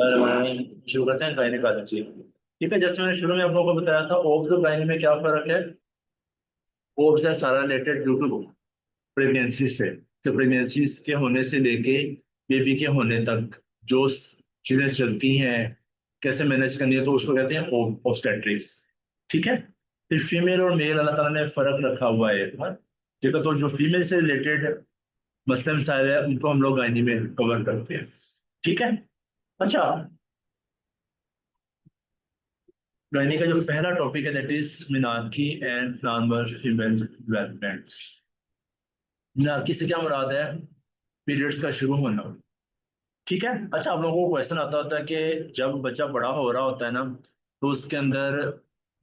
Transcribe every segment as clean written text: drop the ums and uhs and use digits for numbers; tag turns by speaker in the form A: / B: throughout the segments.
A: शुरू करते हैं गायनेकोलॉजी। ठीक है, जैसे मैंने शुरू में आप लोगों को बताया था, ओब्स और गायने में क्या फर्क है। ओब्स है सारा रिलेटेड ड्यू टू प्रेगनेंसी से, तो प्रेगनेंसी के होने से लेके बेबी के होने तक जो चीजें चलती हैं, कैसे मैनेज करनी है, तो उसको कहते हैं ऑब्स्टेट्रिक्स। ठीक है, फिर फीमेल और मेल अल्लाह ताला ने फर्क रखा हुआ है। हाँ? ठीक है, तो जो फीमेल से रिलेटेड मसले मसाइल है उनको हम लोग गायनी में कवर करते हैं। ठीक है। अच्छा, गायनी का जो पहला टॉपिक है that is menarche and normal female development. Menarche से क्या मुराद है? पीरियड्स का शुरू होना। ठीक है। अच्छा, आप लोगों को क्वेश्चन आता होता है कि जब बच्चा बड़ा हो रहा होता है ना, तो उसके अंदर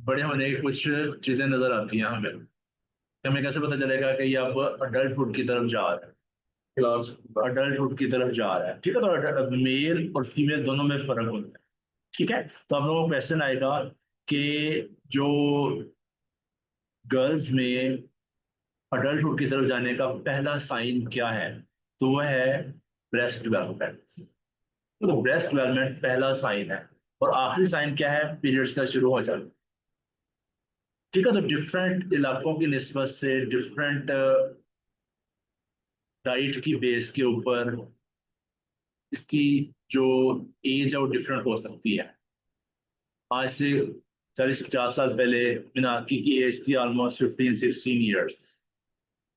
A: बड़े होने की कुछ चीजें नजर आती हैं हमें, कि हमें कैसे पता चलेगा कि ये अब अडल्टहुड की तरफ जा रहा है, अडल्टहुड की तरफ जा रहा है। ठीक है, तो मेल और फीमेल दोनों में फर्क होता है। ठीक है, तो आप लोगों को क्वेश्चन आएगा कि जो गर्ल्स में अडल्टहुड की तरफ जाने का पहला साइन क्या है, तो वह है ब्रेस्ट डेवलपमेंट। तो ब्रेस्ट डेवलपमेंट पहला साइन है। और आखिरी साइन क्या है? पीरियड्स का शुरू हो जाना। ठीक है, तो डिफरेंट इलाकों की निस्बत से डिफरेंट डाइट की बेस के ऊपर इसकी जो एज है वो डिफरेंट हो सकती है। आज से 40-50 साल पहले मीनाक्षी की एज थी ऑलमोस्ट 15-16 ईयर्स।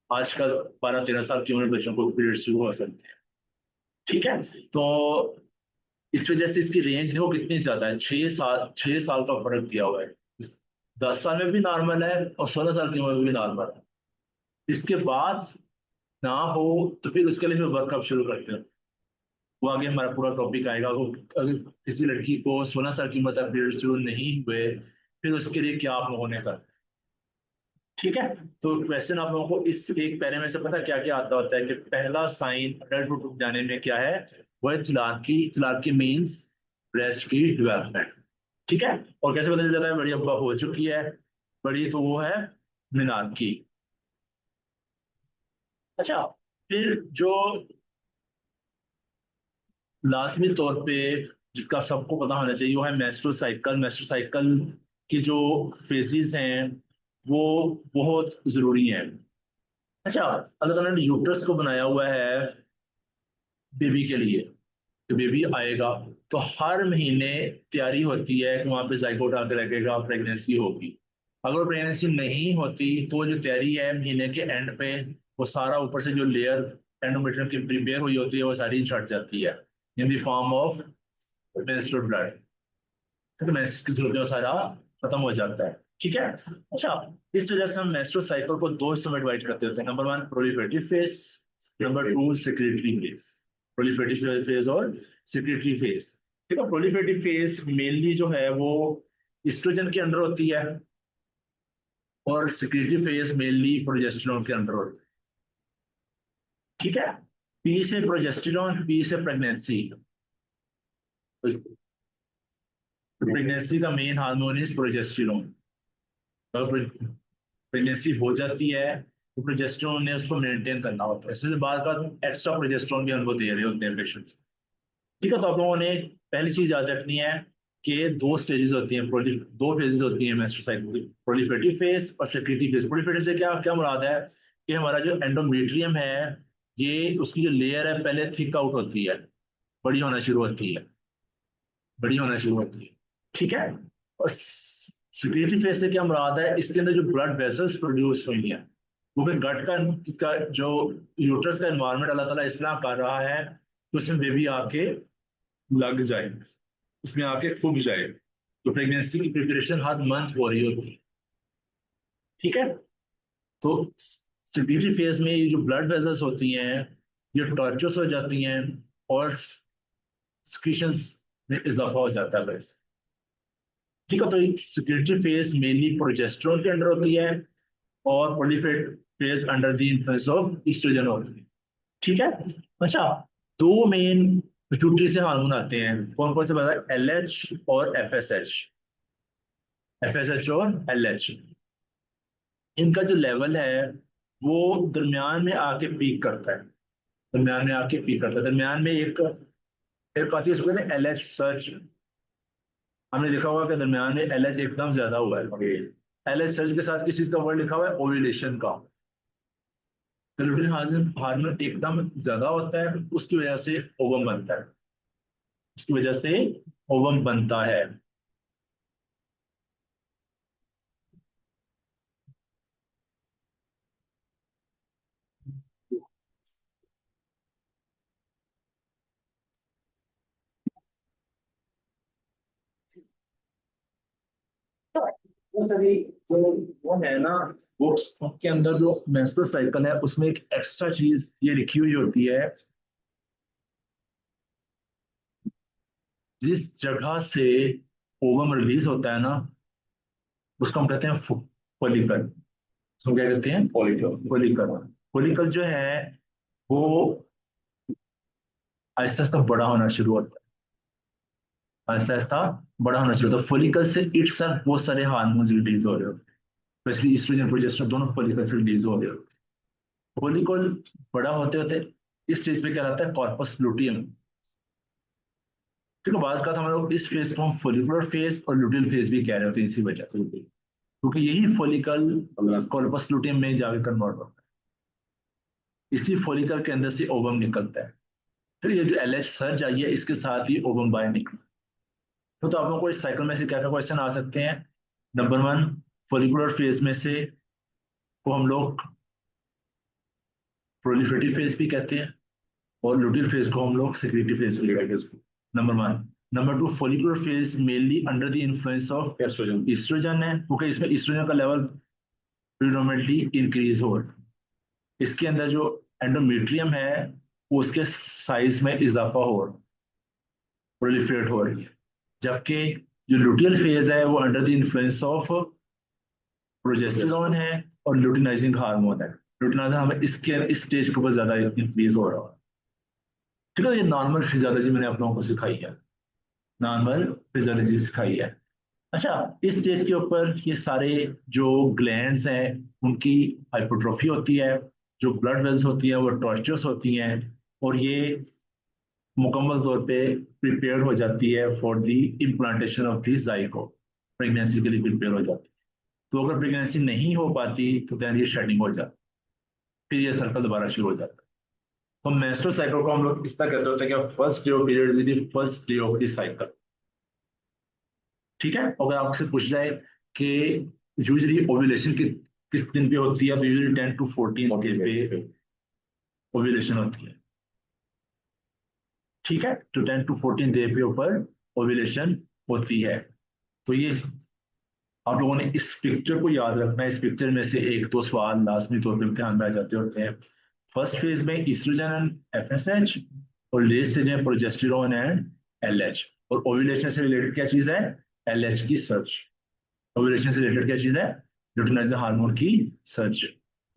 A: आजकल 12-13 साल की उम्र में बच्चों को पीरियड शुरू हो सकते हैं। ठीक है, तो इस वजह से इसकी रेंज देखो कितनी ज्यादा है, 6 साल, 6 साल का फर्क दिया हुआ है। 10 साल में भी नॉर्मल है और 16 साल की उम्र में भी नॉर्मल है। इसके बाद ना हो तो फिर उसके लिए मैं वर्कअप शुरू करते हैं। वो आगे हमारा पूरा टॉपिक आएगा। वो अगर किसी लड़की को 16 साल की उम्र तक पीरियड शुरू नहीं हुए, फिर उसके लिए क्या आप लोगों ने कर। ठीक है, तो क्वेश्चन आप लोगों को इस एक पैरे में से पता क्या क्या आता होता है कि पहला साइन अडल्टहुड जाने में क्या है? वो है चिलाकी। चिलाकी मीन्स ब्रेस्ट की डेवलपमेंट। ठीक है, और कैसे पता चलता है बड़ी अब्बा हो चुकी है? बड़ी तो वो है मीनार की। अच्छा, फिर जो लाजमी तौर पे जिसका सबको पता होना चाहिए वो है मेस्ट्रुअल साइकिल। मेस्ट्रुअल साइकिल की जो फेजेस हैं वो बहुत जरूरी हैं। अच्छा, अल्लाह ताला ने यूट्रस को बनाया हुआ है बेबी के लिए। तो बेबी आएगा तो हर महीने तैयारी होती है कि वहां पे जाइगोट आकर लगेगा, प्रेगनेंसी होगी। अगर प्रेगनेंसी नहीं होती तो वो जो तैयारी है महीने के एंड पे, वो सारा ऊपर से जो लेयर एंडोमेट्रियम की प्रिपेयर हुई होती है वो सारी झड़ जाती है in the form of menstrual blood. तो मेंसेस की जरूरत में वो सारा खत्म हो जाता है। ठीक है। अच्छा, इस वजह से हम मेंस्ट्रुअल साइकिल को दो हिस्सों में डिवाइड करते होते हैं। Number one proliferative phase, number two secretary phase. Proliferative phase और सेक्रेटरी फेज। ठीक है, प्रोलिफेरेटिव फेज मेनली जो है वो एस्ट्रोजन के अंडर होती है, और सेक्रेटरी फेज मेनली प्रोजेस्टेरॉन के अंडर होती है। ठीक है, पी से प्रोजेस्टेरॉन, पी से प्रेगनेंसी। प्रेगनेंसी का main hormone is progesterone. Pregnancy हो जाती है तो प्रोजेस्टेरॉन ने उसको मेंटेन करना होता है, इसलिए बाद का एक्स्ट्रा प्रोजेस्टेरॉन भी हमको दे रहे होते हैं पेशेंट्स। ठीक है, तो आप लोगों ने पहली चीज याद रखनी है कि दो स्टेजेस होती हैं, दो फेजेस होती हैं मेंस्ट्रुअल साइकिल की, प्रोलिफेरेटिव फेज और सेक्रेटरी फेज। प्रोलिफेरेटिव से क्या क्या मुराद है कि हमारा जो एंडोमेट्रियम है, ये उसकी जो लेयर है पहले थिक आउट होती है, बड़ी होना शुरू होती है, बड़ी होना शुरू होती है। ठीक है, और सेक्रेटरी फेज से क्या मुराद है? इसके अंदर जो ब्लड वेसल्स प्रोड्यूस हुई हैं, वो फिर गट का, इसका जो यूट्रस का एनवायरनमेंट अल्लाह ताला इस तरह कर रहा है कि उसमें बेबी आके लग जाए, उसमें आके खुल जाए। तो प्रेगनेंसी की प्रिपरेशन हर मंथ हो रही होती है। ठीक है, तो सेक्रेटरी फेज में ये जो ब्लड वेसल्स होती हैं ये टॉर्चस हो जाती हैं, और सिक्रीशंस में इजाफा हो जाता है वैसे। ठीक है, तो सेक्रेटरी फेज मेनली प्रोजेस्टेरॉन के अंडर होती है, और proliferative phase under the influence of oestrogen होती है। ठीक है। अच्छा, दो मेन पिट्यूटरी से हार्मोन आते हैं, कौन कौन से पता है? एलएच और एफएसएच। एफएसएच और एलएच, इनका जो लेवल है वो दरमियान में आके पीक करता है। दरमियान में आके पीक करता है, दरमियान में एक एक आती है इसको कहते हैं LH सर्च। हमने देखा होगा कि दरमियान में LH एकदम ज्यादा हुआ है। LH सर्च के साथ किस चीज का वर्ड लिखा हुआ है? ओव्यूलेशन का। लुटीन हार्मोन एकदम ज्यादा होता है, उसकी वजह से ओवम बनता है। उसकी वजह से ओवम बनता है। वो सभी जो वो है ना, बुक्स के अंदर जो मेंस्ट्रुअल साइकिल है उसमें एक एक्स्ट्रा चीज ये लिखी हुई होती है। जिस जगह से ओवम रिलीज होता है ना, उसको हम कहते हैं फॉलिकल। उसको क्या कहते हैं? फॉलिकल। फॉलिकल। फॉलिकल जो है वो आहिस्ता आहिस्ता बड़ा होना शुरू होता है। आहिस्ता आहिस्ता बड़ा होना शुरू होता है। फॉलिकल से इट सेल्फ बहुत सारे हार्मोन्स रिलीज हो रहे होते हैं, स्पेशली ईस्ट्रोजन प्रोजेस्टेरोन, दोनों फॉलिकल से रिलीज हो रहे होते हैं। फॉलिकल बड़ा होते होते इस स्टेज पे क्या रहता है? Corpus luteum. ठीक है, बात का था हम लोग इस फेज को हम फोलिकुलर फेज और लुटियल फेज भी कह रहे होते हैं इसी वजह से, क्योंकि यही फोलिकल कॉर्पस लुटियम में जाके कन्वर्ट होता है। इसी फोलिकल के अंदर से ओवम निकलता है। फिर ये जो LH सर्ज आई है इसके साथ ही ओवम बाहर निकला। तो आप लोगों को इस साइकिल में से क्या क्या क्वेश्चन आ सकते हैं? नंबर वन, फोलिकुलर फेज में से को हम लोग प्रोलिफरेटिव फेज भी कहते हैं, और लुटियल फेज को हम लोग सेक्रेटरी फेज भी कहते हैं। Number one. Number two, follicular phase mainly under the influence of oestrogen. Oestrogen है, क्योंकि इसमें ईस्ट्रोजन का लेवल प्रीडोमिनेटली इंक्रीज हो रहा है। इसके अंदर जो एंडोमेट्रियम है उसके साइज में इजाफा हो रहा है, प्रोलिफरेट हो रही है। जबकि जो लुटियल फेज है वो under the influence of progesterone है और लुटिनाइजिंग हार्मोन है। लुटिनाइजिंग हार्मोन इसके इस स्टेज के ऊपर ज्यादा इंक्रीज हो रहा है। ठीक है, ये नॉर्मल फिजियोलॉजी मैंने आप लोगों को सिखाई है। नॉर्मल फिजियोलॉजी सिखाई है। अच्छा, इस स्टेज के ऊपर ये सारे जो ग्लैंड्स हैं उनकी हाइपोट्रोफी होती है। जो ब्लड वेल्स होती हैं वो टॉर्चर्स होती हैं, और ये मुकम्मल तौर पे प्रिपेयर हो जाती है for the implantation of the zygote. Pregnancy के लिए प्रिपेयर हो जाती है। तो अगर प्रेगनेंसी नहीं हो पाती तो दैन ये शेडिंग हो जाती है, फिर ये सर्कल दोबारा शुरू हो जाता है। तो मेंस्ट्रुअल साइकिल को हम लोग इस तरह कहते होते हैं कि first day of period is the first day of the cycle. ठीक है, अगर आपसे पूछ जाए कि यूजली ओव्यूलेशन किस दिन पे होती है, तो यूजली 10 to 14 डे पे ओव्यूलेशन होती है। ठीक है, तो 10 to 14 डे पे ऊपर ओव्यूलेशन होती है। तो ये आप लोगों ने इस पिक्चर को याद रखना है। इस पिक्चर में से एक दो सवाल लाजमी तौर पर इम्तिहान में आ जाते होते हैं। फर्स्ट फेज में ईस्ट्रोजन एंड FSH, और लेट स्टेज में प्रोजेस्टेरोन एंड LH। और ओव्यूलेशन से रिलेटेड क्या चीज है? LH की सर्च। ओव्यूलेशन से रिलेटेड क्या चीज है? ल्यूटिनाइजिंग हार्मोन की सर्च।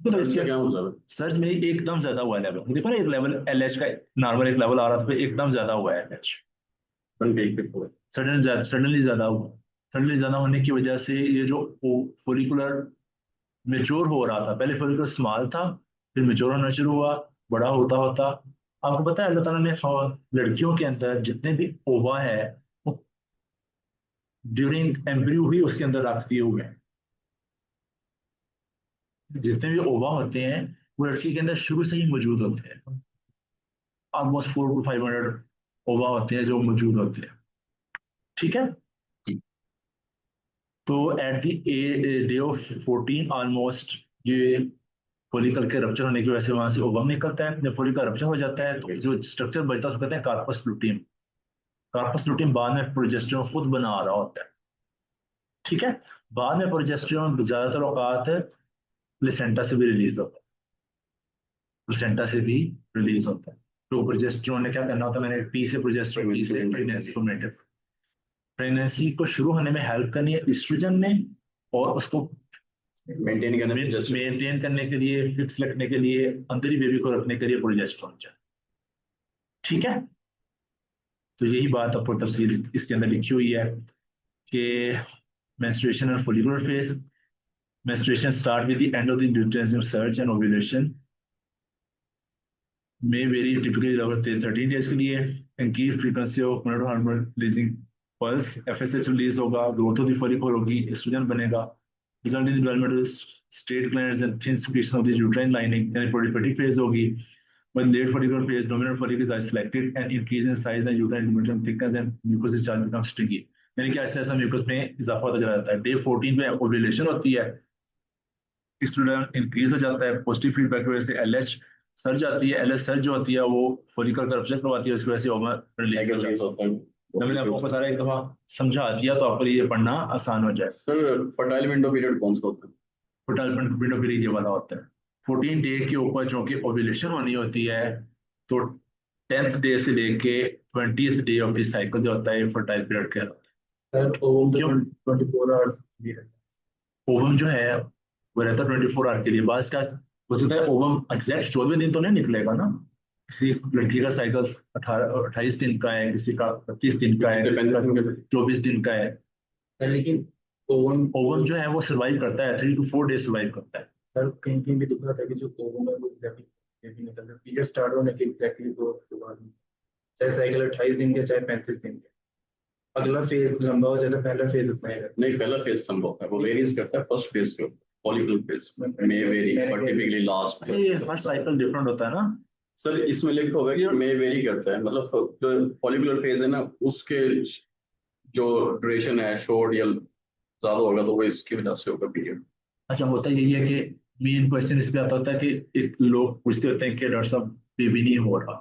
A: तो इसके क्या मतलब है? सर्च में एकदम ज्यादा हुआ लेवल, देखो ना, एक लेवल LH का नॉर्मल एक लेवल आ रहा था, फिर एकदम ज्यादा हुआ है LH। सडनली ज्यादा हुआ। सडनली ज्यादा होने की वजह से ये जो फोलिकुलर मेच्योर हो रहा था, पहले फोलिकुलर स्मॉल था, फिर मेच्योर होना शुरू हुआ, बड़ा होता होता। आपको पता है अल्लाह ताला ने लड़कियों के अंदर जितने भी ओवा है वो ड्यूरिंग एम्ब्रियो ही उसके अंदर रख दिए हुए हैं। जितने भी ओवा होते हैं वो लड़की के अंदर शुरू से ही मौजूद होते हैं। ऑलमोस्ट 400 to 500 ओवा होते हैं जो मौजूद होते हैं। ठीक है, तो at the day of 14 almost ये फोलिकल के रप्चर होने की वजह से वहां से ओवम निकलता है। जब फोलिकल रप्चर हो जाता है तो जो स्ट्रक्चर बचता है उसको कहते हैं कार्पस लुटियम। कार्पस लुटियम बाद में प्रोजेस्टेरोन खुद बना रहा होता है। ठीक है, बाद में प्रोजेस्टेरोन ज्यादातर औकात प्लेसेंटा से भी रिलीज होता है। प्लेसेंटा से भी रिलीज होता है। तो प्रोजेस्टेरोन ने क्या करना होता है? मैंने पी से प्रोजेस्टेरोन, पी से प्रेगनेंसी को मेंटेन, प्रेगनेंसी को शुरू होने में हेल्प करनी है ईस्ट्रोजन ने, और उसको मेंटेन करने के लिए, फिक्स रखने के लिए, अंदर ही बेबी को रखने के लिए प्रोजेस्टेरोन चाहिए। ठीक है, तो यही बात आपको तफसील इसके अंदर लिखी हुई है कि menstruation and follicular phase. Menstruation start with the end of the luteal surge and ovulation. may vary typically over 13 days के लिए. Increase frequency of gonadal releasing pulse, FSH release होगा, growth of the follicle होगी, estrogen बनेगा, result in the development of straight glands and thin secretion of the uterine lining, यानी proliferative phase होगी. When late follicular phase, dominant follicles are selected and increase in size and uterine endometrium thickness and mucus discharge becomes sticky. यानी कि ऐसा ऐसा mucus में इजाफा होता चला जाता है. डे 14 पे ओव्यूलेशन होती है, एस्ट्रोजन इंक्रीज हो जाता है, पॉजिटिव फीडबैक की वजह से एलएच सर्ज आती है. एलएच सर्ज जो होती है वो फॉलिकल का रप्चर करवाती है, उसकी वजह से ओवम रिलीज होता है. मैंने आपको सारा एक दफा समझा दिया तो आपको ये पढ़ना आसान हो जाए.
B: सर फर्टाइल विंडो पीरियड कौन सा होता है?
A: फर्टाइल विंडो पीरियड ये वाला होता है 14 डे के ऊपर जो कि ओव्यूलेशन होनी होती है, तो 10th डे से लेके 20th day of the cycle जो होता है फर्टाइल पीरियड कहलाता है.
C: सर ओवम तो 24 आवर्स भी है.
A: ओवम जो है वो रहता है 24 आवर के लिए. बात का हो सकता है ओवम एग्जैक्ट 14वें दिन तो नहीं निकलेगा ना. किसी लड़की का साइकिल 28 दिन का है, किसी का 25 दिन का है, 24 दिन का है.
C: सर लेकिन ओवम
A: जो है वो सर्वाइव करता है, 3 to 4 डेज सर्वाइव करता है.
C: सर कहीं कहीं भी दिख रहा था कि जो ओवम है वो एग्जैक्टली निकलता है पीरियड स्टार्ट होने के एग्जैक्टली 2 हफ्ते बाद, चाहे साइकिल 28 दिन के चाहे 35 दिन के. अगला फेज लंबा हो जाता है, पहला फेज उतना ही रहता
B: नहीं, पहला फेज लंबा होता है, वो वेरीज करता है फर्स्ट फेज के फॉलिकुलर फेज में वेरी बट टिपिकली लास्ट.
A: ये हर साइकिल डिफरेंट होता है ना
B: सर. इसमें लिखा होगा कि में वेरी करता है, मतलब जो फॉलिकुलर फेज है ना उसके जो ड्यूरेशन है शॉर्ट या ज्यादा होगा तो वो इसकी वजह से होगा पीरियड.
A: अच्छा, होता यही है कि मेन क्वेश्चन इस पे आता होता है कि एक लोग पूछते होते हैं कि डॉक्टर साहब बेबी नहीं हो रहा,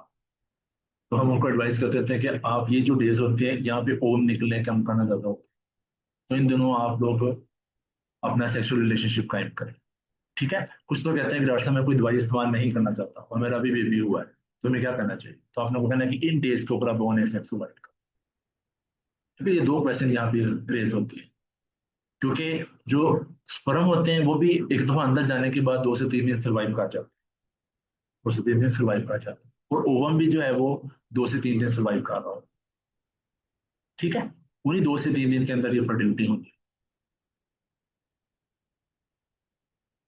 A: तो हम उनको एडवाइस करते होते हैं कि आप ये जो डेज होते हैं यहाँ पे ओम निकलने कम करना ज्यादा होता है, तो इन दिनों आप लोग अपना सेक्सुअल रिलेशनशिप कायम करें. ठीक है. कुछ लोग कहते हैं कि डॉक्टर साहब मैं कोई दवाई इस्तेमाल नहीं करना चाहता और मेरा अभी बेबी हुआ है, तो मैं क्या करना चाहिए? तो आपने को कहना है कि इन डेज के ऊपर आप लोगों ने सेक्स अवॉइड कर. ठीक है. ये दो क्वेश्चन यहाँ पे रेज होती है, क्योंकि जो स्पर्म होते हैं वो भी एक दफा अंदर जाने के बाद 2 से 3 दिन सर्वाइव कर जाते हैं, 2 से 3 दिन सर्वाइव कर जाते हैं, और ओवम भी जो है वो 2 से 3 दिन सर्वाइव कर रहा हो. ठीक है. उन्हीं 2 से 3 दिन के अंदर ये फर्टिलिटी होगी.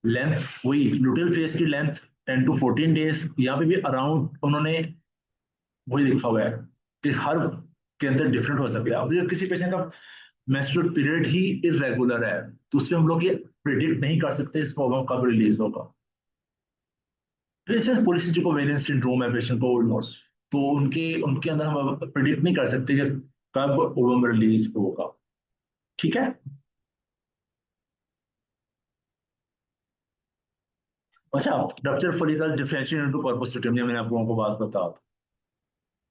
A: लेंथ वही लुटेल फेज की लेंथ 10 to 14 डेज. यहाँ पे भी अराउंड उन्होंने वही लिखा हुआ है कि हर के अंदर डिफरेंट हो सकता है. अब किसी पेशेंट का मेंस्ट्रुअल पीरियड ही इरेगुलर है तो उसमें हम लोग ये प्रिडिक्ट नहीं कर सकते इसका ओवम कब रिलीज होगा. जैसे पॉलिसिटिक ओवेरियन सिंड्रोम है पेशेंट को ऑलमोस्ट, तो उनके उनके अंदर हम प्रिडिक्ट नहीं कर सकते कि कब ओवम रिलीज होगा. ठीक है. अच्छा, rupture follicle differentiate into corpus luteum, मैंने आप लोगों को बात बता.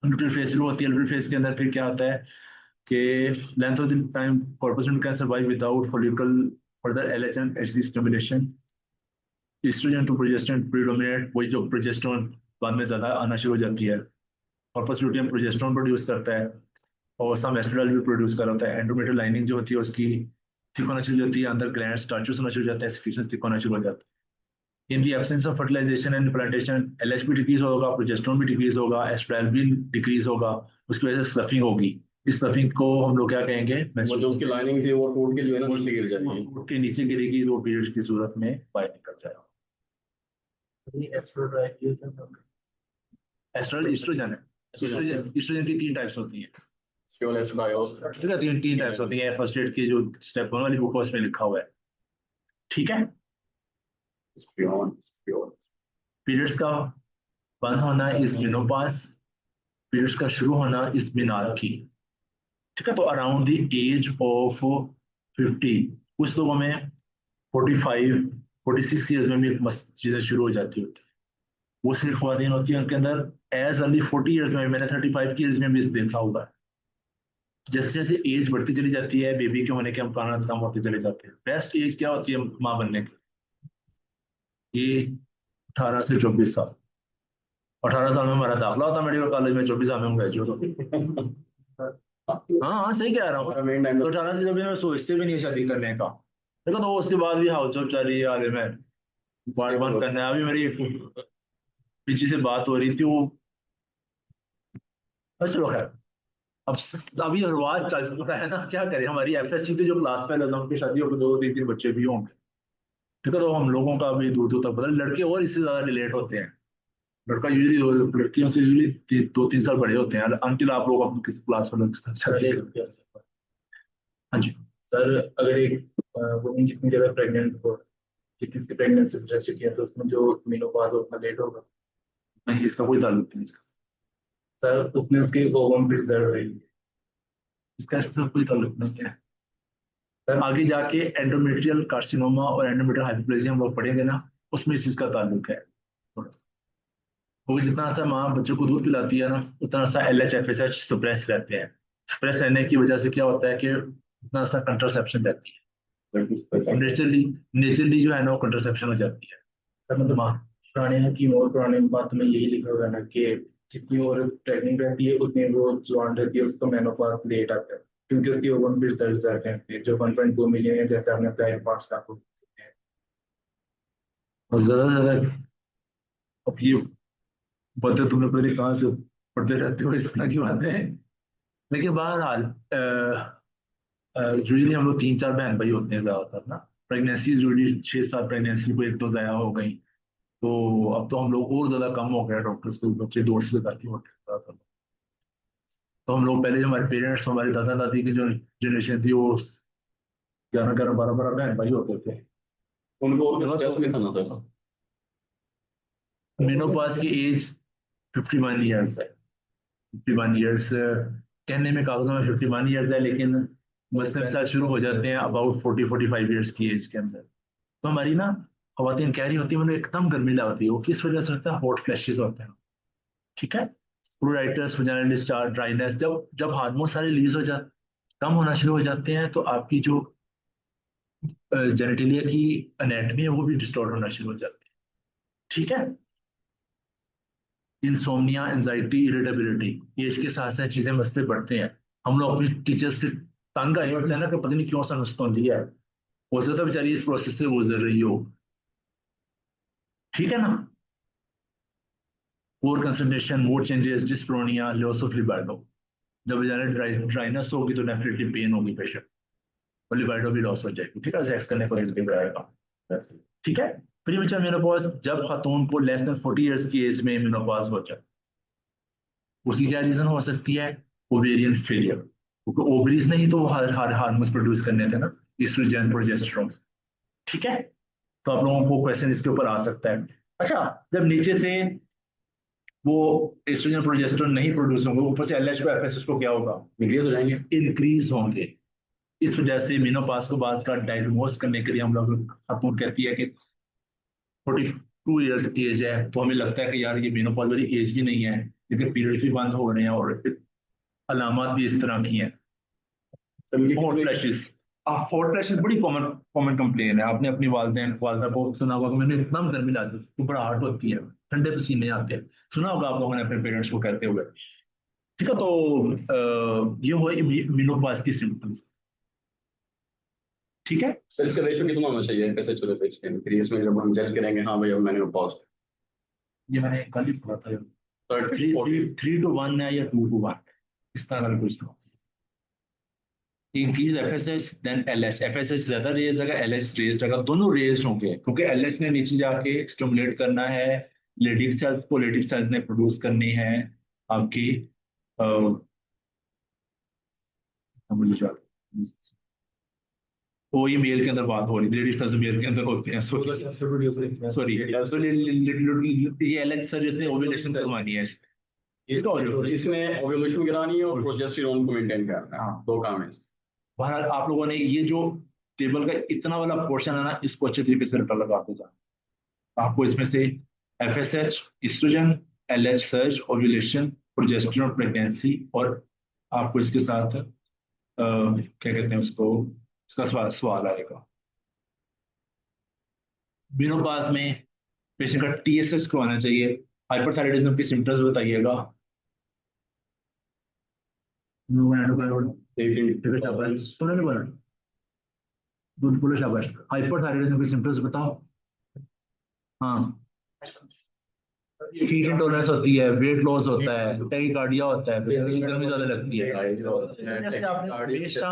A: लुटेल फेज शुरू होती है. लुटेल फेज के अंदर फिर क्या होता है कि length of the time corpus can survive without follicle further LH and HC stimulation. Oestrogen to progesterone predominate, वही जो प्रोजेस्टेरोन बाद में ज्यादा आना शुरू हो जाती है. कॉर्पस लुटियम प्रोजेस्टेरोन प्रोड्यूस करता है और सम एस्ट्रोडाइल भी प्रोड्यूस कर होता है. एंडोमेट्रियल लाइनिंग जो होती है उसकी थिक होना शुरू हो जाती है, अंदर ग्लैंड स्टार्चस होना शुरू हो जाता है, सिक्रीशंस थिक होना शुरू हो जाता है. In the absence of fertilisation and plantation LH भी डिक्रीज होगा, प्रोजेस्टेरोन भी डिक्रीज होगा, एस्ट्रोडाइल भी डिक्रीज होगा. उसकी वजह से स्लफिंग होगी. इस स्लफिंग को हम लोग क्या कहेंगे?
B: वो जो उसकी लाइनिंग थी वो टूट के जो है ना नीचे गिर जाती है,
A: टूट के नीचे गिरेगी, वो पीरियड्स की सूरत में बाहर निकल जाएगा.
C: ये एस्ट्रोडाइल
A: एस्ट्रल एस्ट्रोजन है. एस्ट्रोजन की 3 टाइप्स होती हैं.
B: श्योर एस्ट्रायोल.
A: ठीक है. 3 टाइप्स होती हैं. फर्स्ट एड की जो स्टेप 1 वाली बुक है उसमें लिखा हुआ है. ठीक है. पीरियड्स का बंद होना इस मेनोपॉज, पीरियड्स का शुरू होना इस मेनार्की. ठीक है. तो अराउंड द एज ऑफ 50 कुछ लोगों में 45 46 ईयर्स में भी मस्त चीजें शुरू हो जाती होती है. वो सिर्फ ख्वातीन होती है उनके अंदर एज अर्ली 40 ईयर्स में. मैंने 35 की एज में भी देखा हुआ है. जैसे जैसे एज बढ़ती चली जाती है बेबी के होने के अमकान कम होते चले जाते हैं. बेस्ट एज क्या होती है माँ बनने की? ये 18 से 24 साल. 18 साल में हमारा दाखिला होता है मेडिकल कॉलेज में, 24 साल में हम ग्रेजुएट होते. हाँ हाँ सही कह रहा हूँ. तो 18 से 24 में सोचते भी नहीं शादी करने का. देखो तो उसके बाद भी हाउस जॉब चल रही है आगे में बार बार करना है. अभी मेरी पीछे से बात हो रही थी वो. चलो खैर, अब अभी रिवाज चल रहा है ना, क्या करें. हमारी एफएससी के जो क्लास में लगा उनकी शादी होगी, 2 3 बच्चे भी होंगे. ठीक है. तो हम लोगों का भी दूर दूर तक पता, लड़के और इससे ज्यादा रिलेट होते हैं. लड़का यूजली लड़कियों से यूजली 2-3 साल बड़े होते हैं अंटिल आप लोग अपनी किसी क्लास में शादी करते हैं। हाँ जी।
C: सर अगर एक वुमन जितनी ज्यादा प्रेग्नेंट हो, जितनी उसकी प्रेगनेंसी रह चुकी है, तो उसमें जो मेनोपॉज हो उतना लेट होगा।
A: नहीं, इसका कोई ताल्लुक नहीं इसका।
C: सर उतने उसकी ओवम भी रिजर्व रहेगी।
A: इसका इसका कोई ताल्लुक नहीं है।
C: सर
A: आगे जाके एंडोमेट्रियल कार्सिनोमा और एंडोमेट्रियल हाइपोप्लेजिया हम लोग पढ़ेंगे ना, उसमें इस चीज का ताल्लुक है थोड़ा सा। क्योंकि जितना सा माँ बच्चों को दूध पिलाती है ना, उतना सा LH FSH सप्रेस रहते हैं। सप्रेस रहने की वजह से क्या होता है कि उतना सा कंट्रासेप्शन रहती है, नेचुरली नेचुरली जो है ना वो कंट्रासेप्शन हो जाती है।
C: सर मतलब
A: माँ
C: पुराने हकीम और पुराने बात में यही लिखा हुआ है ना कि जितनी औरत प्रेग्नेंट रहती है उतनी वो जवान रहती है, उसको मेनोपॉज लेट आता है, क्योंकि उसकी ओवम भी रिजर्व रहते हैं जो 1.2 मिलियन है, जैसे आपने बताया 5 लाख को।
A: और ज्यादा से ज्यादा, अब ये बातें तुमने पता नहीं कहाँ से पढ़ते रहते हो इस तरह की बातें। लेकिन बहरहाल यूजली हम लोग 3-4 बहन भाई होते हैं ज्यादातर ना। प्रेगनेंसी यूजली 6-7 प्रेगनेंसी को एक तो ज्यादा हो गई, तो अब तो हम लोग और ज्यादा कम हो गया, डॉक्टर्स को बच्चे 2 से ज्यादा होते हैं ज्यादातर। तो हम लोग पहले जो हमारे पेरेंट्स हमारे दादा दादी की जो जनरेशन थी वो 11-11 12-12 बहन भाई होते थे।
B: उनको और स्ट्रेस नहीं था ना सर।
A: मेनोपॉज की एज 51 ईयर्स है। 51 ईयर्स कहने में कागजों में 51 ईयर्स है, लेकिन मसले मसाइल शुरू हो जाते हैं अबाउट 40-45 ईयर्स की एज के अंदर। तो हमारी ना खवातीन कह रही होती है मतलब एकदम गर्मी लगती है, वो किस वजह से होता है? हॉट फ्लैशेस होते हैं, ठीक है। प्लूराइटिस, वजाइनल डिस्चार्ज, ड्राइनेस, जब जब हार्मोन सारे रिलीज हो जाते, कम होना शुरू हो जाते हैं, तो आपकी जो जेनेटिलिया की एनाटमी है वो भी डिस्टॉर्ट होना शुरू हो जाती है, ठीक है। इंसोम्निया, एंजाइटी, इरिटेबिलिटी, एज के साथ साथ चीजें मसले बढ़ते हैं। हम लोग अपने टीचर्स से तंग आए होते हैं ना कि पता नहीं क्यों सा नुस्खा है, हो सकता है बेचारी इस प्रोसेस से गुजर रही हो, ठीक है ना। Poor concentration, mood changes, dyspareunia, loss of libido. जब बेचारे ड्राइनेस होगी तो डेफिनेटली पेन होगी पेशेंट, और लिबिडो भी लॉस हो जाएगी, ठीक है, सेक्स करने को रिलेटेड रहेगा, ठीक है। प्री मेच्योर मेनोपॉज, जब खातून को लेस देन 40 इयर्स की एज में मेनोपॉज हो जाए, उसकी क्या रीजन हो सकती है? ओवेरियन फेलियर, क्योंकि ओवरीज नहीं तो वो हर हर हार्मोन्स प्रोड्यूस करने थे ना, एस्ट्रोजन, प्रोजेस्टेरोन, ठीक है। तो आप लोगों को क्वेश्चन इसके ऊपर आ सकता है। अच्छा, जब नीचे से वो एस्ट्रोजन प्रोजेस्टेरोन नहीं प्रोड्यूस होंगे, ऊपर से LH को FSH को क्या होगा?
B: इंक्रीज हो जाएंगे।
A: इंक्रीज होंगे। इस वजह से मेनोपॉज को बात का डायग्नोज करने के लिए हम लोग, खातून कहती है कि 42 ईयर्स एज है, तो हमें लगता है कि यार ये मेनोपॉज वाली एज भी नहीं है, लेकिन पीरियड्स भी बंद हो रहे हैं और अलामत भी इस तरह की हैं। हॉट फ्लैशेस, हॉट फ्लैशेस बड़ी कॉमन कॉमन कंप्लेन है। आपने अपनी वालदा को सुना होगा कि मैंने एकदम गर्मी लाती है, बड़ा हार्ट होती है, ठंडे पसीने आते हैं, सुना होगा आप लोगों ने अपने पेरेंट्स को कहते हुए, ठीक है। तो ये हुआ मेनोपॉज की सिम्टम्स, ठीक है।
B: सर इसका रेशियो कितना होना चाहिए कैसे चलो पेज के इंक्रीज में जब हम जज करेंगे हाँ भाई अब मैंने पॉज
A: ये मैंने कल ही पढ़ा था,
B: 30 40
A: 3:1 है या 2:1, इस तरह का कुछ तो। Increase FSH then LH, FSH ज्यादा रेज लगा, LH रेज लगा, दोनों रेज होंगे, क्योंकि LH ने नीचे जाके स्टिमुलेट करना है लेडिक सेल्स को, लेडिक सेल्स ने प्रोड्यूस करनी है आपकी वो ये मेल के अंदर बात हो रही, लेडीज सेल्स मेल के अंदर होते हैं, सॉरी ये LH सर जिसने ओव्यूलेशन करवानी है
B: इसने ओव्यूलेशन गिरानी है और प्रोजेस्टेरोन को मेंटेन करना है।
A: हाँ।
B: दो काम है।
A: बहरहाल आप लोगों ने ये जो टेबल का इतना वाला पोर्शन है ना, इसको अच्छे तरीके से रटा लगा देगा। आपको इसमें से FSH, oestrogen, LH surge, ovulation, progesterone, pregnancy, और आपको इसके साथ क्या कहते हैं उसको, इसका सवाल सवाल आएगा। मेनोपॉज में पेशेंट का TSH करवाना चाहिए। हाइपरथायराइडिज्म की सिम्टम्स बताइएगा। सुनो नहीं बोला, दूध बोलो शाबाश। हाइपरथायराइडिज्म की सिम्टम्स बताओ। हाँ, हीट इंटॉलरेंस होती है, वेट लॉस होता है, टैकीकार्डिया होता है, गर्मी ज्यादा लगती है। हमेशा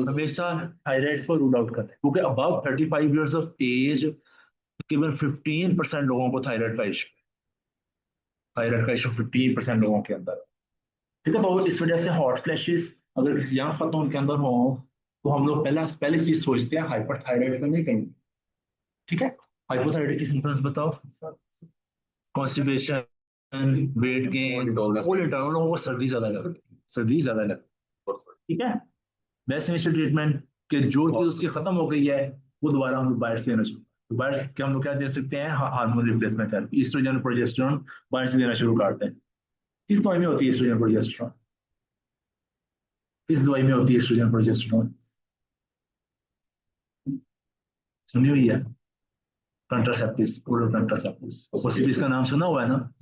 A: हमेशा थायराइड को रूल आउट करते हैं, क्योंकि अबव 35 इयर्स ऑफ एज केवल 15% लोगों को थायराइड का इश्यू, थायराइड का इशू 50% लोगों के अंदर। ठीक है, तो इस वजह से हॉट फ्लैशेस अगर किसी यंग खतून के अंदर हो तो हम लोग पहली चीज सोचते हैं हाइपरथायराइड का नहीं कहीं। ठीक है, हाइपोथायराइड की सिम्टम्स बताओ। Constipation, weight gain, all internal, लोगों को सर्दी ज्यादा लगती है, सर्दी ज्यादा लगती है। ठीक है, बेस्ट इनिशियल ट्रीटमेंट कि जो चीज उसकी खत्म हो गई है वो दोबारा हम लोग बाहर से देना शुरू। तो बाहर के हम लोग क्या दे सकते हैं, hormone replacement therapy, oestrogen progesterone बाहर से देना शुरू करते हैं। किस दवाई में होती है ईस्ट्रोजन प्रोजेस्टेरोन? किस दवाई में होती है ईस्ट्रोजन प्रोजेस्टेरोन? सुनी हुई है? कंट्रासेप्टिव्स, ओरल कंट्रासेप्टिव्स। ओसीपीज का नाम सुना हुआ है ना?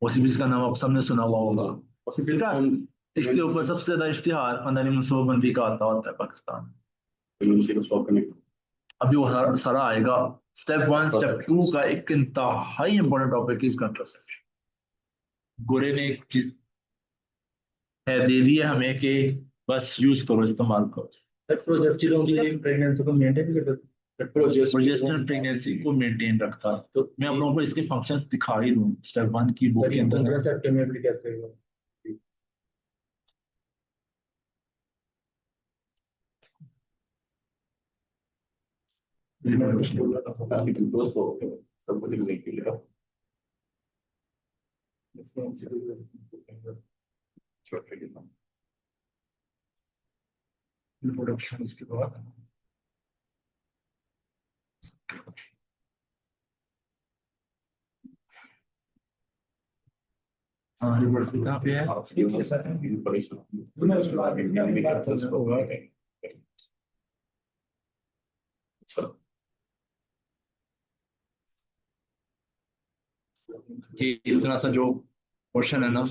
A: ओसीपीज का नाम आप सबने सुना हुआ होगा। ठीक है, इसके ऊपर सबसे ज्यादा इश्तिहार फंदानी मनसूबाबंदी का आता होता है पाकिस्तान में। अभी वो सारा आएगा। स्टेप 1 स्टेप 2 का एक इंतहाई इंपॉर्टेंट टॉपिक इज कंट्रासेप्शन। गोरे ने एक चीज है दे दी है हमें कि बस यूज करो, इस्तेमाल करो।
C: प्रोजेस्टेरोन की प्रेगनेंसी को मेंटेन करता है।
A: प्रोजेस्टेरोन प्रेगनेंसी को मेंटेन रखता है। तो मैं आप लोगों को इसके फंक्शंस दिखा ही दूं स्टेप 1 की बुक के अंदर।
C: कंट्रासेप्टिव में भी कैसे होगा?
B: दोस्तों सब कुछ लिख लिया।
A: इंट्रोडक्शन इसके बाद हाँ, रिवर्स कहाँ पे है? कि इतना सा जो पोर्शन है ना,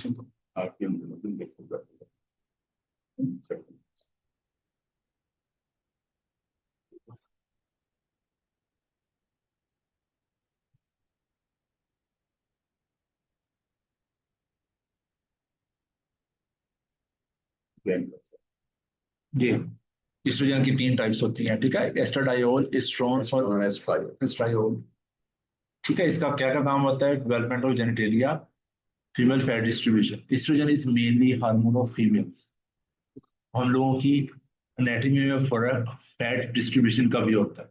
A: ये एस्ट्रोजन की 3 टाइप्स होती हैं। ठीक है, एस्ट्राडायोल, एस्ट्रोन और एस्ट्रायोल। ठीक है, इसका क्या क्या काम होता है? Development of genitalia, female fat distribution. Oestrogen is mainly hormone of females. हम लोगों की एनाटॉमी में फर्क फैट डिस्ट्रीब्यूशन का भी होता है।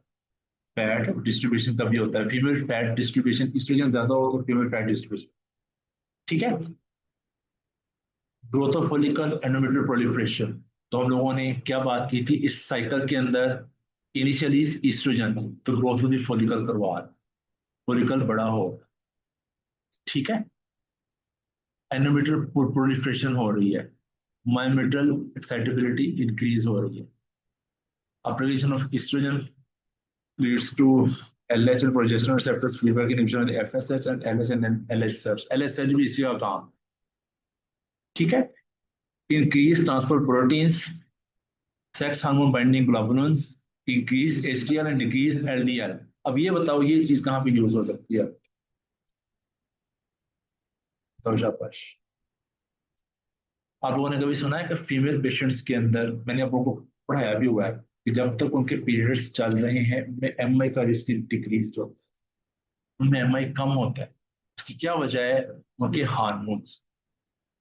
A: फैट डिस्ट्रीब्यूशन का भी होता है। फीमेल फैट डिस्ट्रीब्यूशन, एस्ट्रोजन ज्यादा हो तो फीमेल फैट डिस्ट्रीब्यूशन। ठीक है, growth of follicle, endometrial proliferation. तो हम लोगों ने क्या बात की थी इस साइकिल के अंदर? इनिशियली ईस्ट्रोजन तो ग्रोथ ऑफ द फॉलिकल करवा, फॉलिकल बड़ा हो। ठीक है, एंडोमेट्रियल प्रोलिफरेशन हो रही है, मायोमेट्रियल एक्साइटेबिलिटी इंक्रीज हो रही है। Operation of oestrogen leads to LH and progesterone receptors feedback inhibition on FSH and LH and LH. LH भी इसी का काम। ठीक है, increase transport proteins, sex hormone binding globulins, increase HDL and decrease LDL। अब ये बताओ ये चीज कहाँ पे यूज हो सकती है? तो शाबाश। आप लोगों ने कभी सुना है कि फीमेल पेशेंट्स के अंदर, मैंने आप लोगों को पढ़ाया भी हुआ है कि जब तक उनके पीरियड्स चल रहे हैं उनमें एमआई का रिस्क डिक्रीज होता है, उनमें एमआई कम होता है। उसकी क्या वजह है? उनके हार्मोन्स,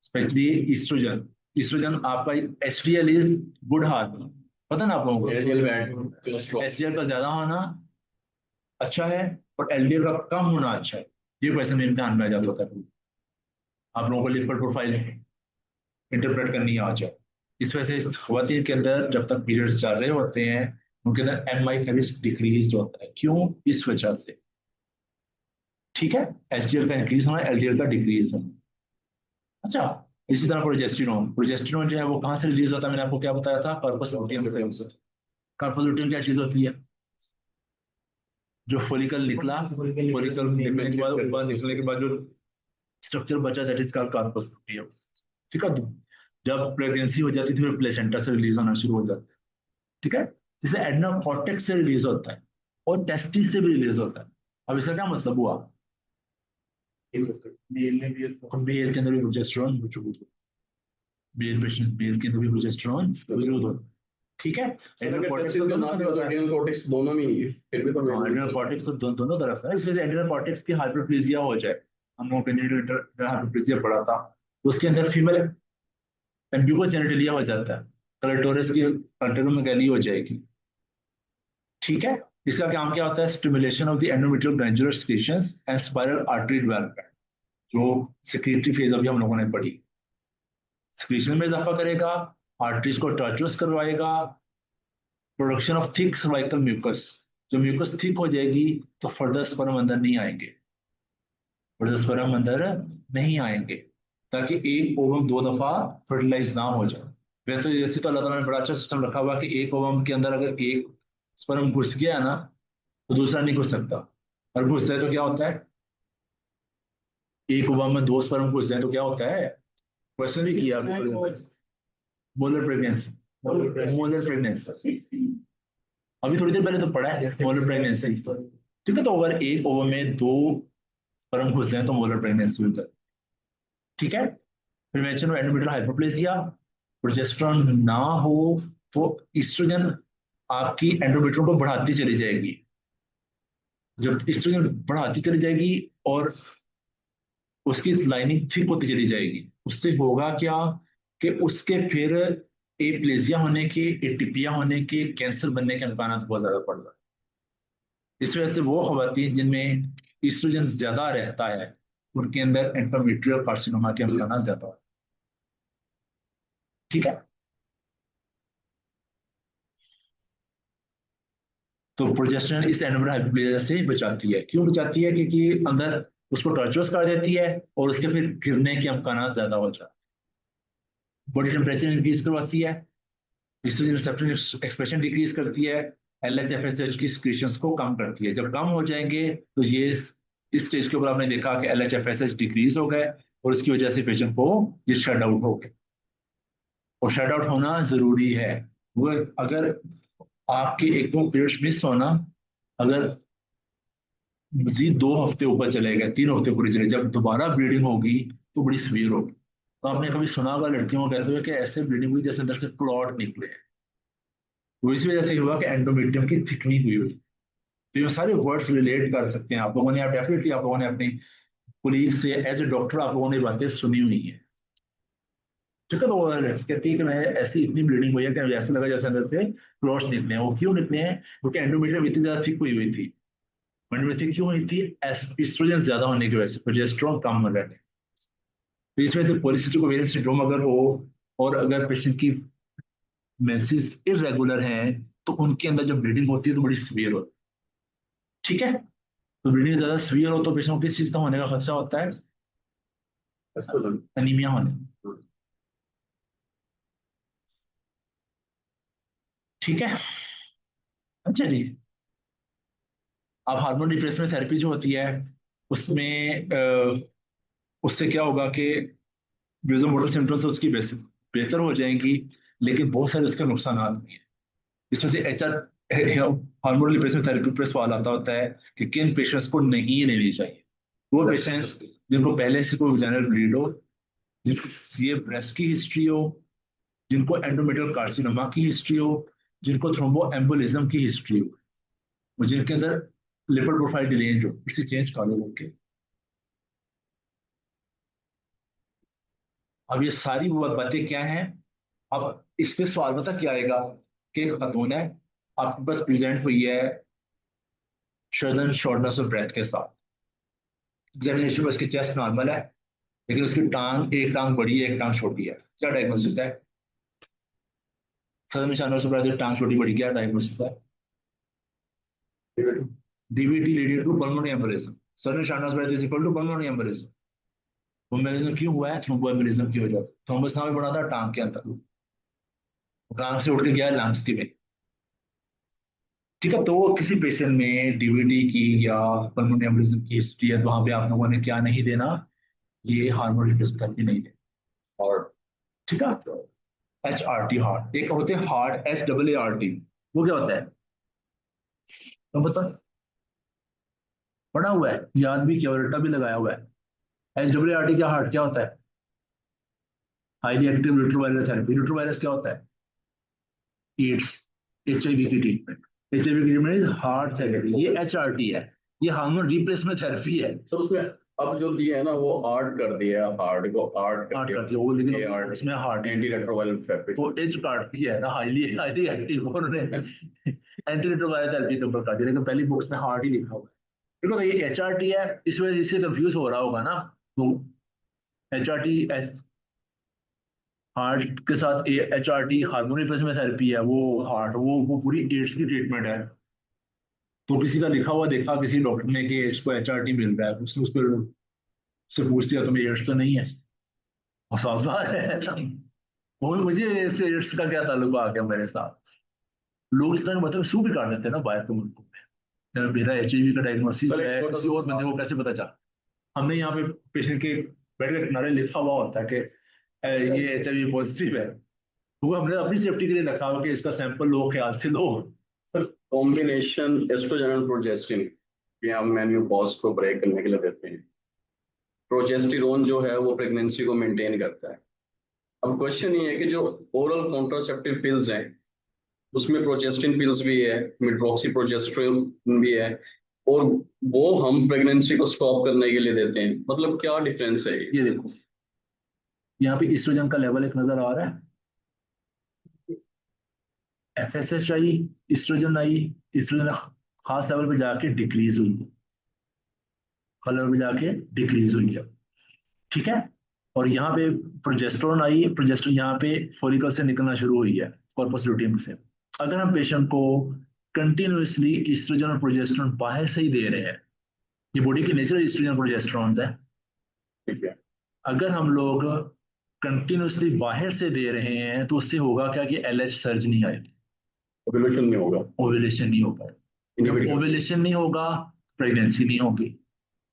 A: स्पेशली ईस्ट्रोजन। ईस्ट्रोजन आपका एचडीएल इज गुड हार्मोन, पता ना आप लोगों को? एचडीएल का ज्यादा होना अच्छा है और एलडीएल का कम होना अच्छा है। ये क्वेश्चन इम्तिहान में आ जाता है। आप लोगों को लिपिड प्रोफाइल इंटरप्रेट करनी आ जाए। इस वजह से खवातीन के अंदर जब तक पीरियड्स चल रहे होते हैं उनके अंदर एमआई का रिस्क डिक्रीज होता है। क्यों? इस वजह से। ठीक है, एचडीएल का इंक्रीज होना, एलडीएल का डिक्रीज होना। अच्छा, इसी तरह प्रोजेस्टेरोन, प्रोजेस्टेरोन जो है वो कहाँ से रिलीज होता है? मैंने आपको क्या बताया था? कार्पस लुटियम से। कार्पस लुटियम क्या चीज होती है? जो फोलिकल निकला, फोलिकल निकलने के बाद निकलने के बाद जो स्ट्रक्चर बचा, that is called corpus luteum. ठीक है, जब प्रेगनेंसी हो जाती है तो प्लेसेंटा से रिलीज होना शुरू हो जाता है। ठीक है, जिसे एडनोकॉर्टेक्स से रिलीज होता है और टेस्टिस से भी रिलीज होता है। अब इसका क्या मतलब हुआ? मेल के अंदर भी प्रोजेस्टेरोन मौजूद होता है, मेल पेशेंट्स, मेल के अंदर भी प्रोजेस्टेरोन मौजूद होता है। ठीक है,
B: एड्रेनल दोनों में ही है, फिर भी तो
A: एड्रेनल कॉर्टेक्स तो दोनों तरफ है। इस वजह से एड्रेनल कॉर्टेक्स की हाइपरप्लेजिया हो जाए हम लोगों को हाइपोप्लेजिया पढ़ा था, तो उसके अंदर फीमेल एम्ब्यूको जेनिटलिया हो जाता है, क्लिटोरिस की अल्टरोमेगाली हो जाएगी। ठीक है, इसका काम क्या होता है? Stimulation of the endometrial glandular secretions and spiral artery development, जो सेक्रेटरी फेज अभी हम लोगों ने पढ़ी। सेक्रेशन में इजाफा करेगा, आर्टरीज को टर्चुअस करवाएगा, production of thick cervical mucus, जो म्यूकस थिक हो जाएगी तो फर्दर स्पर्म अंदर नहीं आएंगे, फर्दर स्पर्म अंदर नहीं आएंगे, ताकि एक ओवम 2 दफा फर्टिलाइज ना हो जाए। वैसे तो जैसे तो अल्लाह ताला ने बड़ा अच्छा सिस्टम रखा हुआ कि एक ओवम के अंदर अगर एक स्पर्म घुस गया ना तो दूसरा नहीं घुस सकता, और घुस जाए तो क्या होता है? एक ओवम में 2 स्पर्म घुस जाए तो क्या होता है? क्वेश्चन भी किया मोलर प्रेगनेंसी, मोलर प्रेगनेंसी अभी थोड़ी देर पहले तो पढ़ा है, मोलर प्रेगनेंसी। ठीक है, तो अगर एक ओवम में 2 स्पर्म घुस जाए तो मोलर प्रेगनेंसी होता है। ठीक है, prevention of endometrial hypoplasia, progesterone ना हो तो ईस्ट्रोजन आपकी एंडोमेट्रियम को बढ़ाती चली जाएगी। जब ईस्ट्रोजन बढ़ाती चली जाएगी और उसकी लाइनिंग थिक होती चली जाएगी, उससे होगा क्या कि उसके फिर एप्लेजिया होने के, एटिपिया होने के, कैंसर बनने के इम्कान बहुत ज्यादा पड़ रहा है। इस वजह से वो खवातीन जिनमें ईस्ट्रोजन ज्यादा रहता है उनके अंदर एंडोमेट्रियल कार्सिनोमा के इम्कान ज्यादा है। ठीक है, तो प्रोजेस्टेरोन इस एंडोमेट्रियल हाइपोप्लेजिया से बचाती है। क्यों बचाती है? क्योंकि अंदर उसको टॉर्चुअस कर देती है और उसके फिर गिरने के इम्कान ज्यादा हो जाते हैं। बॉडी टेम्परेचर इंक्रीज करवाती है, ईस्ट्रोजन रिसेप्टर एक्सप्रेशन डिक्रीज करती है, एलएचएफएसएच की सिक्रीशंस को कम करती है। जब कम हो जाएंगे तो ये इस स्टेज के ऊपर आपने देखा कि एलएचएफएसएच डिक्रीज हो गए और इसकी वजह से पेशेंट को ये शट आउट हो गए, और शट आउट होना जरूरी है। वो अगर आपके एक दो पीरियड्स मिस होना, अगर मजीद 2 हफ्ते ऊपर चले गए, 3 हफ्ते पूरे चले, जब दोबारा ब्लीडिंग होगी तो बड़ी सीवियर होगी। तो आपने कभी सुना होगा लड़कियों को कहते हुए कि ऐसे ब्लीडिंग हुई जैसे अंदर से क्लॉट निकले, तो इस वजह से हुआ कि एंडोमेट्रियम की थिकनिंग हुई हुई। तो ये सारे वर्ड्स रिलेट कर सकते हैं आप लोगों ने, आप डेफिनेटली आप लोगों ने अपनी कोलीग से एज ए डॉक्टर आप लोगों ने बातें सुनी हुई है। ठीक है, तो वो कहती है कि मैं ऐसी इतनी ब्लीडिंग हुई है कि ऐसा लगा जैसे अंदर से क्लॉट्स निकले हैं। वो क्यों निकले हैं? क्योंकि एंडोमेट्रियम इतनी ज्यादा थिक हुई हुई थी। एंडोमेट्रियम क्यों हुई थी? एस्ट्रोजन ज्यादा होने की वजह से, प्रोजेस्टेरोन कम हो रहा है। तो इसमें से पॉलीसिस्टिक ओवेरियन सिंड्रोम अगर हो और अगर पेशेंट की मेंसेस इरेगुलर हैं तो उनके अंदर जब ब्लीडिंग होती है तो बड़ी सीवियर होती है। ठीक है, तो ब्लीडिंग ज्यादा सीवियर हो तो पेशेंट को किस चीज का होने का खर्चा होता है? एनीमिया होने। ठीक है, अच्छा जी। अब हार्मोन रिप्लेसमेंट थेरेपी जो होती है उसमें उससे क्या होगा कि विजुअल मोटर सिम्टम्स उसकी बेहतर हो जाएंगी, लेकिन बहुत सारे उसके नुकसान भी हैं। इसमें से हार्मोन रिप्लेसमेंट थेरेपी पर सवाल आता होता है कि किन पेशेंट्स को नहीं लेनी चाहिए। वो पेशेंट्स जिनको पहले से कोई वजाइनल ब्लीड हो, जिनको सीए ब्रेस्ट की हिस्ट्री हो, जिनको एंडोमेट्रियल कार्सिनोमा की हिस्ट्री हो, जिनको थ्रोम्बो एम्बोलिज्म की हिस्ट्री हो, और जिनके अंदर लिपिड प्रोफाइल डिलेज हो, इसे चेंज कर लो के। अब ये सारी वो बातें क्या हैं? अब इससे सवाल पता क्या आएगा कि एक खातून है, आपके पास प्रेजेंट हुई है सडन शॉर्टनेस ऑफ ब्रेथ के साथ, एग्जामिनेशन में उसकी चेस्ट नॉर्मल है लेकिन उसकी टांग, एक टांग बड़ी है एक टांग छोटी है, क्या डायग्नोसिस है? सडन शॉर्टनेस ऑफ ब्रेथ, टांग छोटी बड़ी, क्या डायग्नोसिस है? DVT leading to pulmonary embolism. Sudden shortness of breath is equal to pulmonary embolism. वो एम्बोलिज्म क्यों हुआ है? थ्रोम्बो एम्बोलिज्म की वजह से। थ्रोम्बस कहाँ पे बना था? टांग के अंदर, टांग से उठ के गया लंग्स की में। ठीक है, तो किसी पेशेंट में डीवीटी की या पल्मोनरी एम्बोलिज्म की हिस्ट्री है तो वहां पे आप लोगों ने क्या नहीं देना? ये हार्मोन रिप्लेसमेंट थेरेपी नहीं देना। और ठीक है, एच आर टी हार्ट, एक होते हैं heart H double A R T, वो क्या होता है तो बता? पढ़ा हुआ है, याद भी किया, रट्टा भी लगाया हुआ है। H double A R T क्या, हार्ट क्या होता है? Highly active retrovirus therapy. Retrovirus क्या होता है? एड्स, एचआईवी की ट्रीटमेंट। एचआईवी की ट्रीटमेंट इज हार्ट थेरेपी। ये एच आर टी है, ये हार्मोन रिप्लेसमेंट थेरेपी है। सब उसमें
B: अब जो दिया है ना वो आर्ट कर दिया है, हार्ड को आर्ट कर
A: हार्ट
B: दिया,
A: करती है वो, लेकिन
B: ये आर्ट
A: इसमें हार्ट
B: एंटी रेट्रोवायलेंट फैब्रिक।
A: तो एज काटती है ना, हाईली हाईली एक्टिव, उन्होंने एंटी रिट्रोवायरल थेरेपी के ऊपर काटी, लेकिन पहली बुक्स में हार्ट ही लिखा हुआ है। देखो ये HRT है, इस वजह से कंफ्यूज हो रहा होगा ना। तो HRT हार्ट के साथ HRT हार्मोन रिप्लेसमेंट थेरेपी है, वो हार्ट वो पूरी एड्स की ट्रीटमेंट है। तो किसी का लिखा हुआ देखा किसी डॉक्टर ने कि इसको HRT मिल रहा है, उसने उस पर उससे पूछ दिया तुम्हें एड्स तो नहीं है, और साफ साफ है। वो मुझे इससे एड्स का क्या ताल्लुक आ गया मेरे साथ। लोग इस तरह मतलब सू भी काट देते हैं ना बाहर के मुल्कों में, मेरा HIV का डायग्नोसिस
B: सर, एक
A: है,
B: छोटा
A: किसी और बंदे को कैसे पता चला। हमने यहाँ पे पेशेंट के बेड के किनारे लिखा हुआ होता है कि ये HIV पॉजिटिव है, वो हमने अपनी सेफ्टी के लिए रखा हुआ कि इसका सैंपल लो, ख्याल से लो।
B: सर कॉम्बिनेशन एस्ट्रोजन और प्रोजेस्टिन ये हम मेन्यूपॉज को ब्रेक करने के लिए देते हैं। प्रोजेस्टेरोन जो है वो प्रेगनेंसी को मेंटेन करता है। अब क्वेश्चन ये है कि जो ओरल कॉन्ट्रासेप्टिव पिल्स हैं उसमें प्रोजेस्टिन पिल्स भी है, मिड्रॉक्सी प्रोजेस्टेरोन भी है, और वो हम प्रेगनेंसी को स्टॉप करने के लिए देते हैं। मतलब क्या डिफरेंस है ये?
A: ये देखो यहाँ पे एस्ट्रोजन का लेवल एक नजर आ रहा है, FSH आई, एस्ट्रोजन आई, एस्ट्रोजन खास लेवल पे जाके डिक्रीज हुई है, लेवल पे जाके डिक्रीज हुई है, ठीक है। और यहाँ पे प्रोजेस्टेरोन आई, प्रोजेस्टेरोन यहाँ पे फॉलिकल से निकलना शुरू हुई है, कॉर्पस लुटियम से। अगर हम पेशेंट को कंटिन्यूसली एस्ट्रोजन और प्रोजेस्टेरोन बाहर से ही दे रहे हैं, ये बॉडी की नेचुरल एस्ट्रोजन प्रोजेस्टेरोन है,
B: ठीक है।
A: अगर हम लोग कंटिन्यूसली बाहर से दे रहे हैं तो उससे होगा क्या कि LH सर्ज नहीं आएगी,
B: ओव्यूलेशन नहीं होगा,
A: ओव्यूलेशन नहीं होगा। जब ओव्यूलेशन नहीं होगा प्रेगनेंसी नहीं होगी।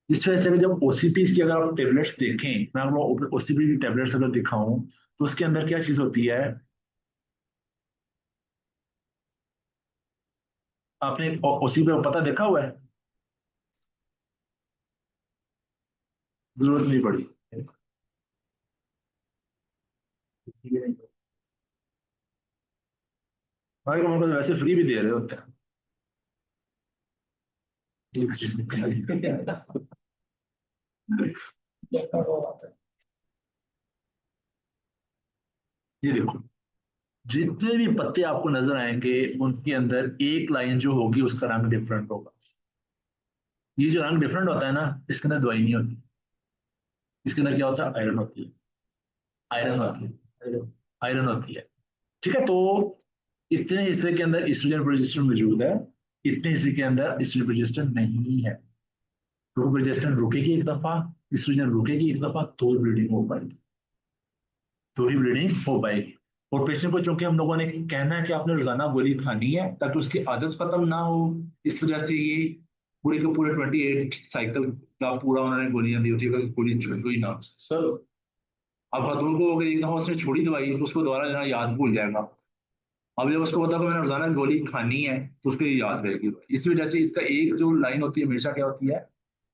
A: इस वजह से जब OCP की अगर आप टेबलेट्स देखें, मैं आपको OCP की टेबलेट्स अगर दिखाऊं तो उसके अंदर क्या चीज होती है, आपने OCP पता देखा हुआ है, जरूरत नहीं पड़ी। हमारे को तो वैसे फ्री भी दे रहे होते हैं। ये चीज ये देखो जितने भी पत्ते आपको नजर आएंगे उनके अंदर एक लाइन जो होगी उसका रंग डिफरेंट होगा। ये जो रंग डिफरेंट होता है ना, इसके अंदर दवाई नहीं होती, इसके अंदर क्या होता है, आयरन होती है, आयरन होती है, आयरन होती है, ठीक है। तो इतने हिस्से के अंदर ईस्ट्रोजन प्रोजेस्टेरोन मौजूद है, इतने हिस्से के अंदर ईस्ट्रोजन प्रोजेस्टेरोन नहीं है। तो प्रोजेस्टेरोन रुकेगी एक दफा, ईस्ट्रोजन रुकेगी एक दफा, तो ब्लीडिंग हो पाएगी, तो ही ब्लीडिंग हो पाएगी। और पेशेंट को चूंकि हम लोगों ने कहना है कि आपने रोजाना गोली खानी है ताकि उसकी आदत खत्म ना हो, इस वजह से ये पूरे के पूरे 28 साइकिल का पूरा उन्होंने गोलियां दी होती है, गोली कोई ना।
B: सर
A: अब खातून को अगर एक दफा उसने छोड़ी दवाई तो उसको दोबारा देना याद भूल जाएगा। अब जब उसको पता कि मैंने रोजाना गोली खानी है तो उसको ये याद रहेगी। इस वजह से इसका एक जो लाइन होती है हमेशा क्या होती है,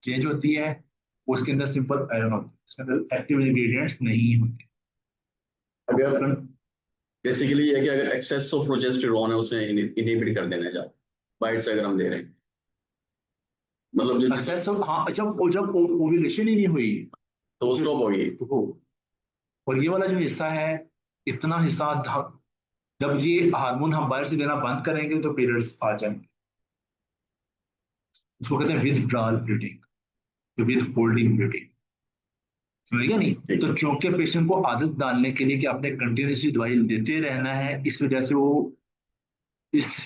A: चेंज होती है, उसके अंदर सिंपल आयरन होती है, इसके अंदर एक्टिव इंग्रेडिएंट्स नहीं होते।
B: अगर बेसिकली ये है कि अगर एक्सेस ऑफ प्रोजेस्टेरोन है उसने इनहिबिट कर देना है, जब बाइट से अगर हम दे रहे हैं, मतलब जो
A: एक्सेस हाँ, जब जब ओव्यूलेशन ही नहीं हुई
B: तो वो स्टॉप होगी।
A: तो हो। और ये वाला जो हिस्सा है, इतना हिस्सा जब ये हार्मोन हम बाहर से देना बंद करेंगे तो पीरियड्स आ जाएंगे। उसको कहते हैं withdrawal bleeding, with folding bleeding, समझिए नहीं। तो चूंकि पेशेंट को आदत डालने के लिए कि आपने कंटिन्यूसली दवाई देते रहना है, इस वजह से वो इस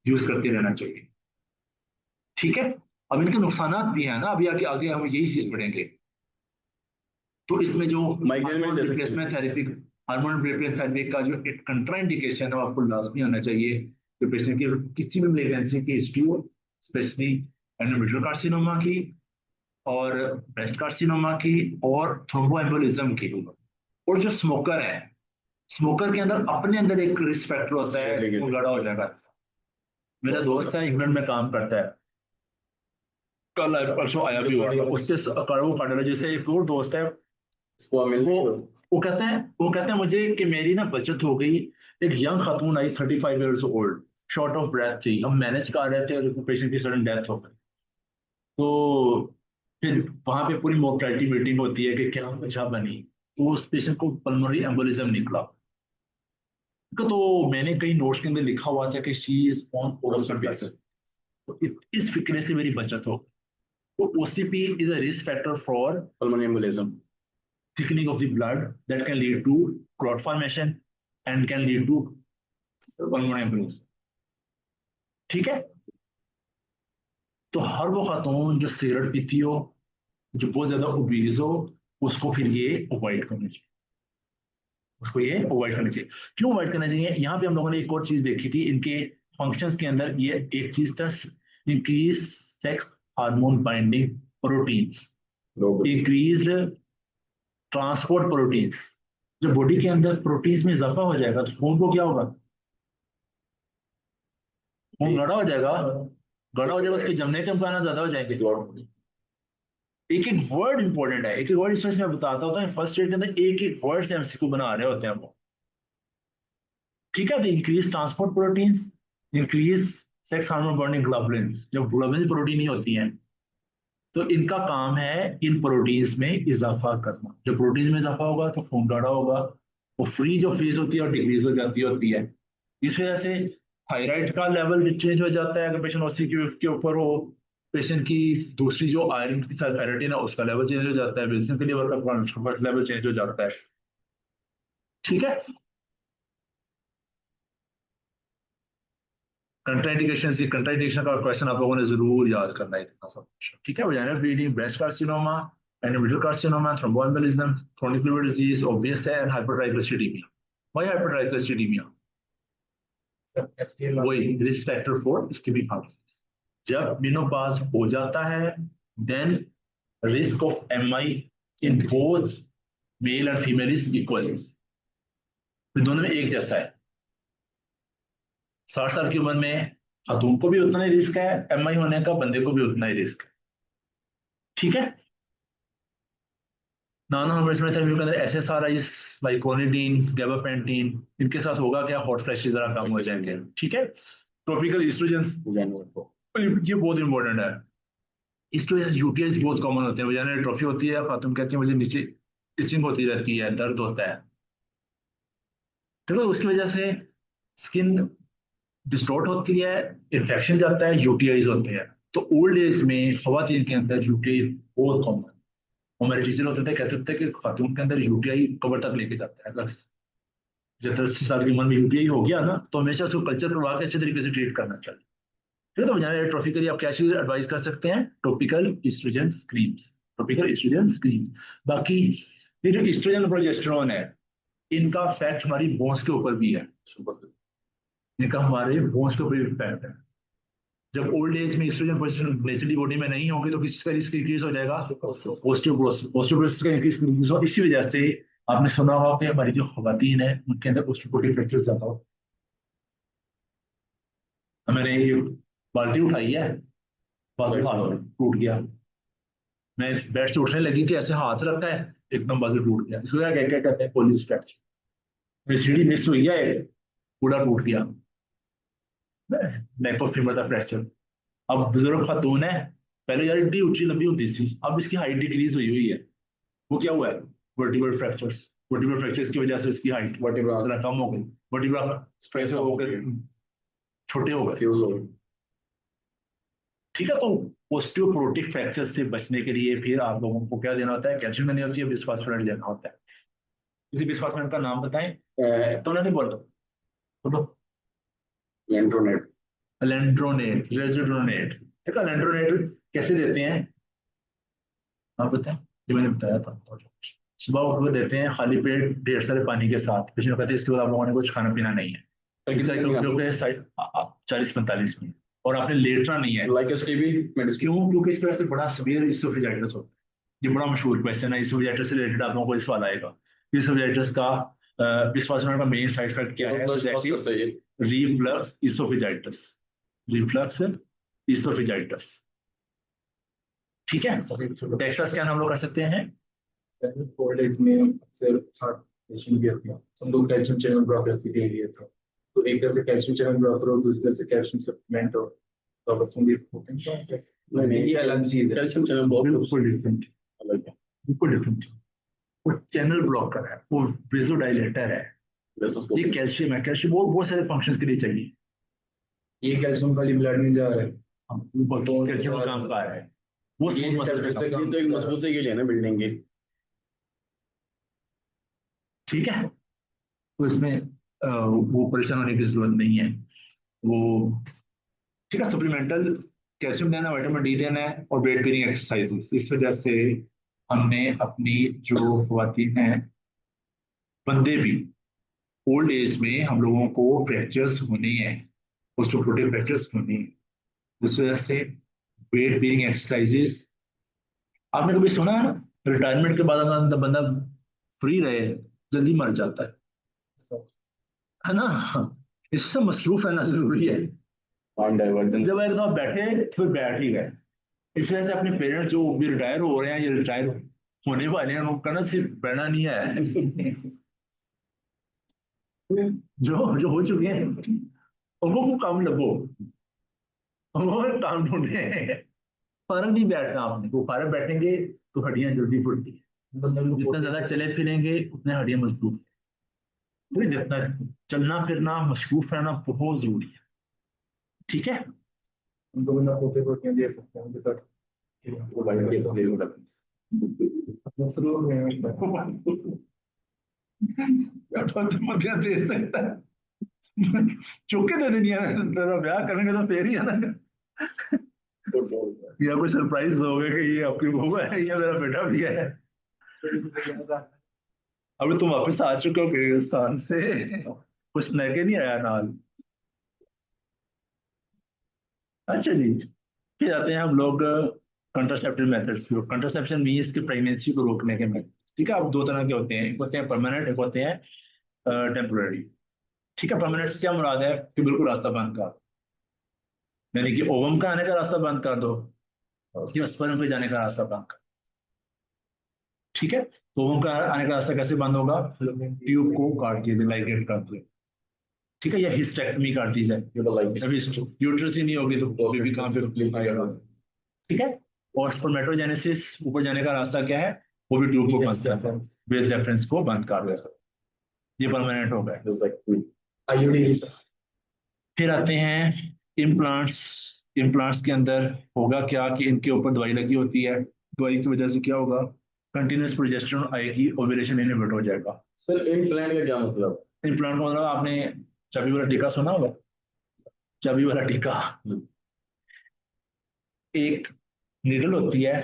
A: यूज करते रहना चाहिए, ठीक है। अब इनके नुकसान भी हैं ना, अभी आगे आगे हम यही चीज पढ़ेंगे। तो इसमें जो
B: माइग्रेन में दे सकते हैं।
A: Replacement therapy, hormone replacement therapy का जो एक कंट्राइंडिकेशन है वो आपको लाजमी होना चाहिए कि पेशेंट की किसी भी प्रेगनेंसी की हिस्ट्री हो, स्पेशली एंडोमेट्रियल कार्सिनोमा की और ब्रेस्ट कार्सिनोमा की और थ्रोम्बोएम्बोलिज्म की। और जो स्मोकर है, स्मोकर के अंदर अपने अंदर एक रिस्क फैक्टर होता है, वो गड़ा हो जाएगा। मेरा दोस्त है इंग्लैंड में काम करता है, कल परसों आया भी हुआ था, उसके वो कार्डियोलॉजिस्ट से एक और दोस्त है, वो कहते हैं मुझे कि मेरी ना बचत हो गई। एक यंग खातून आई 35 years old, short of breath थी, हम मैनेज कर रहे थे, पेशेंट की सडन डेथ हो गई। तो फिर वहां पे पूरी मोर्टेलिटी मीटिंग होती है कि क्या वजह बनी, तो उस पेशेंट को पल्मोनरी एम्बोलिज्म निकला। तो मैंने कई नोट्स के अंदर लिखा हुआ था कि शी इज ऑन ओरोसल्फेसिन, तो इस फिक्रे से मेरी बचत हो। तो OCP is a risk factor for
B: pulmonary embolism.
A: thickening of the blood that can lead to clot formation and can lead to pulmonary embolism। ठीक है, तो हर वो खातून जो सिगरेट पीती हो, जो बहुत ज्यादा ओबीज हो, उसको फिर ये अवॉइड करना चाहिए, उसको ये अवॉइड करना चाहिए। क्यों अवॉइड करना चाहिए? यहाँ पे हम लोगों ने एक और चीज देखी थी इनके फंक्शंस के अंदर, ये एक चीज था, increase sex hormone binding proteins, increase transport proteins. जब बॉडी के अंदर प्रोटीन्स में इजाफा हो जाएगा तो खून को क्या होगा, खून गाढ़ा हो जाएगा, गाढ़ा हो जाएगा, उसके जमने के इम्कान ज्यादा हो जाएंगे। एक एक वर्ड इंपॉर्टेंट है, एक एक वर्ड इसमें मैं बताता होता हूँ, फर्स्ट एड के अंदर एक एक वर्ड से एमसीक्यू बना रहे होते हैं वो। ठीक है, तो increase transport proteins, increase sex hormone bonding globulins, जब ग्लोबुलिन प्रोटीन ही होती हैं, तो इनका काम है इन प्रोटीन्स में इजाफा करना। जब प्रोटीन में इजाफा होगा तो खून गाढ़ा होगा, वो फ्री जो फेज होती है और डिक्रीज हो जाती होती है। इस वजह से थायराइड का लेवल चेंज हो जाता है अगर पेशेंट ओसी के ऊपर हो, पेशेंट की दूसरी जो आयरन की फेरेटिन है उसका लेवल चेंज हो जाता है, विल्सन के लीवर का लेवल चेंज हो जाता है। ठीक है, कंट्राइंडिकेशन से, कंट्राइंडिकेशन का क्वेश्चन आप लोगों ने जरूर याद करना है इतना सब कुछ। ठीक है, vaginal bleeding, breast carcinoma, endometrial carcinoma, thromboembolism, chronic liver disease, obvious है, एंड हाइपरट्राइग्लिसरीडीमिया। Why hypertriglyceridaemia? वही risk factor for ischaemic heart disease. जब मेनोपॉज हो जाता है then risk of MI in both male and female is equal, दोनों में एक जैसा है। 60 साल की उम्र में खातून को भी उतना ही रिस्क है एमआई होने का, बंदे को भी उतना ही रिस्क है। ठीक है, नॉन हार्मोनल थेरेपी के अंदर एसएसआरआईज लाइक क्लोनिडीन, गैबापेंटीन, इनके साथ होगा क्या, हॉट फ्लैशेस जरा कम हो जाएंगे। ठीक है, ट्रॉपिकल एस्ट्रोजेंस, ये बहुत इंपॉर्टेंट है। इसकी वजह से यूटीआई बहुत कॉमन होते हैं, वजाइनल एट्रोफी होती है, खातून कहती है मुझे नीचे इचिंग होती रहती है, दर्द होता है। ठीक है, उसकी वजह से स्किन डिस्टॉर्ट होती है, इन्फेक्शन जाता है, यूटीआईज होते हैं। तो ओल्ड एज में खवातीन के अंदर यूटीआई बहुत कॉमन। हमारे टीचर होते थे, कहते थे कि खातून के अंदर यूटीआई कबर तक लेके जाता है। अगर 70-80 साल की उम्र में यूटीआई हो गया ना, तो हमेशा उसको कल्चर करवा के अच्छे तरीके से ट्रीट करना चाहिए। ठीक है, तो वजाइनल एट्रोफी के लिए आप क्या चीज एडवाइस कर सकते हैं? Topical oestrogen creams, topical oestrogen creams. बाकी ये जो एस्ट्रोजन और प्रोजेस्टेरोन है, इनका फैक्ट हमारी बोन्स के ऊपर भी है, इनका हमारे बोन्स के ऊपर भी फैक्ट है। जब ओल्ड एज में एस्ट्रोजन प्रोजेस्टेरोन नेचुरली बॉडी में नहीं होगी तो किसका रिस्क इंक्रीज हो जाएगा? ओस्टियोपोरोसिस का इंक्रीज हो। इसी वजह से आपने सुना होगा कि हमारी जो खवातीन है उनके अंदर ओस्टियोपोरोटिक फ्रैक्चर ज्यादा हो। मैंने ये बाल्टी उठाई है, बाजू हाथ टूट गया, मैं बेड से उठने लगी थी, ऐसे हाथ रखा है, एकदम बाजू टूट गया। इसको क्या क्या कहते हैं? Police fracture. मेरी सीढ़ी मिस हुई है, पूरा टूट गया, नेक ऑफ फीमर का फ्रैक्चर। अब बुजुर्ग खातून है, पहले यार इतनी ऊंची लंबी होती थी, अब इसकी हाइट डिक्रीज हुई है। वो क्या हुआ है? Vertebral fractures. वर्टिब्रल फ्रैक्चर्स की वजह से इसकी हाइट वर्टिब्रा कम हो गई, वर्टिब्रा स्ट्रेस हो गए, छोटे हो गए। ठीक है, तो ओस्टियोपोरोटिक फ्रैक्चर से बचने के लिए फिर आप लोगों को क्या देना होता है? कैल्शियम देनी होती है, बिस्फास्फोनेट देना होता है। किसी बिस्फास्फोनेट का नाम बताएं। तो नहीं बोलो, बोलो।
B: लेंड्रोनेट।
A: लेंड्रोनेट, रेजिड्रोनेट। ठीक है, लेंड्रोनेट कैसे देते हैं आप बताएं? ये मैंने बताया था, सुबह उठ कर देते हैं खाली पेट ढेर सारे पानी के साथ। पेशेंट कहते हैं इसके बाद आप लोगों ने कुछ खाना पीना नहीं है। इसका उपयोग है 40-45 मिनट, और आपने लेटना नहीं है।
B: Like TB medicine.
A: क्यों? क्योंकि इस तरह से बड़ा सीवियर इसोफेजाइटिस होता है। ये बड़ा मशहूर क्वेश्चन है, इसोफेजाइटिस से रिलेटेड आप लोगों को इस सवाल आएगा। इसोफेजाइटिस का बिस्फास्फोनेट का मेन साइड इफेक्ट क्या है? Reflux oesophagitis, reflux oesophagitis. ठीक है, डेक्सा स्कैन हम लोग कर सकते हैं।
C: ओल्ड एज में अक्सर हार्ट पेशेंट भी होते हैं, हम लोग कैल्शियम चैनल ब्लॉकर्स के लिए लिए थे, तो एक तरह से कैल्शियम चैनल ब्लॉकर और दूसरी तरह से कैल्शियम सप्लीमेंट और तो बस हम ये
B: नहीं
C: ये अलग चीज है।
B: कैल्शियम चैनल बहुत
A: बिल्कुल डिफरेंट,
B: अलग है।
A: बिल्कुल डिफरेंट। वो चैनल ब्लॉकर है, वो वेसोडाइलेटर है,
B: वैसे
A: ये कैल्शियम है। कैल्शियम बहुत सारे फंक्शंस के लिए चाहिए।
C: ये कैल्शियम खाली ब्लड में जा रहा है।
A: कैल्शियम का काम का है, वो
C: ये
A: स्मूथ मसल पे
C: receptor से
A: काम।
B: ये तो एक मजबूती के लिए है ना बिल्डिंग की।
A: ठीक है, तो इसमें वो परेशान होने की जरूरत नहीं है। वो ठीक है, सप्लीमेंटल कैल्शियम लेना, विटामिन डी लेना है, और वेट बेरिंग एक्सरसाइजेस। इस वजह से हमने अपनी जो खुवातीन हैं, बंदे भी, ओल्ड एज में हम लोगों को फ्रैक्चर्स होने हैं, ओस्टियोपोरोटिक फ्रैक्चर्स होने हैं। इस वजह से वेट बेरिंग एक्सरसाइजेस, आपने कभी सुना है ना, रिटायरमेंट के बाद अगर बंदा फ्री रहे जल्दी मर जाता है ना। इससे मसरूफ रहना जरूरी है।
B: Non divergence.
A: जब एकदम बैठे तो बैठ ही गए। इस वजह से अपने पेरेंट्स जो भी रिटायर हो रहे हैं या रिटायर होने वाले हैं, उनका ना सिर्फ बैठना नहीं है। जो जो हो चुके हैं उनको वो काम लगो, उनको काम ढूंढे। फर्क नहीं बैठना आपने, वो फर्क बैठेंगे तो हड्डियां जल्दी फूटती है। जितना ज्यादा चले फिरेंगे उतने हड्डियां मजबूत है। जितना चलना फिरना मशरूफ रहना बहुत जरूरी है। ठीक है,
C: उनको बिना पोते प्रोटीन दे सकते हैं उनके साथ।
B: वो भाई के तो ले लो।
C: मसरूफ में
A: मध्य दे सकता है। चौके दे देनी है, तेरा ब्याह करेंगे तो फिर ही है ना। या कोई सरप्राइज दोगे कि ये आपकी बहू है या मेरा बेटा भी है। अभी तुम वापस आ चुके हो किर्गिस्तान से, कुछ लेके नहीं आया नाल। अच्छा जी, फिर आते हैं हम लोग कंट्रासेप्टिव मेथड्स की। कंट्रासेप्शन मीन्स कि प्रेगनेंसी को रोकने के मेथड। ठीक है, अब दो तरह के होते हैं, एक होते हैं परमानेंट, एक होते हैं टेम्पोररी। ठीक है, परमानेंट से क्या मुराद है कि बिल्कुल रास्ता बंद कर, यानी कि ओवम का आने का रास्ता बंद कर दो या स्पर्म पे जाने का रास्ता बंद कर। ठीक है, तो ओवम का आने का रास्ता कैसे बंद होगा, ट्यूब को काट दिए, लाइगेट कर दो। ठीक है, या हिस्टेक्टमी कर दी जाए, अभी यूट्रस ही नहीं होगी तो बेबी कहाँ पे आएगा। ठीक है, और स्पर्मेटोजेनेसिस, ऊपर जाने का रास्ता क्या है, वो भी ट्यूब को बंद कर दो, बेस डिफरेंस को बंद कर दो। ये परमानेंट हो गया।
C: आईयूडी।
A: फिर आते हैं इम्प्लांट्स। इम्प्लांट्स के अंदर होगा क्या कि इनके ऊपर दवाई लगी होती है, दवाई की वजह से क्या होगा, कंटिन्यूस प्रोजेस्टेरोन आएगी, ओव्यूलेशन इनहिबिट हो जाएगा।
B: सर इम्प्लांट का क्या मतलब?
A: इम्प्लांट का मतलब आपने चाबी वाला टीका सुना होगा, चाबी वाला टीका, एक नीडल होती है,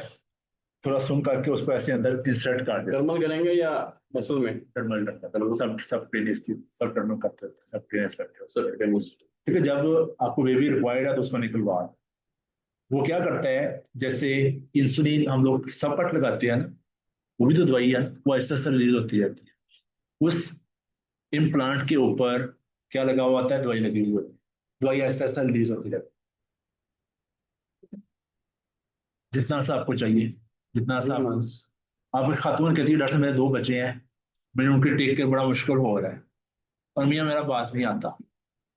A: थोड़ा सुन करके उसको ऐसे अंदर इंसर्ट कर देते
B: थर्मल करेंगे या मसल में?
A: टर्मिनल सब सब पेनिस की सब टर्मिनल करते हैं, सब पेनिस करते हो।
B: सर
A: ठीक है, जब आपको बेबी रिक्वायर्ड है तो उसको निकलवा, वो क्या करता है, जैसे इंसुलिन हम लोग सपट लगाते हैं ना, वो भी तो दवाई है ना, वो ऐसा रिलीज होती रहती है। उस इम्प्लांट के ऊपर क्या लगा हुआ होता है, दवाई लगी हुई होती है, दवाई ऐसा ऐसा रिलीज होती रहती है, जितना सा आपको चाहिए, जितना सा आपको। आप खातून कहती है डॉक्टर मेरे दो बच्चे हैं, मैंने उनके टेक के बड़ा मुश्किल हो रहा है और मियाँ मेरा पास नहीं आता,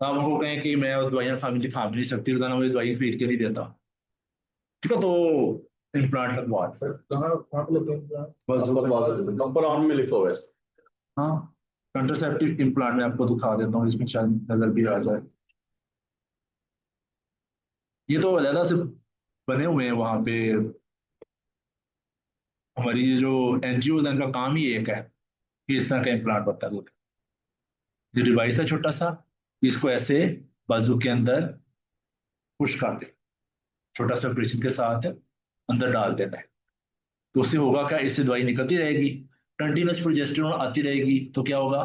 A: तो आप उनको कहें कि मैं दवाइयाँ खा भी नहीं सकती, रोजाना मुझे दवाई खरीद के नहीं देता। ठीक है, तो इम्प्लांट लगवा
C: सर कहाँ कहाँ पे लगते हैं
A: बस।
B: अपर आर्म में लिखा हुआ है।
A: हाँ, कंट्रासेप्टिव इम्प्लांट में आपको दिखा देता हूँ, इसमें शायद नजर भी आ जाए। ये तो अलहदा से बने हुए हैं वहां पे, हमारी ये जो एनजीओ है इनका काम ही एक है कि इस तरह का इम्प्लांट होता है। ये डिवाइस है छोटा सा, इसको ऐसे बाजू के अंदर पुश कर दे, छोटा सा ऑपरेशन के साथ अंदर डाल देना है, तो उससे होगा क्या, इससे दवाई निकलती रहेगी, कंटिन्यूस प्रोजेस्टेरोन आती रहेगी, तो क्या होगा,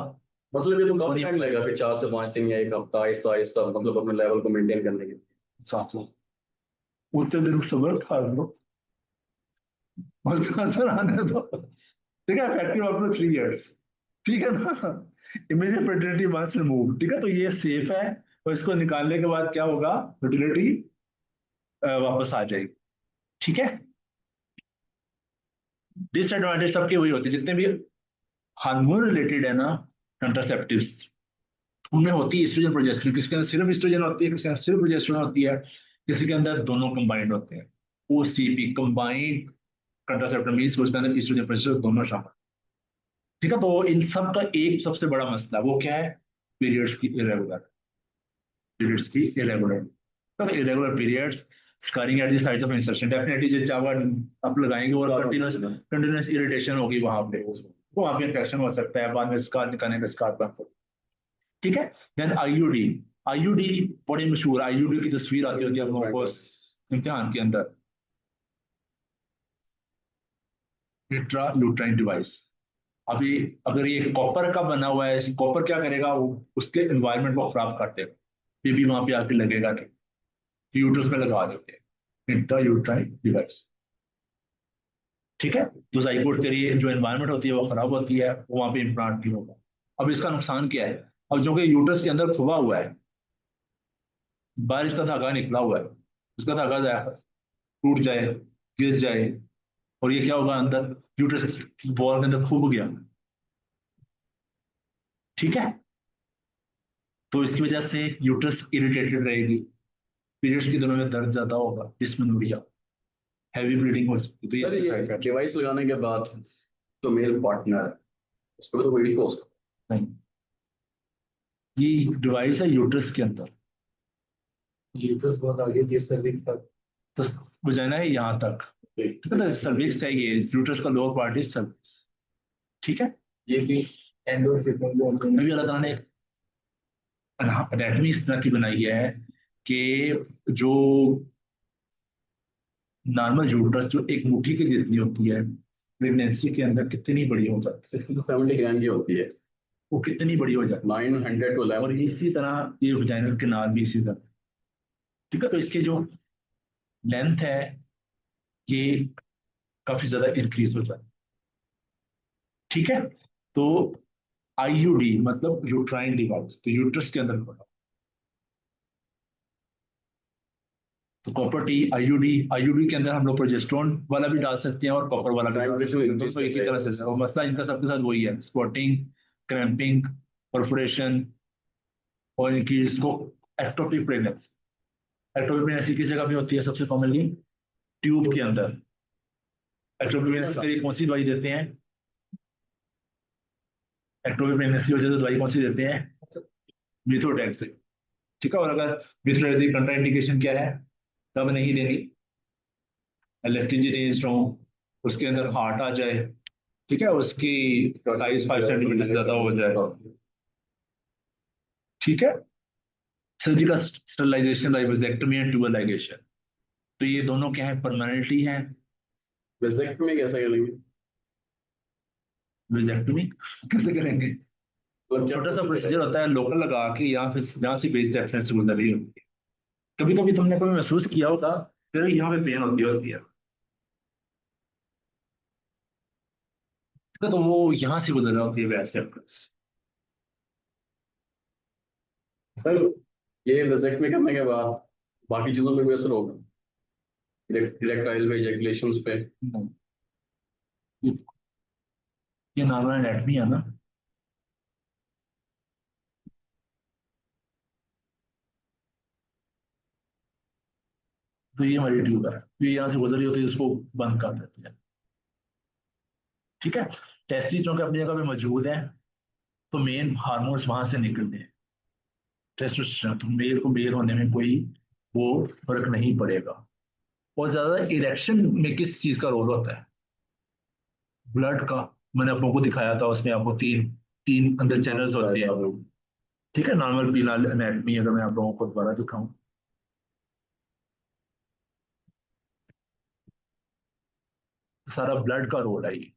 B: मतलब ये तो काफी टाइम लगेगा, फिर 4 से 5 दिन या एक हफ्ता आहिस्ता आहिस्ता मतलब अपने लेवल को मेंटेन करने के लिए।
A: साफ साफ उतने दिन सबर खा लो, उसका असर आने दो। ठीक है, इफेक्टिव आफ्टर 3 इयर्स। ठीक है ना, इमीडिएट फर्टिलिटी वंस रिमूव। ठीक है, तो ये सेफ है, और इसको निकालने के बाद क्या होगा, फर्टिलिटी वापस आ जाएगी। ठीक है, डिसएडवांटेज सबके वही होती है जितने भी हार्मोन रिलेटेड है ना कंट्रासेप्टिव्स, उनमें होती है एस्ट्रोजन प्रोजेस्टेरोन, किसी के अंदर सिर्फ एस्ट्रोजन होती है, किसी के अंदर सिर्फ प्रोजेस्टेरोन होती है, किसी के अंदर दोनों कंबाइंड होते हैं। OCP कंबाइंड कंट्रासेप्टिव मीन्स उसके अंदर ईस्ट्रोजन प्रोजेस्टेरोन दोनों शामिल। ठीक है, तो इन सब का एक सबसे बड़ा मसला वो क्या है? पीरियड्स की इरेगुलर, पीरियड्स की इरेगुलर। तो irregular periods scarring at the sites of insertion, definitely जो चावा आप लगाएंगे और कंटिन्यूस इरिटेशन होगी वहां पे, वो वहां पे इन्फेक्शन हो सकता है, बाद में स्कार निकालने का स्कार बन सकता है। ठीक है, देन आईयूडी, आईयूडी बड़ी मशहूर, आईयूडी की तस्वीर आती होती है आप लोगों को इम्तिहान के अंदर, इंट्रायूट्राइन डिवाइस। अभी अगर ये कॉपर का बना हुआ है, कॉपर क्या करेगा, वो उसके एनवायरनमेंट को खराब कर देगा, ये भी वहां पे आके लगेगा नहीं, यूट्रस में लगा देते हैं इंट्रायूट्राइन डिवाइस। ठीक है, तो जाइगोट के लिए जो एनवायरनमेंट होती है वो खराब होती है, वो वहां पे इम्प्लांट नहीं होगा। अब इसका नुकसान क्या है? अब जो कि यूट्रस के अंदर छुपा हुआ है, बारिश का धागा निकला हुआ है, उसका धागा जाए, टूट जाए, गिर जाए, और ये क्या होगा अंदर यूट्रस बॉल के अंदर खूब गया। ठीक है, तो इसकी वजह से यूट्रस इरिटेटेड रहेगी, पीरियड्स के दिनों में दर्द ज्यादा होगा, डिस्मेनोरिया, हैवी ब्लीडिंग हो सकती है। तो
B: सर
A: ये
B: ये
A: साइड इफेक्ट
B: डिवाइस लगाने के बाद जो मेल पार्टनर है उसको तो कोई इशू हो सकता
A: नहीं, ये डिवाइस है यूट्रस के अंदर,
C: यूट्रस बहुत आगे थी सर्विक्स तक।
A: तो वजाइना है यहाँ तक,
B: है।
A: ठीक है ना, सर्विक्स है ये, यूट्रस का लोअर पार्ट इज सर्विक्स। ठीक है,
C: ये भी एंडोर फिफ्टीन
A: अभी अल्लाह ताला ने एनाटॉमी इस तरह की बनाई है कि जो नॉर्मल यूट्रस जो एक मुट्ठी की जितनी होती है, प्रेगनेंसी के अंदर कितनी बड़ी हो जाती है,
B: 60 to 70 ग्राम की होती है,
A: वो कितनी बड़ी हो जाती
B: 900 to
A: है, और
B: 11।
A: इसी तरह ये वजाइनल कैनाल भी इसी तरह। ठीक है, तो इसके जो लेंथ है ये काफी ज्यादा इंक्रीज हो जाती है। ठीक है, तो आईयूडी मतलब यूट्राइन डिवाइस, तो यूट्रस के अंदर होगा, तो कॉपर टी आईयूडी, आईयूडी के अंदर हम लोग प्रोजेस्टेरोन वाला भी डाल सकते हैं और कॉपर वाला भी डाल सकते हैं, दोनों एक ही तरह से। और मसला इनका सबके साथ वही है, स्पॉटिंग, क्रैम्पिंग, परफोरेशन, और इनकी इसको एक्टोपिक प्रेगनेंसी। एक्टोपिक प्रेगनेंसी किस जगह पे होती है सबसे कॉमनली? ट्यूब के अंदर। एक्टोपिक प्रेगनेंसी के लिए कौन सी दवाई देते हैं? एक्टोपिक प्रेगनेंसी वजह से दवाई कौन सी देते हैं? मिथोट्रैक्स। ठीक है, और अगर मिथोट्रैक्स कंट्रा इंडिकेशन क्या है, तब नहीं देनी, इलेक्ट्रिसिटी हो, उसके अंदर हार्ट आ जाए, ठीक है, उसकी 5 सेंटीमीटर ज्यादा हो जाए। ठीक है, surgical sterilisation, vasectomy and tubal ligation, तो ये दोनों क्या है, परमानेंटली है।
B: वेजेक्टमी कैसे करेंगे?
A: विजेक्टमी कैसे करेंगे?
B: मतलब क्या
A: छोटा सा प्रोसीजर होता है, लोकल लगा के, या फिर जहाँ से बेस डेफिनेट से गुजर रही होती है। कभी कभी तुमने कभी महसूस किया होगा फिर यहाँ पे पेन होती है, तो वो यहाँ से गुजर रहा होती है बेस डेफिनेट।
B: सर ये वेजेक्टमी करने के बाद बाकी चीजों में भी असर होगा, इरेक्टाइल पे, इजैकुलेशंस पे?
A: ये नॉर्मल एनाटमी है ना, तो ये हमारी ट्यूब है, ये यहाँ से गुजर रही होती है, इसको बंद कर देते हैं। ठीक है, टेस्टिस जो कि अपनी जगह पे मौजूद है, तो मेन हार्मोन्स वहां से निकलते हैं, टेस्टोस्टेरोन, तो मेल को मेल होने में कोई वो फर्क नहीं पड़ेगा। और ज्यादा इरेक्शन में किस चीज का रोल होता है? ब्लड का। मैंने आप लोगों को दिखाया था, उसमें आपको तीन तीन अंदर चैनल्स होते हैं। ठीक है, नॉर्मल पीनल एनाटमी अगर मैं आप लोगों को दोबारा दिखाऊं, सारा ब्लड का रोल है ये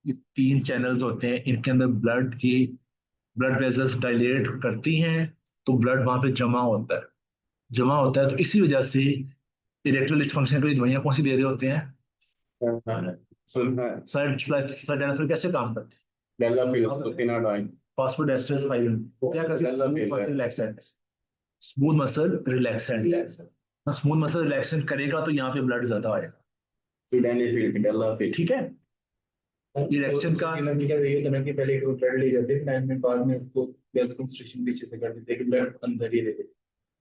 A: ये तीन चैनल्स होते हैं, इनके अंदर ब्लड की ब्लड वेसल्स डायलेट करती हैं, तो ब्लड वहां पे जमा होता है, तो इसी वजह से इरेक्टल डिसफंक्शन के लिए दवाइयां कौन सी दे रहे होते हैं? साइड कैसे काम करते हैं?
B: डेलाफिल,
A: फॉस्फोडेस्ट्रेट वो क्या करती है? Relaxant, smooth muscle relaxant, smooth muscle relaxant करेगा तो यहाँ पे ब्लड ज्यादा आएगा। ठीक है, इरेक्शन का
C: एनर्जी का ये तरह की पहले एक ब्लड ले जाते हैं, टाइम में बाद में उसको गैस कंस्ट्रक्शन पीछे से कर देते हैं कि ब्लड अंदर ही रहे,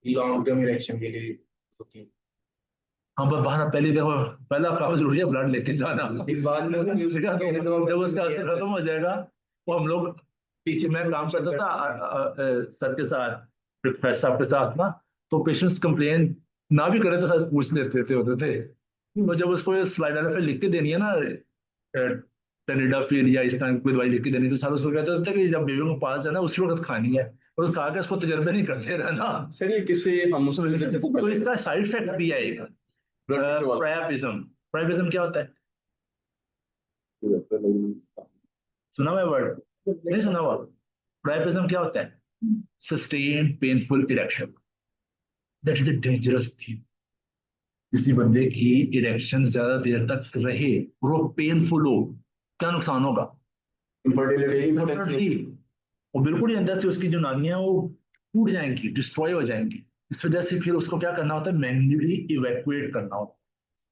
C: लॉन्ग टर्म इरेक्शन के लिए होती है।
A: हाँ पर बाहर पहली देखो, पहला काम जरूरी है ब्लड लेके जाना।
C: इस बात में
A: ठीक है, तो जब उसका असर खत्म हो जाएगा वो हम लोग, पीछे मैं काम करता था सर के साथ, प्रोफेसर साहब के साथ ना, तो पेशेंट्स कंप्लेन ना भी करे तो सर पूछ लेते थे होते थे। तो जब उसको स्लाइड वाले पे लिख के देनी है ना, टेनिडाफिल या इस तरह की कोई दवाई लिख के देनी, तो सर उसको कहते थे कि जब बेबी को पास जाना उसी वक्त खानी है, और कहा कि इसको तजर्बे नहीं करते रहना।
B: सर ये किसी हम उसमें लिख देते
A: तो इसका साइड इफेक्ट भी है एक, प्रायापिज्म। प्रायापिज्म क्या होता है? सुना हुआ वर्ड? नहीं सुना हुआ? प्रायापिज्म क्या होता है? Sustain painful erection, that is a dangerous thing. किसी बंदे की इरेक्शन ज्यादा देर तक रहे और वो पेनफुल हो, क्या नुकसान होगा? Definitely। वो बिल्कुल ही अंदर से उसकी जो नालियां वो टूट जाएंगी, डिस्ट्रॉय हो जाएंगी। इस वजह से फिर उसको क्या करना होता है? मैन्युअली इवैक्यूएट करना होता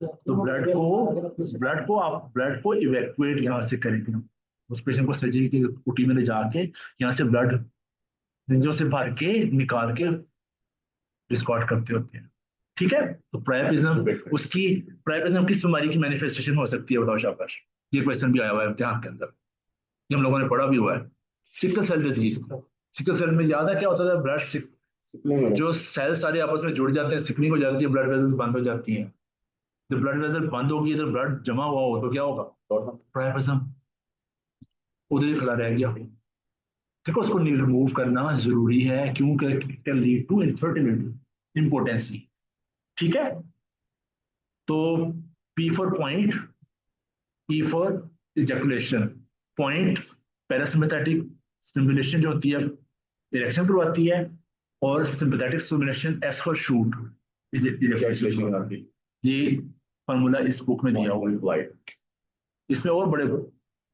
A: है। तो ब्लड को इवैक्यूएट यहाँ से करेंगे, उस पेशेंट को सर्जरी की कुटी में ले जाके यहाँ से ब्लड रिंजों से भर के निकाल के डिस्कार्ड करते होते हैं। ठीक है, तो प्रायपिज्म, उसकी प्रायपिज्म किस बीमारी की मैनिफेस्टेशन हो सकती है बताओ शाबाश? ये क्वेश्चन भी आया हुआ है इम्तिहान के अंदर, ये हम लोगों ने पढ़ा भी हुआ है। Sickle cell disease, sickle cell में याद है क्या होता था? ब्लड, जो सेल सारे आपस में जुड़ जाते हैं, सिकलिंग हो जाती है, ब्लड वेजल्स बंद हो जाती हैं। जब ब्लड वेसल बंद होगी, इधर ब्लड जमा हुआ हो तो क्या होगा? प्रायपिज्म उधर ही खड़ा रह गया। देखो उसको रिमूव करना जरूरी है, क्योंकि can lead to infertility, impotency. ठीक है, तो P for point, E for ejaculation. Point parasympathetic stimulation जो होती है, इरेक्शन करवाती है, और sympathetic stimulation S for shoot, ejaculation करवाती है। ये फार्मूला इस बुक में दिया हुआ है। इसमें और बड़े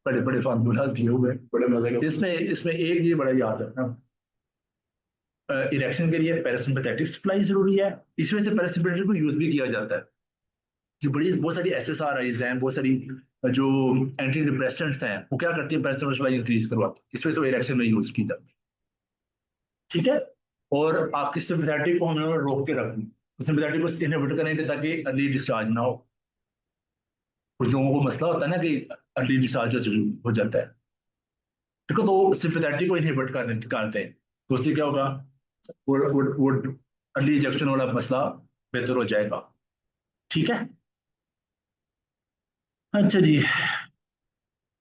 A: बड़े बड़े फार्मूला दिए हुए हैं, बड़े मजे के। इसमें इसमें एक ये बड़ा याद रखना, इरेक्शन के लिए पैरासिम्पैथेटिक सप्लाई जरूरी है। इस वजह से पैरासिम्पैथेटिक को यूज भी किया जाता है। जो बड़ी बहुत सारी एसएसआरआईज हैं, बहुत सारी जो एंटी डिप्रेसेंट्स हैं, वो क्या करती है? पैरासिम्पैथेटिक सप्लाई इंक्रीज करवाती है, इस वजह से वो इरेक्शन में यूज की जाती है। ठीक है, और आपकी सिंपैथेटिक को हमें रोक के रखनी, सिंपैथेटिक को इनहिबिट करेंगे ताकि अर्ली डिस्चार्ज ना हो। कुछ लोगों को मसला होता है ना कि अर्ली डिस्चार्ज हो जाता है, ठीक है, तो सिंपैथेटिक को इनहिबिट करते हैं, तो उससे क्या होगा? वो अर्ली इजेक्शन वाला मसला बेहतर हो जाएगा। ठीक है, अच्छा जी,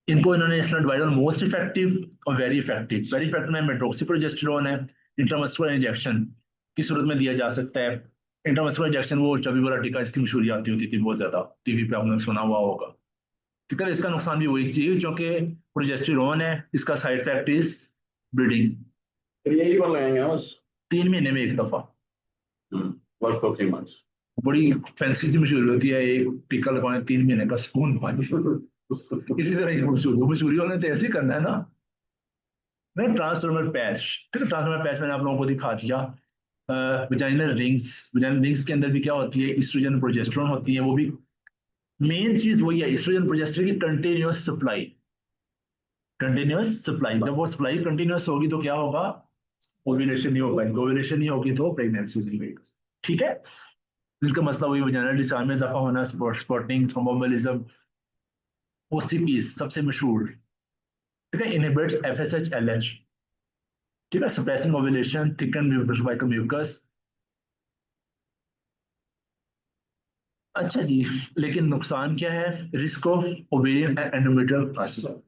A: इनको इन्होंने इसमें डिवाइड मोस्ट इफेक्टिव और वेरी इफेक्टिव। वेरी इफेक्टिव में मेट्रोक्सीप्रोजेस्टेरोन है, इंट्रामस्कुलर इंजेक्शन की सूरत में दिया जा सकता है। इंट्रामस्कुलर इंजेक्शन वो चबी वाला टीका, इसकी मशहूरी आती होती थी बहुत ज्यादा, टीवी पे आपने सुना हुआ होगा। ठीक है, इसका नुकसान भी वही चीज, क्योंकि प्रोजेस्टेरोन है, इसका साइड इफेक्ट इज ब्लीडिंग।
B: फिर यही बार लगाएंगे बस
A: 3 महीने में एक दफा,
B: वर्क फॉर 3 मंथ्स।
A: बड़ी फैंसी सी मशहूरी होती है, एक टीका लगवाने 3 महीने का सुकून पानी। इसी तरह की मशहूरी होने तो ऐसे ही करना है ना। नहीं, ट्रांसडर्मल पैच, ठीक है, ट्रांसडर्मल पैच मैंने आप लोगों को दिखा दिया। विजाइनल रिंग्स, विजाइनल रिंग्स के अंदर भी क्या होती है? ईस्ट्रोजन प्रोजेस्टेरोन होती है, वो भी मेन चीज वही है, ईस्ट्रोजन प्रोजेस्टेरोन की कंटिन्यूअस सप्लाई। कंटिन्यूअस सप्लाई, जब वो सप्लाई कंटिन्यूअस होगी तो क्या होगा? ओव्यूलेशन नहीं हो पाएगी, ओव्यूलेशन नहीं होगी तो प्रेगनेंसी नहीं होगी। ठीक है, इसका मसला वही, वजाइनल डिस्चार्ज में इजाफा होना, स्पॉटिंग, थ्रोम्बोएम्बोलिज्म। ओसीपी सबसे मशहूर, ठीक है, इनहिबिट्स एफएसएच-एलएच, ठीक है, suppressing ovulation, thicken cervical mucus. अच्छा जी, लेकिन नुकसान क्या है? Risk of ovarian and endometrial carcinoma.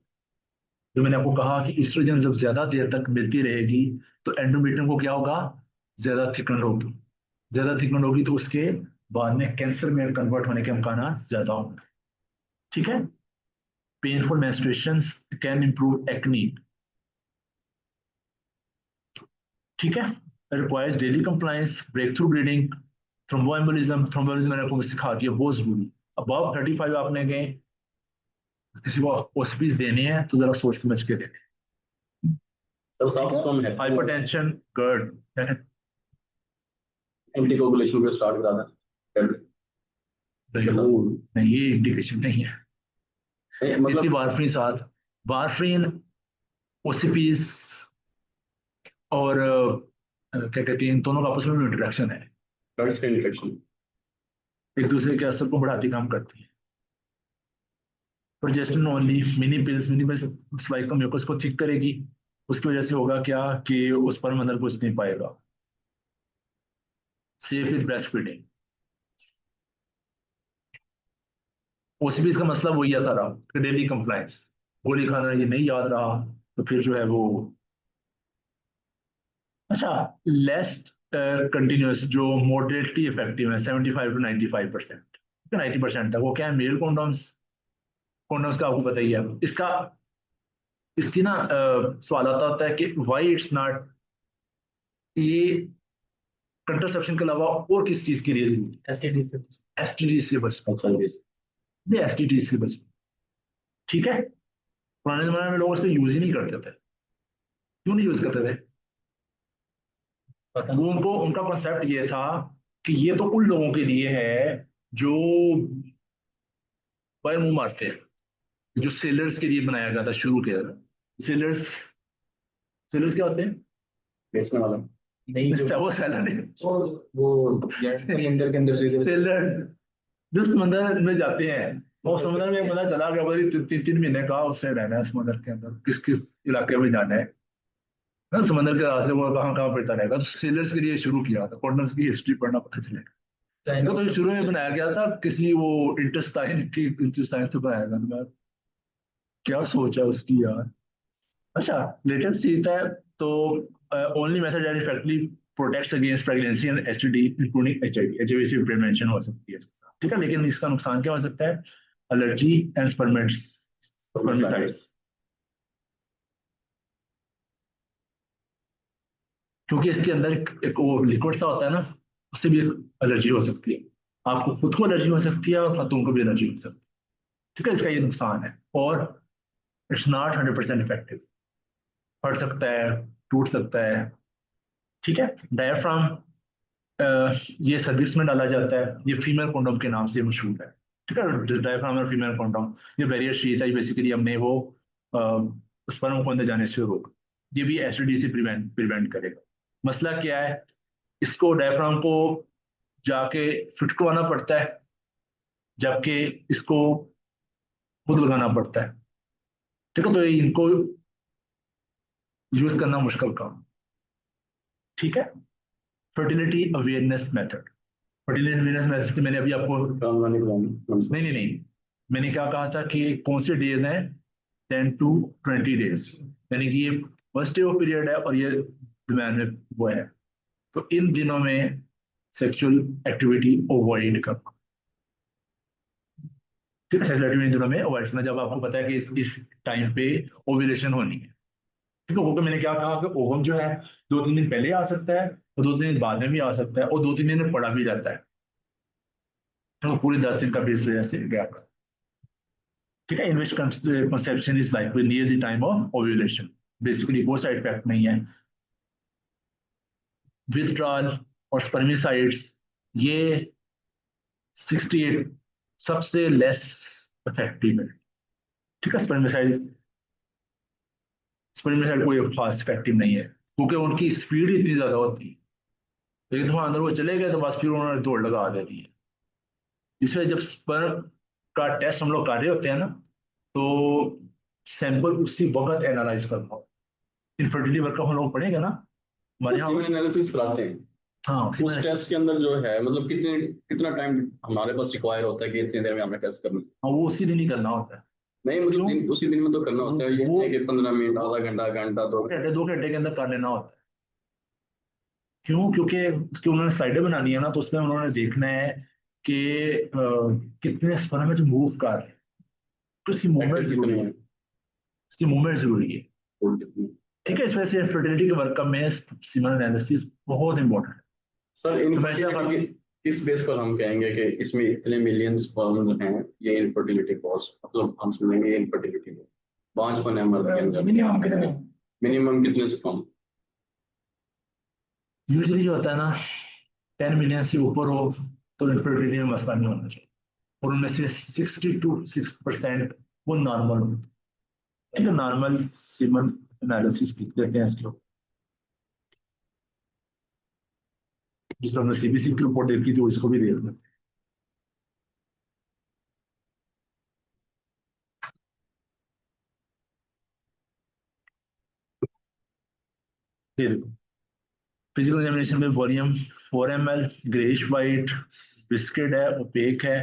A: जो मैंने आपको कहा कि एस्ट्रोजन जब ज्यादा देर तक मिलती रहेगी तो एंडोमेट्रियम को क्या होगा? ज्यादा थिकन होगी, ज्यादा थिकन होगी तो उसके बाद में कैंसर में कन्वर्ट होने के इम्कान ज्यादा होंगे। ठीक है, painful menstruations can improve acne. ठीक है, requires daily compliance, breakthrough bleeding, thromboembolism. Thromboembolism मैंने आपको सिखा दिया, बहुत जरूरी। अबव 35 आपने गए, किसी को ओसीपीज देने हैं तो जरा सोच समझ के देने। हाइपरटेंशन, गर्ड,
B: एंटीकोगुलेशन को स्टार्ट करा दें।
A: नहीं, ये इंडिकेशन नहीं है।
B: मतलब
A: वारफरीन साथ, वारफरीन, ओसीपीज और क्या कहते हैं, इन दोनों का आपस में इंटरेक्शन है।
B: ब्लड स्टेन इन्फेक्शन,
A: एक दूसरे के असर को बढ़ाती काम करती है। Progesterone only mini pills spike का म्यूकस को थिक करेगी, उसकी वजह से होगा क्या कि उस पर अंदर कुछ नहीं पाएगा। सेफ विद ब्रेस्ट फीडिंग, उसी भी इसका मसला वही है सारा, डेली कंप्लायंस। गोली खाना ये नहीं याद रहा तो फिर जो है वो। अच्छा, लेस कंटिन्यूस जो मॉडरेटली इफेक्टिव है 75 to 95%, 90% तक, वो क्या है, मेल कॉन्डोम्स। कॉन्डोम्स का आपको पता ही है इसका। इसकी ना सवाल आता होता है कि वाई इट्स नॉट, ये कंट्रासेप्शन के अलावा और किस चीज के लिए जरूरी है?
C: एसटीडी से
A: एसटीडी से बचना चाहिए, ये एसटीडी से बचना। ठीक है, पुराने जमाने में लोग इसको यूज ही नहीं करते थे। क्यों नहीं यूज करते थे?
C: पता
A: वो
C: नहीं।
A: उनको, उनका कॉन्सेप्ट ये था कि ये तो उन लोगों के लिए है जो बाहर मुंह मारते हैं, जो सेलर्स के लिए बनाया गया था, शुरू किया था। सेलर्स, सेलर्स क्या होते हैं?
B: बेचने वाला।
C: नहीं जो
A: वो सेलर है।
C: वो समंदर के अंदर जो
A: सेलर जो समंदर में जाते हैं, और समंदर में बंदा चला गया भाई, 3 3 महीने का उसने रहना है समंदर के अंदर, किस किस इलाके में जाना है ना, समंदर के रास्ते वो कहाँ कहाँ फिरता रहेगा। तो सेलर्स के लिए शुरू किया था, कॉन्डम्स की हिस्ट्री पढ़ना पता चलेगा।
C: चाइना
A: तो ये शुरू में बनाया गया था किसी वो इंटेस्टाइन की, इंटेस्टाइन से बनाया गया था। क्या सोचा उसकी यार। अच्छा, लेटेस्ट सीखता है तो only method that effectively protects against pregnancy and STD including HIV. HIV से प्रिवेंशन हो सकती है इसके साथ, ठीक है, लेकिन इसका नुकसान क्या हो सकता है? एलर्जी एंड स्पर्मिसाइड्स, क्योंकि इसके अंदर एक वो लिक्विड सा होता है ना, उससे भी एलर्जी हो सकती है। आपको खुद को एलर्जी हो सकती है और खतून को भी एलर्जी हो सकती है, ठीक है, इसका ये नुकसान है। और इट्स नॉट 100% इफेक्टिव, फट सकता है, टूट सकता है, ठीक है। डायफ्राम, ये सर्विस में डाला जाता है, ये फीमेल कॉन्डोम के नाम से मशहूर है, ठीक है। डायफ्राम और फीमेल कॉन्डोम, ये बैरियर शीट है, बेसिकली हमने वो स्पर्म को अंदर जाने से रोक, ये भी एसटीडी से प्रिवेंट प्रिवेंट करेगा। मसला क्या है, इसको डायफ्राम को जाके फिट करवाना पड़ता है, जबकि इसको खुद लगाना पड़ता है, ठीक है। तो इनको यूज करना मुश्किल काम, ठीक है। Fertility awareness method, fertility awareness method से मैंने अभी आपको, नहीं नहीं नहीं, मैंने क्या कहा था कि कौन से डेज हैं, 10 to 20 डेज, यानी कि ये फर्स्ट डे ऑफ पीरियड है और ये दरम्यान में वो है। तो इन दिनों में सेक्सुअल एक्टिविटी अवॉइड करना, ठीक है, सेक्सुअल एक्टिविटी इन दिनों में अवॉइड करना, जब आपको पता है कि इस टाइम पे ओव्यूलेशन होनी है, ठीक है। वो मैंने क्या कहा कि ओवम जो है 2 3 दिन पहले आ सकता है और 2 3 दिन बाद में भी आ सकता है, और 2 3 दिन में पड़ा भी जाता है, तो पूरे 10 दिन का भी इस वजह से गैप, ठीक है। In which conception is likely near the time of ovulation, basically वो साइड इफेक्ट नहीं है। विथड्रॉल और स्पर्मिसाइड्स, ये 68 सबसे लेस इफेक्टिव है, ठीक है। स्पर्मिसाइड, स्पर्मिसाइड कोई खास इफेक्टिव नहीं है, क्योंकि उनकी स्पीड इतनी ज्यादा होती है, एक दफा अंदर वो चले गए तो बस फिर उन्होंने दौड़ लगा देनी है। इसमें जब स्पर्म का टेस्ट हम लोग कर रहे होते हैं ना, तो सैंपल उसी वक्त एनालाइज करना हो। इनफर्टिलिटी वर्क हम लोग पढ़ेंगे ना हमारे यहाँ।
B: सीमेन एनालिसिस कराते हैं।
A: हाँ,
B: उस टेस्ट के अंदर जो है मतलब कितना टाइम हमारे पास रिक्वायर होता है कि इतनी देर में हमें टेस्ट करना है?
A: हाँ, वो उसी दिन ही करना होता है।
B: नहीं मतलब
A: क्यों?
B: उसी दिन में तो करना होता है, ये
A: वो
B: नहीं कि 15 मिनट, आधा घंटा, घंटा, 2 घंटे।
A: 2 घंटे के अंदर कर लेना होता है। क्यों? क्योंकि उसकी उन्होंने स्लाइडें बनानी है ना, तो उसमें उन्होंने देखना है कि कितने स्पर्म में जो मूव कर रहे हैं, तो उसकी मूवमेंट
B: Factors
A: जरूरी
B: कितने
A: है,
B: हैं?
A: उसकी मूवमेंट जरूरी है,
B: और कितने?
A: ठीक है। इस वजह से फर्टिलिटी के वर्क में सीमन एनालिसिस बहुत इंपॉर्टेंट है।
B: सर
A: तो मैं क्या
B: इनफर्टिलिटी
A: करूँ,
B: किस बेस पर हम कहेंगे कि इसमें इतने मिलियन स्पर्म हैं, ये इनफर्टिलिटी कॉज, मतलब हम समझेंगे इनफर्टिलिटी को 5 है मर्द के अंदर,
C: मिनिमम कितने
B: मिनिमम कितने से कम?
A: यूजली जो होता है ना, 10 मिलियन से ऊपर हो तो इनफर्टिलिटी में मसला नहीं होना चाहिए, और उनमें से 60 to 6% वो नॉर्मल हो, ठीक है। नॉर्मल सीमन एनालिसिस लिख देते हैं इसको, जिस हमने सीबीसी की रिपोर्ट देखी थी, वो इसको भी देख लेते हैं। ये देखो, फिजिकल एग्जामिनेशन में volume 4 ml, greyish white, biscuit है, ओपेक है,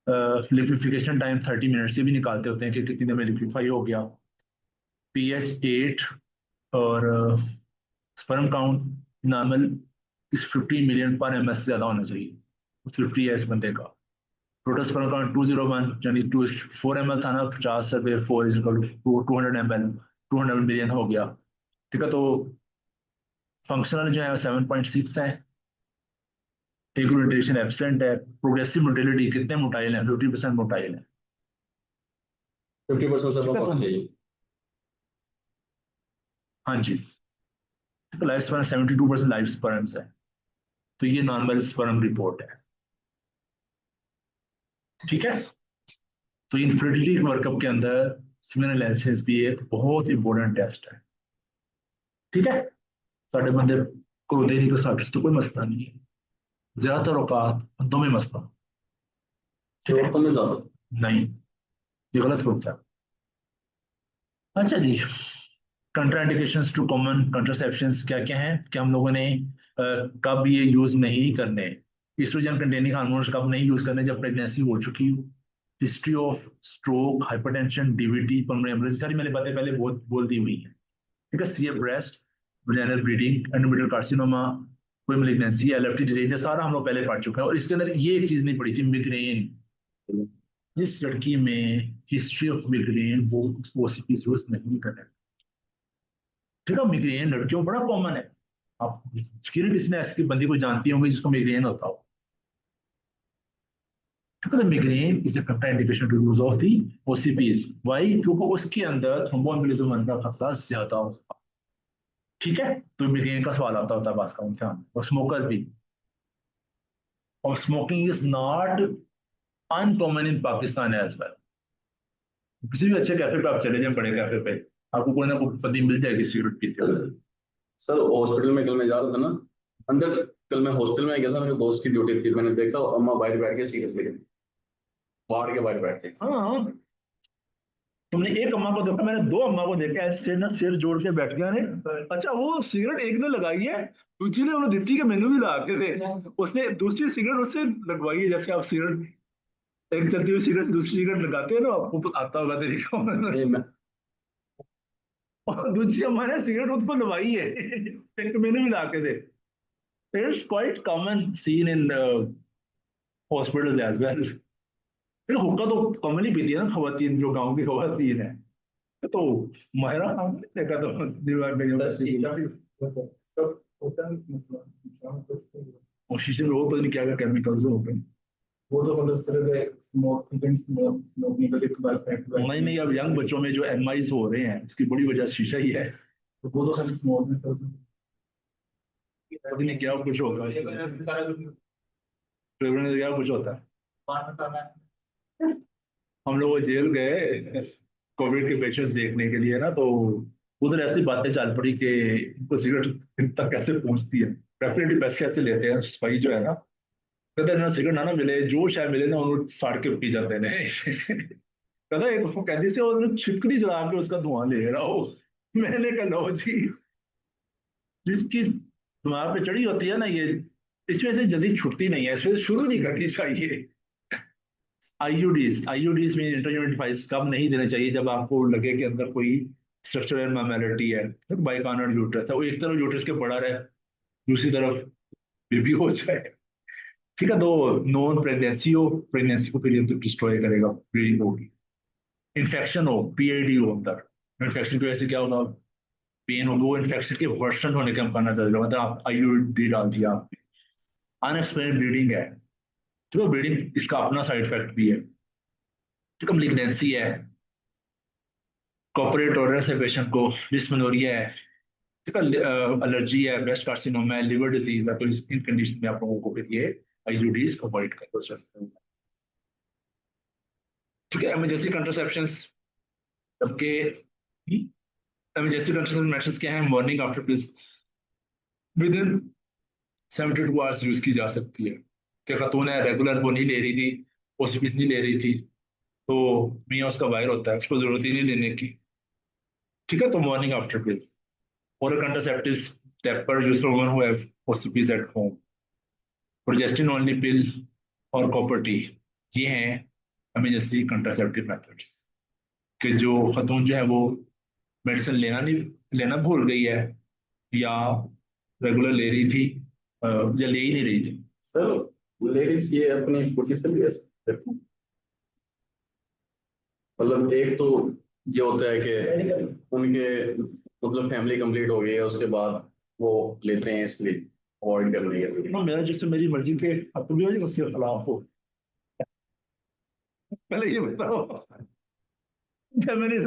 A: लिक्विफिकेशन टाइम 30 मिनट से भी निकालते होते हैं कि कितनी देर में लिक्विफाई हो गया, pH 8, और स्पर्म काउंट नॉर्मल इस 50 मिलियन पर ml से ज़्यादा होना चाहिए, 50 है इस बंदे का। टोटल स्पर्म काउंट 201, यानी 4 ml था ना, 50 से 4 is equal to 200 ml, 200 million हो गया। ठीक है, तो फंक्शनल जो है 7.6 है, एग्लूटेशन एब्सेंट है, प्रोग्रेसिव मोटिलिटी कितने मोटाइल है, 50% मोटाइल है।
B: 50%
A: ठीक
B: सब
A: है, तो
B: होना चाहिए।
A: हाँ जी, तो लाइफ स्पर्म 72% लाइफ स्पर्म्स है, तो ये नॉर्मल स्पर्म रिपोर्ट है। ठीक है, तो इनफर्टिलिटी वर्कअप के अंदर सीमेन एनालिसिस भी एक बहुत इंपॉर्टेंट टेस्ट है। ठीक है, साढ़े बंदे को देरी को साठ तो कोई मसला नहीं है, ज्यादातर औकात बंदों में मसला। ठीक है,
B: औरतों में ज्यादा।
A: नहीं, ये गलत कॉन्सेप्ट। अच्छा जी, कंट्राइंडिकेशंस टू कॉमन कंट्रासेप्शंस क्या क्या हैं कि हम लोगों ने कब ये यूज नहीं करने, ईस्ट्रोजन कंटेनिंग हार्मोन्स कब नहीं यूज करने, जब प्रेगनेंसी हो चुकी हो, history of stroke, hypertension, DVT, pulmonary embolism, सारी मैंने बातें पहले बहुत बोल दी हुई हैं। ठीक है, CA breast, vaginal bleeding, endometrial carcinoma, कोई मेलिग्नेंसी, एलएफटी डिजीज, सारा हम लोग पहले पढ़ चुके हैं। और इसके अंदर ये एक चीज नहीं पढ़ी थी, मिग्रेन। जिस लड़की में हिस्ट्री ऑफ मिग्रेन, वो ओसीपी यूज नहीं करें। ठीक है, मिग्रेन लड़कियों में बड़ा कॉमन है। आप किसी ने ऐसी बंदी को जानती होंगी जिसको मिग्रेन होता हो। ठीक है, migraine is the contraindication to use of the OCPs. Why? क्योंकि उसके अंदर थ्रोम्बोएम्बोलिज्म होने का खतरा ज्यादा होता है। ठीक है, तो मिग्रेन का सवाल आता होता है बात का इम्तिहान, और स्मोकर भी। और smoking is not uncommon in Pakistan as well. किसी भी अच्छे कैफे पे आप चले जाए, बड़े कैफे पे, आपको कोई ना कोई बंदी मिल जाएगी सिगरेट पीते हुए।
B: सर हॉस्पिटल में कल मैं जा रहा था ना, अंदर, कल मैं हॉस्पिटल में गया था, मेरे दोस्त की ड्यूटी थी, मैंने देखा अम्मा बाहर बैठ के सिगरेट पी रही थी, बाहर के बाहर बैठ के।
A: हाँ, तुमने एक अम्मा को देखा, मैंने दो अम्मा को देखा, ऐसे ना सिर जोड़ के बैठ गया ने। अच्छा, वो सिगरेट एक ने लगाई है, दूसरी ने उन्हें दी कि मैंने भी लगा के दे, उसने दूसरी सिगरेट उससे लगवाई है। जैसे आप सिगरेट, एक चलती हुई सिगरेट से दूसरी सिगरेट लगाते हैं ना, आपको आता होगा तरीका।
B: नहीं मैं
A: और दूसरी अम्मा ने सिगरेट उस पर लगवाई है, एक मैंने भी ला के दे। It's quite common scene in hospitals as well. हुक्का तो कॉमनली पीती है ना खवातीन, जो गाँव की खवातीन है। तो मायरा हमने देखा, तो दीवार में
C: सब होता है मसला इंसान को
A: और शीशे में वो पता नहीं क्या क्या केमिकल्स होते हैं।
C: वो तो मतलब सिर्फ स्मोक निकल के बाद फेंक दो।
A: नहीं नहीं, अब यंग बच्चों में जो एमआईज हो रहे हैं, उसकी बड़ी वजह शीशा ही है।
C: तो वो तो खाली स्मोक में सब
A: पता नहीं क्या कुछ होगा, फ्लेवर में क्या कुछ होता है। हम लोग जेल गए कोविड के पेशेंट्स देखने के लिए ना, तो उधर ऐसी बातें चल पड़ी कि इनको सिगरेट तक कैसे पहुंचती है, रेफ्रिजरेटर पैसे कैसे लेते हैं, सफाई जो है ना, कहते हैं ना सिगरेट ना मिले, जो शायद मिले ना उन्होंने साड़ के पी जाते हैं। कहता एक वो कैदी से उन्होंने छिपकली जला के उसका धुआं ले रहा हो। मैंने कहा लो जी, जिसकी दिमाग पे चढ़ी होती है ना ये, इसमें से जल्दी छुटती नहीं है, इसमें शुरू नहीं करनी चाहिए। आईयूडीज में इंटरयूनिट डिवाइस कब नहीं देना चाहिए? जब आपको लगे कि अंदर कोई स्ट्रक्चरल एबनॉर्मैलिटी है, बाइकॉर्नर यूट्रस है, वो एक तरफ यूट्रस के बड़ा रहे, दूसरी तरफ बेबी हो जाए। ठीक है, तो नॉन प्रेगनेंसी हो, प्रेगनेंसी को फिर डिस्ट्रॉय करेगा, ब्लीडिंग होगी। इन्फेक्शन हो, पीआईडी हो अंदर, इन्फेक्शन की वजह से क्या होगा, पेन होगी, वो इन्फेक्शन के वर्सन होने का इम्कान ज्यादा, मतलब आप आईयूडी डाल दिया आपने, अनएक्सप्लेन ब्लीडिंग है, ठीक है, ब्लीडिंग इसका अपना साइड इफेक्ट भी है। ठीक है, malignancy है, कॉर्पोरेट टॉलरेंस है पेशेंट को, डिस्मेनोरिया है, ठीक है, एलर्जी है, ब्रेस्ट कार्सिनोमा है, लिवर डिजीज है, तो इन कंडीशन में आप लोगों को फिर ये आईयूडीज अवॉइड करना। ठीक है, इमरजेंसी कंट्रासेप्शंस सबके, इमरजेंसी कंट्रासेप्शन मेथड्स क्या है? Morning after pills with in 72 hours use की जा सकती है। क्या खातून है रेगुलर वो नहीं ले रही थी, ओसीपीस नहीं ले रही थी, तो मियाँ उसका वायर होता है, उसको जरूरत ही नहीं लेने की। ठीक है, तो morning after pills. oral contraceptives taper used for women who have OCPs at home, progestin only pill और कॉपर टी, ये हैं इमरजेंसी कंट्रासेप्टिव मेथड्स कि जो खतून जो है वो मेडिसिन लेना भूल गई है या रेगुलर ले रही थी या ले ही नहीं रही थी।
B: सर लेडीज ये अपनी खुशी से भी ले सकते हैं। मतलब एक तो ये होता है कि उनके मतलब फैमिली कंप्लीट हो गई है, उसके बाद वो लेते हैं इसलिए अवॉइड करने के लिए।
A: ना मेरा जैसे मेरी मर्जी के अब तुम भी उसके खिलाफ हो, पहले ये बताओ क्या मैंने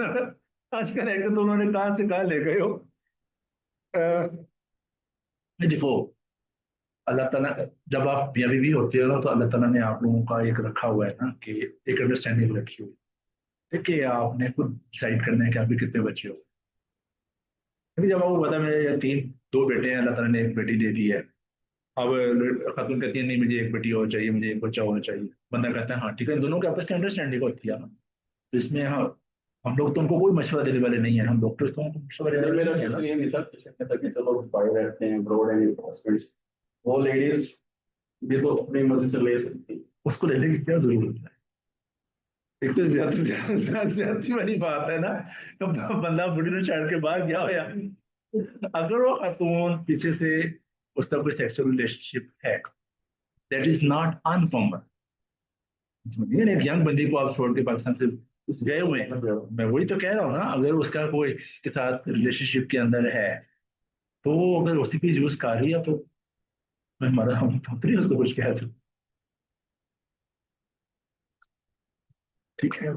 A: आजकल एक तो उन्होंने कहा से कहा ले गए हो। देखो अल्लाह ताला जब आप मियां बीवी होते हो ना तो अल्लाह ताला ने आप लोगों का एक रखा हुआ है ना कि एक अंडरस्टैंडिंग रखी हुई है कि आपने खुद डिसाइड करना है कि आपके कितने बच्चे हो। क्योंकि जब आपको पता मेरे दो बेटे हैं, अल्लाह ताला ने एक बेटी दे दी है। अब खातून कहती है नहीं मुझे एक बेटी और चाहिए, मुझे एक बच्चा और चाहिए। बंदा कहता है हाँ ठीक है, दोनों के आपस की अंडरस्टैंडिंग होती है ना। तो इसमें हाँ हम लोग तो उनको कोई मशवरा देने वाले नहीं है, हम डॉक्टर्स तो उनको मशवरा देने वाले
B: मेरा
A: नहीं है ना।
B: क्वेश्चन ये नहीं था, क्वेश्चन था कि चलो बाहर रहते हैं ब्रॉड एंड हस्बैंड्स, वो लेडीज भी तो अपनी मर्जी से ले सकती है।
A: उसको लेने की क्या जरूरत है? एक तो ज्यादा वाली बात है ना, तो बंदा बुढ़ी ने छोड़ के बाहर गया होया, अगर वो खातून पीछे से उसका कोई सेक्सुअल रिलेशनशिप है दैट इज नॉट अनकॉमन। एक यंग बंदी को आप छोड़ के पाकिस्तान से गए हुए हैं, मैं वही तो कह रहा हूँ ना, अगर उसका कोई के साथ रिलेशनशिप के अंदर है तो अगर उसी की यूज कर रही है तो हमारा हम तो नहीं उसको कुछ कह सकते। ठीक है,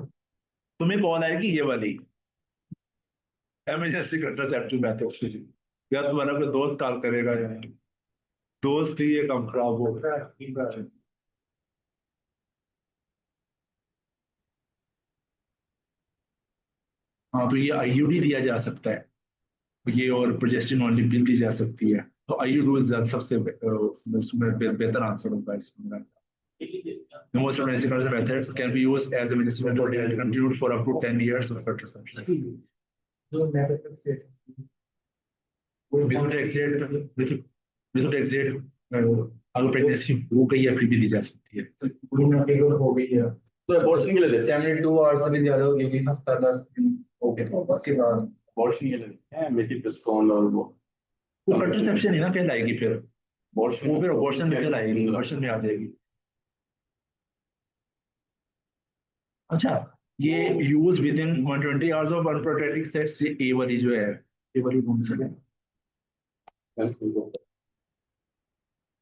A: तुम्हें कॉल आएगी ये वाली इमरजेंसी कंट्रासेप्टिव मेथड, या तुम्हारा कोई दोस्त कॉल करेगा या नहीं, दोस्त ही ये काम खराब हो गया। हाँ तो ये आईयूडी दिया जा सकता है, ये और प्रोजेस्टिन ओनली पिल दी जा सकती है। तो आईयूडी सबसे बेहतर आंसर होगा इसमें। The most advanced method can be used as a medicinal method and continued for up to 10 years of contraception. Without exit, without exit, अगर प्रेगनेंसी हो गई है फिर भी दी जा सकती है।
C: हो गई है तो अबॉर्शन के लिए देते हैं 72 आवर्स से भी ज्यादा हो गई, हफ्ता 10 दिन हो गए तो उसके बाद
B: अबॉर्शन के लिए देते हैं मिथिप्रिस्टोन और वो
A: कंट्रासेप्शन ही ना कहलाएगी फिर, वो फिर अबॉर्शन में कहलाएगी, अबॉर्शन में आ जाएगी। अच्छा ये use with in 120 hours of unprotected sex, ये ए वाली जो है, ए वाली कौन सी है?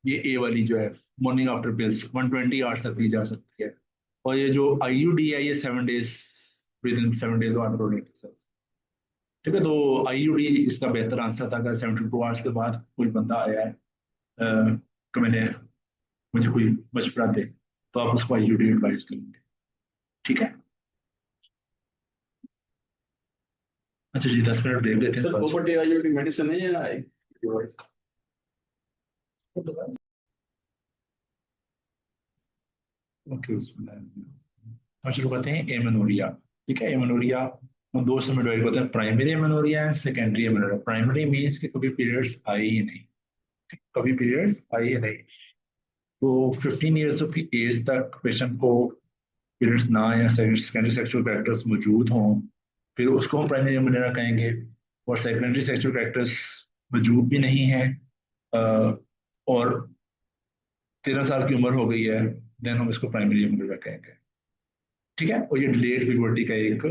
A: ये ए वाली जो है मॉर्निंग आफ्टर पिल्स 120 आवर्स तक दी जा सकती है। और ये जो आईयूडी है ये 7 days with in 7 days of unprotected sex. ठीक है, तो आईयूडी इसका बेहतर आंसर था। अगर 72 आवर्स के बाद कोई बंदा आया है तो मैंने मुझे कोई मशवरा दे तो आप उसको आईयूडी एडवाइस करेंगे। ठीक है, अच्छा जी 10 मिनट ब्रेक देते हैं।
B: सर प्रॉपर्टी आईयूडी मेडिसिन है या डिवाइस?
A: ओके, शुरू करते हैं एमेनोरिया। ठीक है, एमेनोरिया हम दो समय डिवाइड करते हैं, primary amenorrhoea and secondary amenorrhoea. Primary means कि कभी पीरियड्स आए ही नहीं, कभी पीरियड्स आए ही नहीं। तो 15 ईयर्स ऑफ एज तक पेशेंट को पीरियड्स ना या सेकेंडरी सेक्सुअल कैरेक्टर्स मौजूद हों, फिर उसको हम प्राइमरी एमेनोरिया कहेंगे। और सेकेंडरी सेक्सुअल कैरेक्टर्स मौजूद भी नहीं है और 13 साल की उम्र हो गई है, देन हम इसको प्राइमरी एमेनोरिया कहेंगे। ठीक है, और ये डिलेड प्यूबर्टी का एक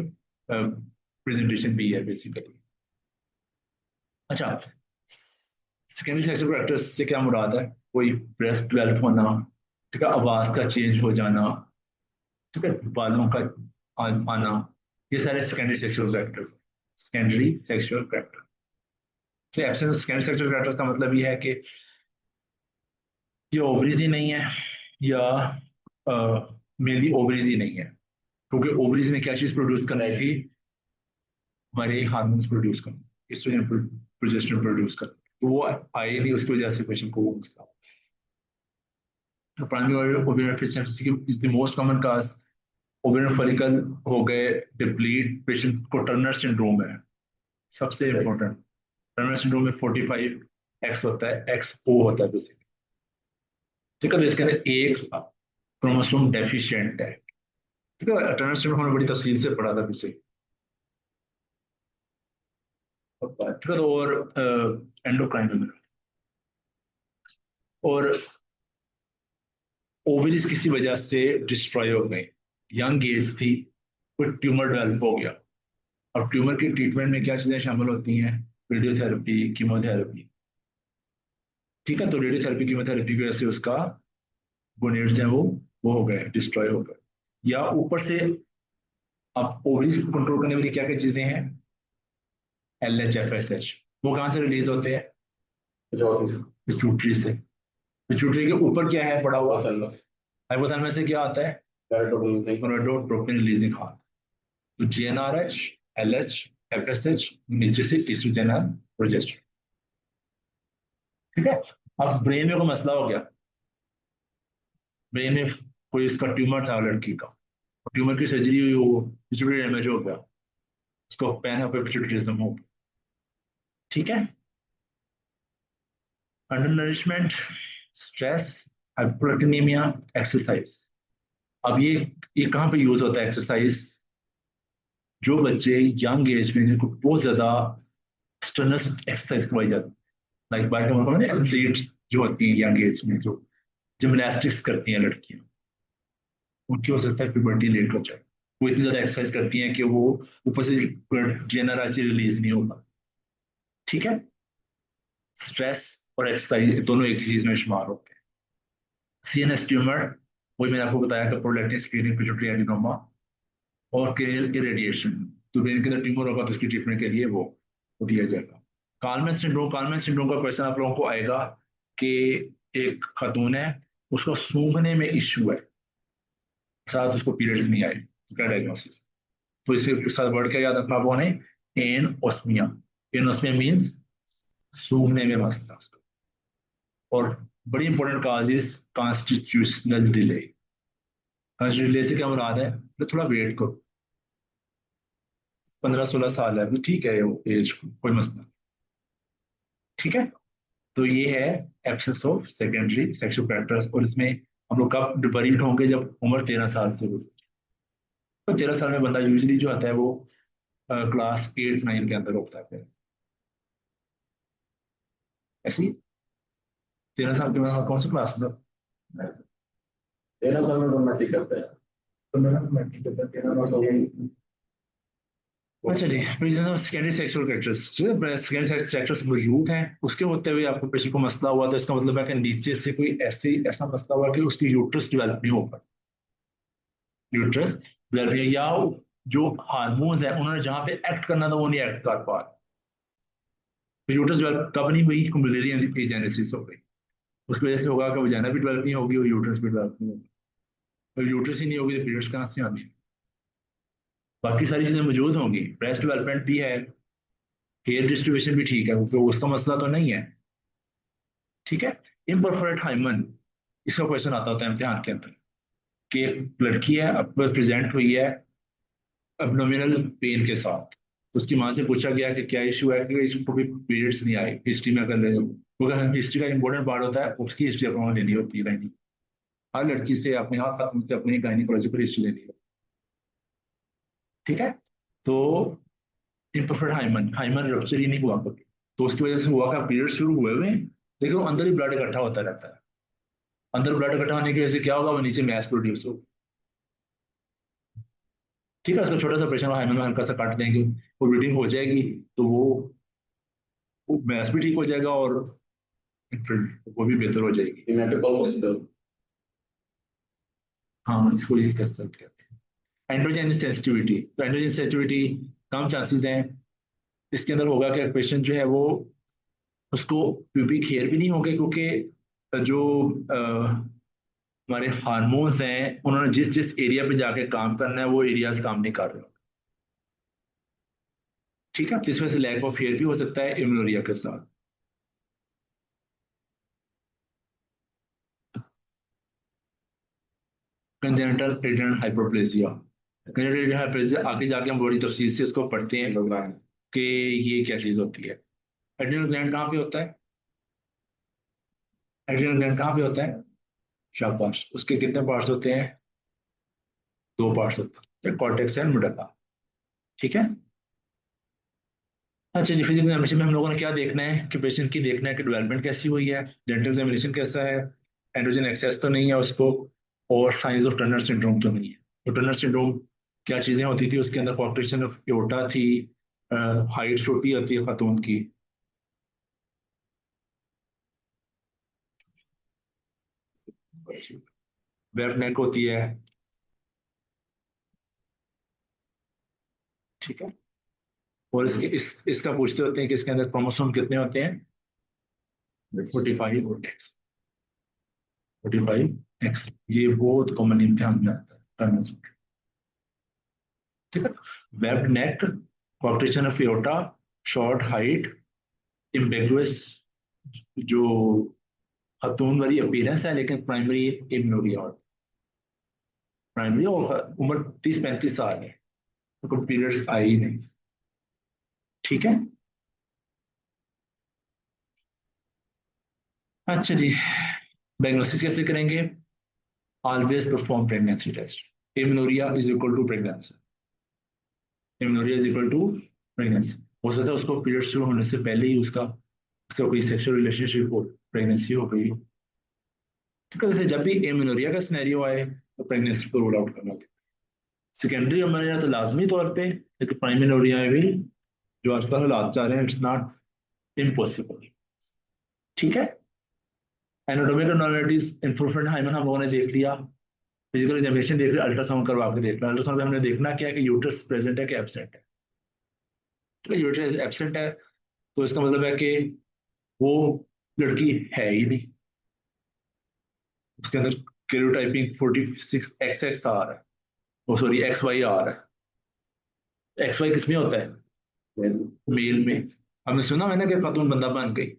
A: प्रेजेंटेशन भी है बेसिकली। अच्छा, सेकेंडरी सेक्सुअल कैरेक्टर्स से क्या मुराद है? कोई ब्रेस्ट डेवलप होना, ठीक है, आवाज का चेंज हो जाना, ठीक है, बालों का आना, ये सारे secondary sexual characters. Secondary sexual character, तो absence of secondary sexual characters का मतलब ये है कि ये ओवरीज ही नहीं है या मेनली ओवरीज ही नहीं है, क्योंकि ओवरीज में क्या चीज प्रोड्यूस करना थी? हमारे हार्मोन्स प्रोड्यूस करना, एस्ट्रोजन प्रोजेस्टेरोन प्रोड्यूस करना, तो वो आए नहीं, उसकी वजह से पेशेंट को वो मसला। Primary ovarian deficiency is the most common cause. Ovarian follicle हो गए डिप्लीट, पेशेंट को टर्नर सिंड्रोम है सबसे इंपॉर्टेंट। टर्नर सिंड्रोम में 45X होता है, XO होता है बेसिकली। ठीक है, तो इसके अंदर एक क्रोमोसोम डेफिशिएंट है। ठीक है, टर्नर सिंड्रोम हमने बड़ी तफसील से पढ़ा था पीछे। ठीक है, तो और एंडोक्राइन वगैरह, और ओवरीज किसी वजह से डिस्ट्रॉय हो गई, यंग एज थी, कोई ट्यूमर डेवलप हो गया। अब ट्यूमर की ट्रीटमेंट में क्या चीजें शामिल होती हैं? Radiotherapy, chemotherapy. ठीक है, तो रेडियोथेरेपी कीमोथेरेपी की वजह से उसका गोनेड्स हैं वो हो गए, डिस्ट्रॉय हो गए। या ऊपर से अब ओवरीज को कंट्रोल करने वाली क्या क्या चीजें हैं? LH, FSH, वो कहाँ से रिलीज होते हैं? पिट्यूटरी से। पिट्यूटरी के ऊपर क्या है पड़ा हुआ? हाइपोथैलेमस से क्या आता है? Gonadotropin releasing hormone. तो GnRH, LH, FSH, नीचे से एस्ट्रोजन और प्रोजेस्टेरोन। ठीक है, अब ब्रेन में कोई मसला हो गया, ब्रेन में कोई इसका ट्यूमर था लड़की का, ट्यूमर की सर्जरी हुई, वो पिट्यूटरी डैमेज हो गया, उसको पिट्यूटरिज्म हो गया। ठीक है, अंडर नरिशमेंट, स्ट्रेस, हाइपोप्रोटीनिमिया, एक्सरसाइज। अब ये कहाँ पे यूज होता है एक्सरसाइज? जो बच्चे यंग एज में जिनको बहुत ज्यादा स्ट्रेनस एक्सरसाइज करवाई जाती है, लाइक बाइक एथलीट्स जो होती हैं यंग एज में, जो जिमनास्टिक्स करती हैं लड़कियां, उनकी हो सकता है प्यूबर्टी लेट हो जाए। वो इतनी ज्यादा एक्सरसाइज करती हैं कि वो ऊपर से जेनराची रिलीज नहीं होगा। ठीक है, स्ट्रेस और एक्सरसाइज दोनों एक ही चीज में शुमार होते हैं। CNS ट्यूमर, वही मैंने आपको बताया कि प्रोलैक्टिन स्क्रीनिंग, पिट्यूटरी एडिनोमा और केनियल इरेडिएशन। तो ब्रेन के अंदर ट्यूमर होगा तो उसकी ट्रीटमेंट के लिए वो दिया जाएगा। कालमैन सिंड्रोम, कालमैन सिंड्रोम का क्वेश्चन आप लोगों को आएगा कि एक खातून है, उसको सूंघने में इश्यू है, साथ उसको पीरियड्स नहीं आए, तो क्या डायग्नोसिस? तो इसके साथ वर्ड क्या याद रखना आपको ने? एनओस्मिया। एनओस्मिया मीन्स सूंघने में मसला। और बड़ी important cause is constitutional delay. Constitutional delay से क्या मुराद है? तो थोड़ा वेट करो, 15-16 साल है, ठीक है एज, कोई मसला नहीं। ठीक है, तो ये है absence of secondary sexual patterns. और इसमें हम लोग कब वरीड होंगे? जब उम्र 13 साल से हो। तो 13 साल में बंदा यूजली जो आता है वो क्लास 8-9 के अंदर होता है। फिर ऐसे ही 13 साल के बाद कौन सी क्लास में?
B: 13 साल में तो मैट्रिक करते हैं।
C: तो मैं मैट्रिक करता 13 साल हो गई।
A: अच्छा जी, reason of secondary sexual characters, secondary characters मौजूद हैं, उसके होते हुए आपको पेशेंट को मसला हुआ, तो इसका मतलब है कि नीचे से कोई ऐसा मसला हुआ कि उसकी यूट्रस डेवलप नहीं हो पाई, यूट्रस डेवलप, या जो हार्मोन्स है उन्होंने जहां पे एक्ट करना था वो नहीं एक्ट कर पा रहे। तो यूट्रस डेवलप कब नहीं हुई? मिलेनियम एजेनेसिस हो गई। उसकी वजह से होगा कि वजाना भी डेवलप नहीं होगी और यूट्रस भी डेवलप नहीं होगी। तो यूट्रस ही नहीं होगी तो पीरियड्स कहाँ से आनी? बाकी सारी चीजें मौजूद होंगी, ब्रेस्ट डेवलपमेंट भी है, हेयर डिस्ट्रीब्यूशन भी ठीक है, तो उसका मसला तो नहीं है। ठीक है, इम्परफोरेट हाइमन, इसका क्वेश्चन आता होता है इम्तिहान के अंदर कि एक लड़की है, अब प्रेजेंट हुई है एब्डोमिनल पेन के साथ, तो उसकी माँ से पूछा गया कि क्या इशू है, कि इसको कभी पीरियड्स नहीं आए, हिस्ट्री में कर रहे हो, क्योंकि हिस्ट्री का इंपॉर्टेंट पार्ट होता है, उसकी हिस्ट्री अपना लेनी होती है गायनी। हर लड़की से अपने हाथ से अपनी गायनिकोलॉजिकल हिस्ट्री लेनी होती है। ठीक है, तो इम्परफेक्ट हाइमन, हाइमन रप्चर ही नहीं हुआ कभी, तो उसकी वजह से हुआ क्या? पीरियड शुरू हुए हुए लेकिन वो अंदर ही ब्लड इकट्ठा होता रहता है। अंदर ब्लड इकट्ठा होने की वजह से क्या होगा? वो नीचे मैस प्रोड्यूस होगा। ठीक है, उसका छोटा सा ऑपरेशन हाइमन में हल्का सा काट देंगे, वो ब्लीडिंग हो जाएगी, तो वो मैस भी ठीक हो जाएगा और फिर वो भी बेहतर हो जाएगी।
B: हेमेटोकॉल हॉस्पिटल।
A: हाँ, इसको ये कह सकते हैं। एंड्रोजन सेंसिटिविटी, तो एंड्रोजन सेंसिटिविटी कम चांसेस हैं इसके अंदर होगा कि पेशेंट जो है वो, उसको प्यूबिक हेयर भी नहीं होंगे, क्योंकि जो हमारे हार्मोन्स हैं उन्होंने जिस जिस एरिया पे जाके काम करना है वो एरियाज काम नहीं कर रहे हो। ठीक है, तो इस वजह से लैक ऑफ हेयर भी हो सकता है इम्यूनोरिया के साथ। Congenital adrenal hyperplasia, congenital hyperplasia आगे जाके हम बड़ी तफसील से इसको पढ़ते हैं कि ये क्या चीज होती है। एड्रिनल ग्लैंड कहाँ पे होता है? एड्रिनल ग्लैंड कहाँ पे होता है? शाबाश। उसके कितने पार्ट्स होते हैं? दो पार्ट्स होते हैं, कॉर्टेक्स एंड मेडुला। ठीक है। अच्छा जी, फिजिकल एग्जामिनेशन में हम लोगों ने क्या देखना है कि पेशेंट की देखना है कि डेवलपमेंट कैसी हुई है, डेंटल एग्जामिनेशन कैसा है, एंड्रोजन एक्सेस तो नहीं है उसको, और साइंस ऑफ टर्नर सिंड्रोम तो नहीं है। तो टर्नर सिंड्रोम क्या चीजें होती थी उसके अंदर? कॉन्ट्रैक्शन ऑफ एओर्टा थी, हाइट छोटी होती है खातून की, वेब नेक होती है। ठीक है। और इसका पूछते होते हैं कि इसके अंदर क्रोमोसोम कितने होते हैं? 45 और एक्स, 45 एक्स। ये बहुत कॉमन इम्तिहान में आता है टर्नर सिंड्रोम। ठीक है। Web neck, contraction of aorta, short height, ambiguous, जो खातून वाली अपीयरेंस है लेकिन प्राइमरी इम्यूरिया, और प्राइमरी और उम्र 30-35 साल है, तो पीरियड्स आई ही नहीं। ठीक है। अच्छा जी, डायग्नोसिस कैसे करेंगे? Always perform pregnancy test. Amenorrhoea is equal to pregnancy, amenorrhoea is equal to pregnancy. हो सकता है उसको पीरियड शुरू होने से पहले ही उसका उसका कोई सेक्सुअल रिलेशनशिप हो, प्रेगनेंसी हो गई। ठीक है। जैसे जब भी एमिनोरिया का सिनेरियो आए तो प्रेगनेंसी को रूल आउट करना। सेकेंडरी एमिनोरिया तो लाजमी तौर पे, लेकिन प्राइमरी एमिनोरिया में भी जो आजकल हालात जा रहे हैं, इट्स नॉट इम्पॉसिबल। ठीक है। एनाटॉमिकल एब्नॉर्मलिटीज, इन्फ्रारेड हाइमन हम लोगों ने देख लिया, फिजिकल एग्जामिनेशन देख लिया, अल्ट्रासाउंड करवा के देख लिया। अल्ट्रासाउंड में हमने देखना क्या है कि यूट्रस प्रेजेंट है कि एब्सेंट है। ठीक है। यूट्रस एब्सेंट है तो इसका मतलब है कि वो लड़की है ही नहीं, उसके अंदर कैरियोटाइपिंग 46 XX आ रहा है, ओ सॉरी XY आ रहा है। XY किसमें होता है? मेल में। हमने सुना है ना कि खातून बंदा बन गई,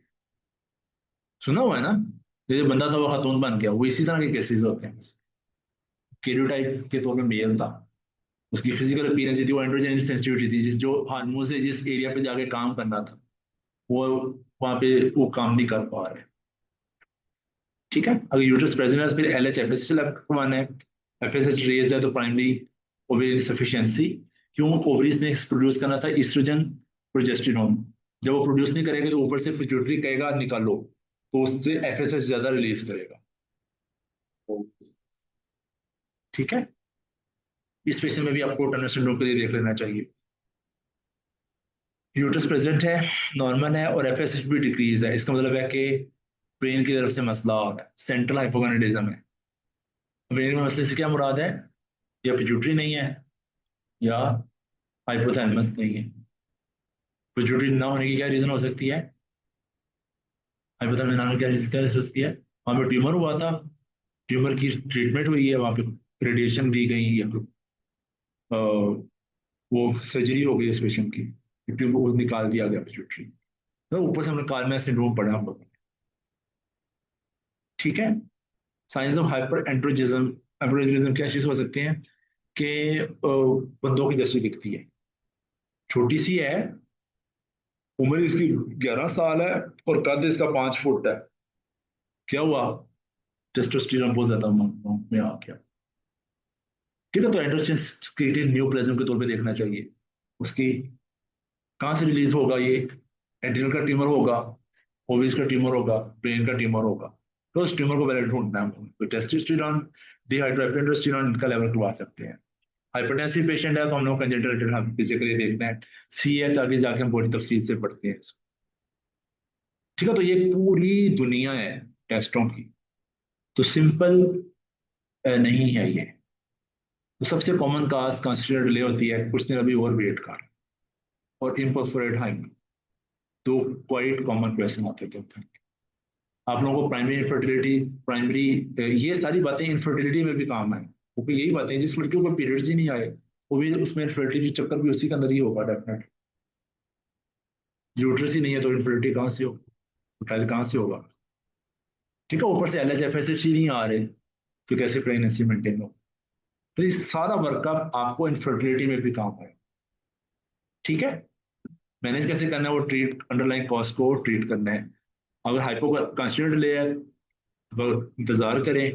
A: सुना हुआ है ना? जैसे बंदा था वो खातून बन गया, वो इसी तरह के केसेस होते हैं। कैरियोटाइप के तौर पे मेल था, उसकी फिजिकल अपीयरेंस थी, वो एंड्रोजन सेंसिटिविटी थी, जो हार्मोन से जिस एरिया पे जाके काम करना था वो वहां पे वो काम नहीं कर पा रहे। ठीक है। अगर यूट्रस प्रेजेंट है तो फिर एल एच एफ एस लगवाना है। एफ एस एच रेज है तो प्राइमरी ओवेरियन सफिशिएंसी। क्यों? ओवरीज ने प्रोड्यूस करना था ईस्ट्रोजन प्रोजेस्टेरोन, जब वो प्रोड्यूस नहीं करेगा तो ऊपर से पिट्यूटरी कहेगा निकालो, तो उससे एफ एस एच ज्यादा रिलीज करेगा। ठीक है। इस पेशेंट में भी आपको टर्नर सिंड्रोम के लिए देख लेना चाहिए। यूट्रस प्रेजेंट है, नॉर्मल है, और एफ एस एच भी डिक्रीज है, इसका मतलब है कि ब्रेन की तरफ से मसला आ रहा है, सेंट्रल हाइपोगोनाइडिज्म है। ब्रेन में मसले से क्या मुराद है? या पिट्यूटरी नहीं है या हाइपोथैलेमस नहीं है। पिट्यूटरी ना होने की क्या रीजन हो सकती है? हाइपोथैलेमस ना होने की क्या रीजन हो सकती है? वहां पे ट्यूमर हुआ था, ट्यूमर की ट्रीटमेंट हुई है, वहां पे रेडिएशन दी गई, या अ, वो सर्जरी हो गई इस पेशेंट की, ट्यूमर को निकाल दिया गया पिट्यूटरी, तो ऊपर से हमने कार्मेल सिंड्रोम पढ़ा हम लोग। ठीक है। साइंस ऑफ हाइपर एंड्रोजिज्म, एंड्रोजिज्म क्या चीज हो सकते हैं कि बंदों की जैसी दिखती है, छोटी सी है, उम्र इसकी 11 साल है, और कद इसका 5 फुट है। क्या हुआ? टेस्टोस्टेरोन बहुत ज्यादा में आ गया। ठीक है। तो एंड्रोजन न्यूप्लाज्म के तौर पे देखना चाहिए उसकी, कहाँ से रिलीज होगा ये? एड्रिनल का ट्यूमर होगा, ओविस का ट्यूमर होगा, ब्रेन का ट्यूमर होगा। तो उस ट्यूमर को पहले ढूंढना है हम, तो टेस्टोस्टेरोन, डिहाइड्रोएपिड्रोस्टेरोन इनका लेवल करवा सकते हैं। हाइपरटेंसिव पेशेंट है तो हम लोग कंजेंटल फिजिकली देखते हैं, CH आगे जाके हम बड़ी तफसील से पढ़ते हैं। ठीक है। तो ये पूरी दुनिया है टेस्टों की, तो सिंपल नहीं है ये। तो सबसे कॉमन काज कंसिडर डिले होती है, कुछ दिन अभी ओवर वेट का, और इम्परफोरेट हाइम, दो क्वाइट कॉमन क्वेश्चन आते थे। आप लोगों को प्राइमरी इनफर्टिलिटी, प्राइमरी, ये सारी बातें इनफर्टिलिटी में भी काम है, क्योंकि यही बातें जिस लड़कियों को पीरियड्स ही नहीं आए वो भी उसमें इनफर्टिलिटी चक्कर भी उसी के अंदर ही होगा डेफिनेट। यूट्रस ही नहीं है तो इनफर्टिलिटी कहाँ से होगा, कहाँ से होगा? ठीक है। ऊपर से L H F S H ही नहीं आ रहे तो कैसे प्रेगनेंसी मेंटेन हो? तो ये सारा वर्कअप आपको इनफर्टिलिटी में भी काम है। ठीक है। मैनेज कैसे करना है, वो ट्रीट अंडरलाइन कॉस्ट को ट्रीट करना है। अगर हाइपोकॉन्स्टिट्यूटेड है तो इंतजार करें,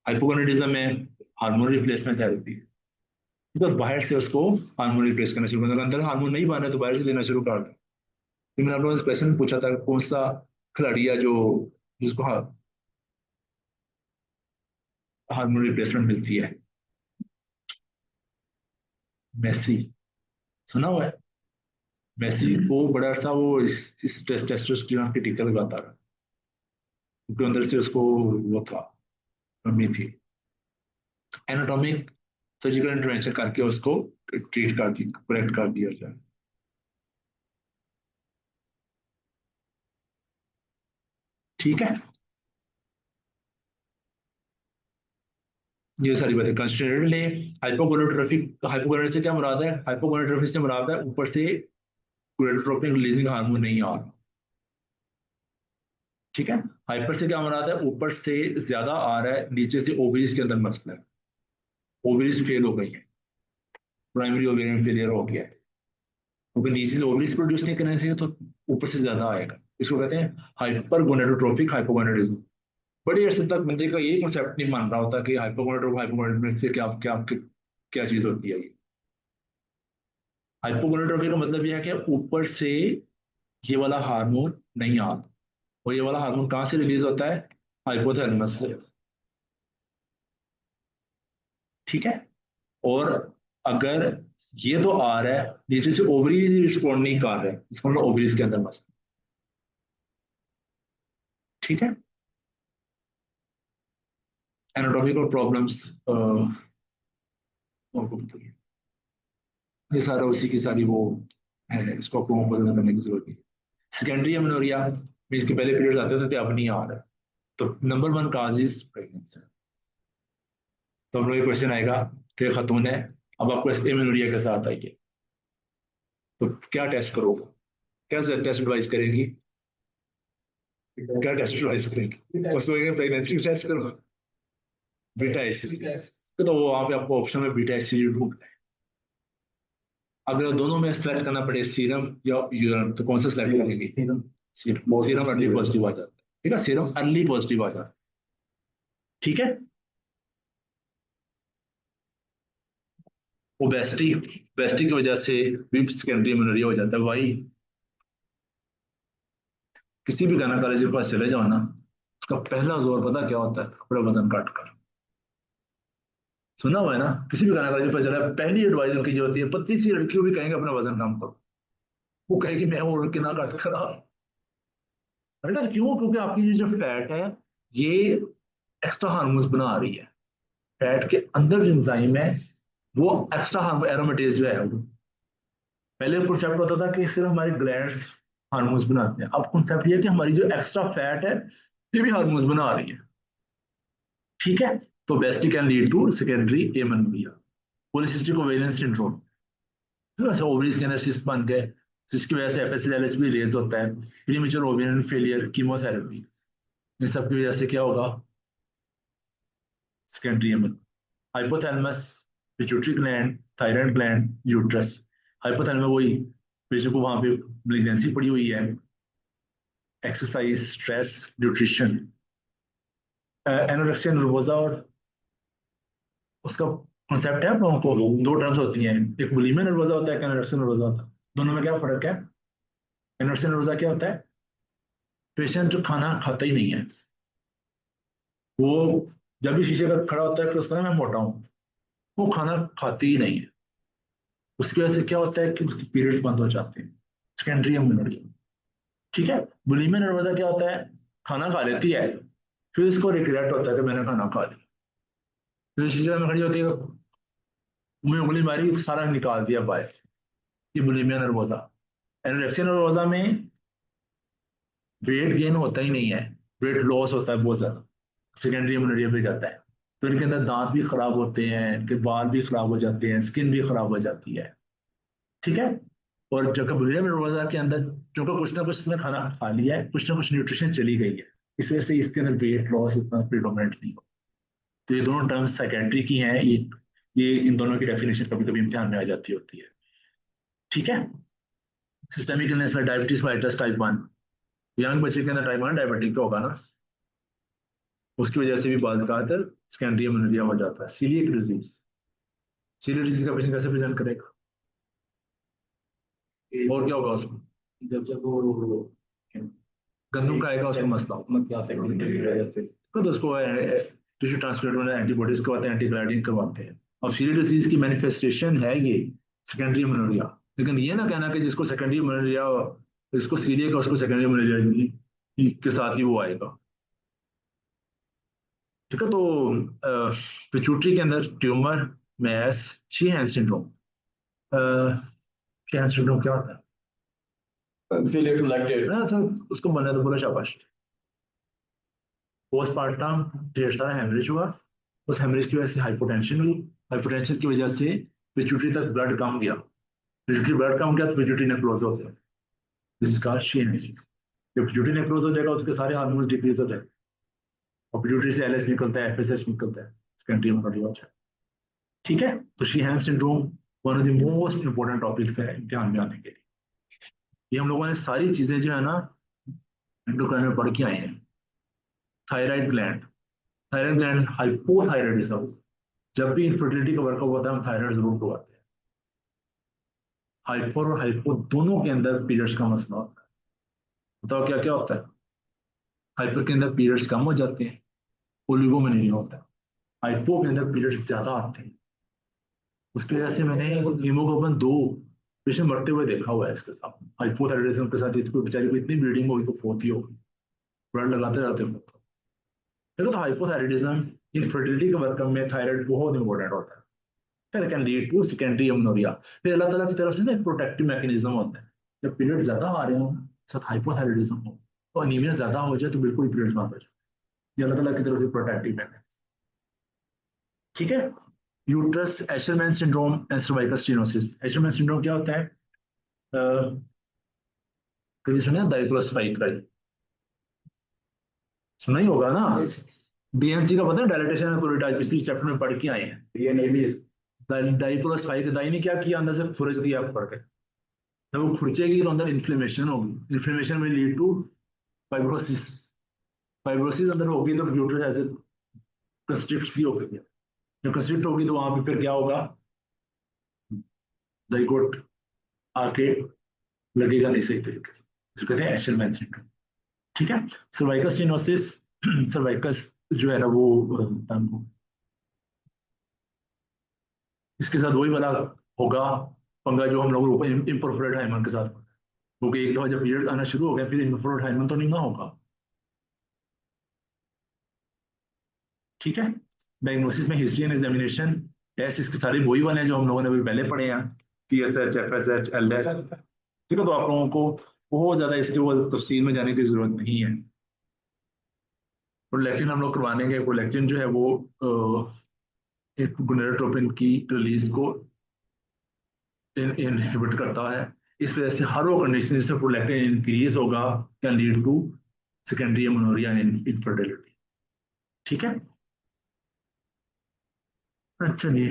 A: हाइपोगोनाडिज्म है, हार्मोन रिप्लेसमेंट थेरेपी, तो बाहर से उसको हार्मोन रिप्लेस करना शुरू करना, अंदर हार्मोन नहीं बन रहा है तो बाहर से लेना शुरू कर दो। फिर मैंने आप लोगों से क्वेश्चन पूछा था कौन सा खिलाड़ी है जो जिसको हार्मोन रिप्लेसमेंट मिलती है, मेसी, सुना हुआ है? मेसी को बड़ा अर्सा वो इस टेस्टोस्टेरोन की टीका लगाता रहा क्योंकि अंदर से उसको वो था, कमी थी। एनाटॉमिक सर्जिकल इंटरवेंशन करके उसको ट्रीट कर दी, करेक्ट कर दिया जाए। ठीक है, ये सारी बातें कंसिडर ले। हाइपोगोनाडोट्रोफिक, हाइपोगोनाडोट्रोफिक से क्या मुराद है? हाइपोगोनाडोट्रोफिक से मुराद है ऊपर से गोनाडोट्रोपिन रिलीजिंग हार्मोन नहीं आ रहा। ठीक है, हाइपर से क्या मुराद है? ऊपर से ज्यादा आ रहा है, नीचे से ओवरीज के अंदर मसला है, ओवरीज फेल हो गई है, प्राइमरी ओवेरियन फेलियर हो गया है, क्योंकि नीचे से ओवरीज प्रोड्यूस नहीं करने से तो ऊपर से ज्यादा आएगा। इसको कहते हैं हाइपर गोनाडोट्रोपिक हाइपोगोनाडिज्म। बड़ी अर्से तक बंदे का ये कॉन्सेप्ट नहीं मान रहा होता कि हाइपोगोनाडोट्रोपिक हाइपोगोनाडिज्म से क्या क्या क्या चीज होती है। हाइपोगोनाडोट्रोपिक का मतलब यह है कि ऊपर से ये वाला हार्मोन नहीं आता, और ये वाला हार्मोन कहाँ से रिलीज होता है? हाइपोथैलेमस से। ठीक है, और अगर ये तो आ रहा है नीचे से, ओवरीज रिस्पॉन्ड नहीं कर रहे, इसका मतलब ओवरीज के अंदर मसला। ठीक है, एनाटॉमिकल प्रॉब्लम्स ये सारा उसी की सारी वो है, इसको आपको पसंद करने की जरूरत नहीं। सेकेंडरी एमेनोरिया में इसके पहले पीरियड आते थे, अब नहीं आ रहा है, तो number one cause is pregnancy. तो हम लोग ये क्वेश्चन आएगा कि खतून है, अब आपको एमेनोरिया के साथ आइए, तो क्या टेस्ट करोगे, क्या टेस्ट एडवाइस करेंगी, क्या टेस्ट एडवाइस करेंगी? उसको प्रेगनेंसी टेस्ट करो, बीटा एसिड, तो वो वहाँ पे आपको ऑप्शन में बीटा एसिड ढूंढना है। अगर दोनों में सेलेक्ट करना पड़े सीरम या यूरिन, तो कौन सा सेलेक्ट करेंगे? सीरम। सीरम अर्ली पॉजिटिव आ जाता है। ठीक है, सीरम अर्ली पॉजिटिव आ जाता है। ठीक है, ओबेसिटी, ओबेसिटी की वजह से भी सेकेंडरी एमेनोरिया हो जाता है भाई। किसी भी गायनेकोलॉजिस्ट के पास चले जाओ ना, उसका पहला जोर पता क्या होता है? अपना वजन काट कर। सुना हुआ है ना, किसी भी गायनेकोलॉजिस्ट के पास चला, पहली एडवाइस उनकी जो होती है, पतली सी लड़कियों भी कहेंगे अपना वजन कम करो, वो कहेगी मैं वो लड़की ना काट करा। बेटा क्यों? क्योंकि आपकी ये जो फैट है ये एक्स्ट्रा हार्मोन्स बना रही है। फैट के अंदर जो एंजाइम है वो एक्स्ट्रा एरोमेटेज जो है वो, पहले कॉन्सेप्ट होता था कि सिर्फ हमारे ग्लैंड्स हार्मोन्स बनाते हैं, अब कॉन्सेप्ट ये है कि हमारी जो एक्स्ट्रा फैट है ये भी हार्मोन्स बना रही है। ठीक है, तो best can lead to secondary amenorrhoea. Polycystic ovarian syndrome, ovaries के अंदर सिस्ट बन गए, जिसकी वजह से एफएसएलएच भी रेज होता है, प्रीमेच्योर ओवेरियन फेलियर, कीमोथेरेपी, इन सब की वजह से क्या होगा? सेकेंडरी एमेन। Hypothalamus, pituitary gland, thyroid gland, uterus. Hypothalamus वही बेचारे को वहां पे प्रेगनेंसी पड़ी हुई है, exercise, stress, nutrition. Anorexia nervosa और उसका कॉन्सेप्ट है आप लोगों को, दो टर्म्स होती हैं, एक बुलिमिया नर्वोसा होता है, एक एनोरेक्सिया नर्वोसा होता है। दोनों में क्या फर्क है? एनोरेक्सिया नर्वोसा क्या होता है? पेशेंट जो खाना खाता ही नहीं है, वो जब भी शीशे का खड़ा होता है तो उसका ना मैं मोटा हूँ, वो खाना खाती ही नहीं है, उसकी वजह से क्या होता है कि उसके पीरियड्स बंद हो जाते हैं, सेकेंडरी एमेनोरिया। ठीक है, बुलिमिया नर्वोसा क्या होता है? खाना खा लेती है, फिर उसको रिग्रेट होता है कि मैंने खाना खा लिया, फिर शीशे में खड़ी होती है, मुंह में उंगली मारी, सारा निकाल दिया बाहर। ये बुलिमिया नर्वोसा। एनोरेक्सिया नर्वोसा में वेट गेन होता ही नहीं है, वेट लॉस होता है बहुत ज्यादा, सेकेंडरी एमेनोरिया पे जाता है, तो इनके अंदर दांत भी खराब होते हैं, इनके बाल भी खराब हो जाते हैं, स्किन भी खराब हो जाती है। ठीक है, और जबकि बुलिमिया नर्वोसा के अंदर चूंकि कुछ ना कुछ इसने खाना खा लिया है, कुछ ना कुछ न्यूट्रिशन चली गई है, इस वजह से इसके अंदर वेट लॉस इतना प्रिडोमिनेंट नहीं हो। तो ये दोनों टर्म्स साइकेट्री की हैं, ये इन दोनों की डेफिनेशन कभी कभी इम्तिहान में आ जाती होती है। ठीक है, सिस्टेमिक इलनेस में डायबिटीज मेलिटस टाइप 1, यंग बच्चे के अंदर टाइप 1 डायबिटिक का होगा ना, उसकी वजह से भी बाद खातर सेकेंडरी अमेनोरिया हो जाता है। सीलिएक डिजीज, सीलिएक डिजीज का पेशेंट कैसे प्रेजेंट करेगा और क्या होगा उसको?
C: जब जब वो
A: गंदम का आएगा उसका मसला होगा,
C: मसला आता है की वजह से
A: तो उसको टिश्यू ट्रांसप्लांट में एंटीबॉडीज करवाते हैं, एंटीक्लाइडिन करवाते हैं। और सीलिएक डिजीज की मैनिफेस्टेशन है ये सेकेंडरी अमेनोरिया। लेकिन ये ना कहना कि जिसको सेकेंडरी अमेनोरिया, इसको सीलिएक उसको सेकेंडरी अमेनोरिया के साथ ही वो आएगा। ठीक है, तो पिट्यूटरी के अंदर tumour, mass, Sheehan syndrome. Sheehan syndrome क्या होता है?
B: Failure to lactate.
A: तो उसको मैंने तो बोला शाबाश। पोस्टमार्टम ढेर सारा हेमरेज हुआ, उस हेमरेज की वजह से हाइपोटेंशन हुई, हाइपोटेंशन की वजह से पिट्यूटरी तक ब्लड कम गया, पिट्यूटरी ब्लड कम गया तो पिट्यूटरी नेक्रोज होता है। This is called Sheehan syndrome. जब पिट्यूटरी नेक्रोज हो जाएगा उसके सारे हार्मोन्स डिक्रीज हो जाएंगे और पिट्यूटरी से एलएस निकलता है, एफएसएच निकलता है, सेकेंडरी अमेनोरिया हो जाएगा। ठीक है, तो Sheehan syndrome one of the most important topics है ध्यान में आने के लिए। ये हम लोगों ने सारी चीजें जो है ना एंडोक्राइन में पढ़ के आए हैं। Thyroid gland, thyroid gland hypothyroidism, जब भी इनफर्टिलिटी का वर्कअप होता है हम थायराइड जरूर करवाते हैं। हाइपर और हाइपो दोनों के अंदर पीरियड्स का मसला होता है। बताओ क्या क्या होता है? हाइपर के अंदर पीरियड्स कम हो जाते हैं, ओलिगोमेनिया होता है। हाइपो के अंदर पीरियड्स ज्यादा आते हैं। उसकी वजह से मैंने हीमोग्लोबिन 2 पेशेंट मरते हुए देखा हुआ है इसके साथ, हाइपोथायराइडिज्म के साथ। इसको बेचारी को इतनी ब्लीडिंग होगी तो फोती होगी, ब्लड लगाते रहते हैं। देखो, तो हाइपोथायराइडिज्म इनफर्टिलिटी के वर्कअप में थायराइड बहुत इंपॉर्टेंट होता है। फिर can lead to secondary amenorrhoea. फिर अल्लाह ताला की तरफ से ना एक प्रोटेक्टिव मैकेनिज्म होता है, जब पीरियड ज्यादा आ रहे हो साथ हाइपोथायराइडिज्म हो तो अनीमिया ज्यादा हो जाए तो बिल्कुल पीरियड्स बंद हो जाए। ये अल्लाह ताला की तरफ से प्रोटेक्टिव मैकेनिज्म। ठीक है, uterus Asherman syndrome and cervical stenosis. Asherman syndrome क्या होता है? कभी सुना डाइक्लोस्पाइक का? सुना ही होगा ना। डीएनसी का पता है, डायलिटेशन एंड कोलेटाइल, पिछले चैप्टर में पढ़ के आए हैं।
C: डीएनए भी
A: डाइक्लोस्पाइक दाई ने क्या किया, अंदर से खुरच दिया पकड़ के। जब वो खुरचेगी तो अंदर इन्फ्लेमेशन होगी, इन्फ्लेमेशन में लीड टू फाइब्रोसिस, फाइब्रोसिस अंदर होगी तो यूट्रस ऐसे कंस्ट्रिक्ट सी होगी। जब कंस्ट्रिक्ट होगी तो वहां पे फिर क्या होगा, जाइगोट आके लगेगा नहीं सही तरीके से, इसको कहते हैं एशरमैन सिंड्रोम। ठीक है, सर्वाइकल स्टेनोसिस, सर्वाइकल जो है ना वो तंग हो, इसके साथ वही वाला होगा पंगा जो हम लोग इम्परफोरेट हाइमन के साथ, क्योंकि एक दफा जब पीरियड आना शुरू हो गया फिर इम्परफोरेट हाइमन तो नहीं ना होगा। ठीक है, डायग्नोसिस में हिस्ट्री एंड एग्जामिनेशन टेस्ट इसके सारे वही वाले हैं जो हम लोगों ने अभी पहले पढ़े हैं, TSH, FSH, LH। ठीक है, तो आप लोगों को बहुत ज्यादा इसके वो तफसील में जाने की जरूरत नहीं है। प्रोलैक्टिन हम लोग करवानेंगे। प्रोलैक्टिन जो है वो एक गोनेडोट्रोपिन की रिलीज को इनहिबिट करता है। इस वजह से हर वो कंडीशन जिसमें प्रोलैक्टिन इंक्रीज होगा can lead to secondary amenorrhoea and infertility. ठीक है, अच्छा जी,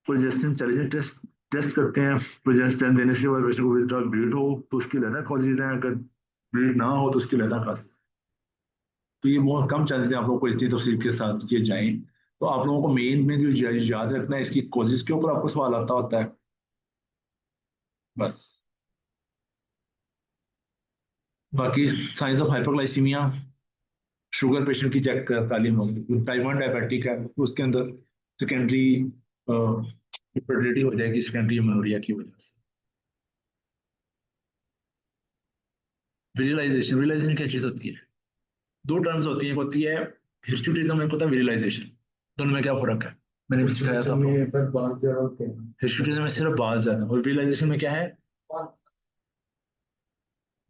A: प्रोजेस्टिन चलिए टेस्ट टेस्ट करते हैं। प्रोजेस्टिन देने से बाद पेशेंट को विथड्रॉल ब्लीड हो तो उसकी लेना कॉजेज है, अगर ब्लीड ना हो तो उसकी लेना कॉजेज। तो ये बहुत कम चांसेस है आप लोग को इतनी तफसील के साथ किए जाएं। तो आप लोगों को मेन में जो याद रखना है, इसकी कॉजेज के ऊपर आपको सवाल आता होता है बस। बाकी science of hyperglycaemia, sugar patient की चेक तालीम होगी। टाइप 1 डायबिटिक है तो उसके अंदर सेकेंडरी इनफर्टिलिटी हो जाएगी सेकेंडरी अमेनोरिया की वजह से। विजुअलाइजेशन, विजुअलाइजेशन क्या चीज होती है? दो टर्म्स होती हैं, एक होती है हिस्टुटिज्म, एक होता है विजुअलाइजेशन। दोनों में क्या फर्क है? मैंने भी सिखाया था आपको।
C: सर बहुत ज्यादा होते हैं।
A: हिस्टुटिज्म में सिर्फ बाल ज्यादा और विजुअलाइजेशन में क्या है,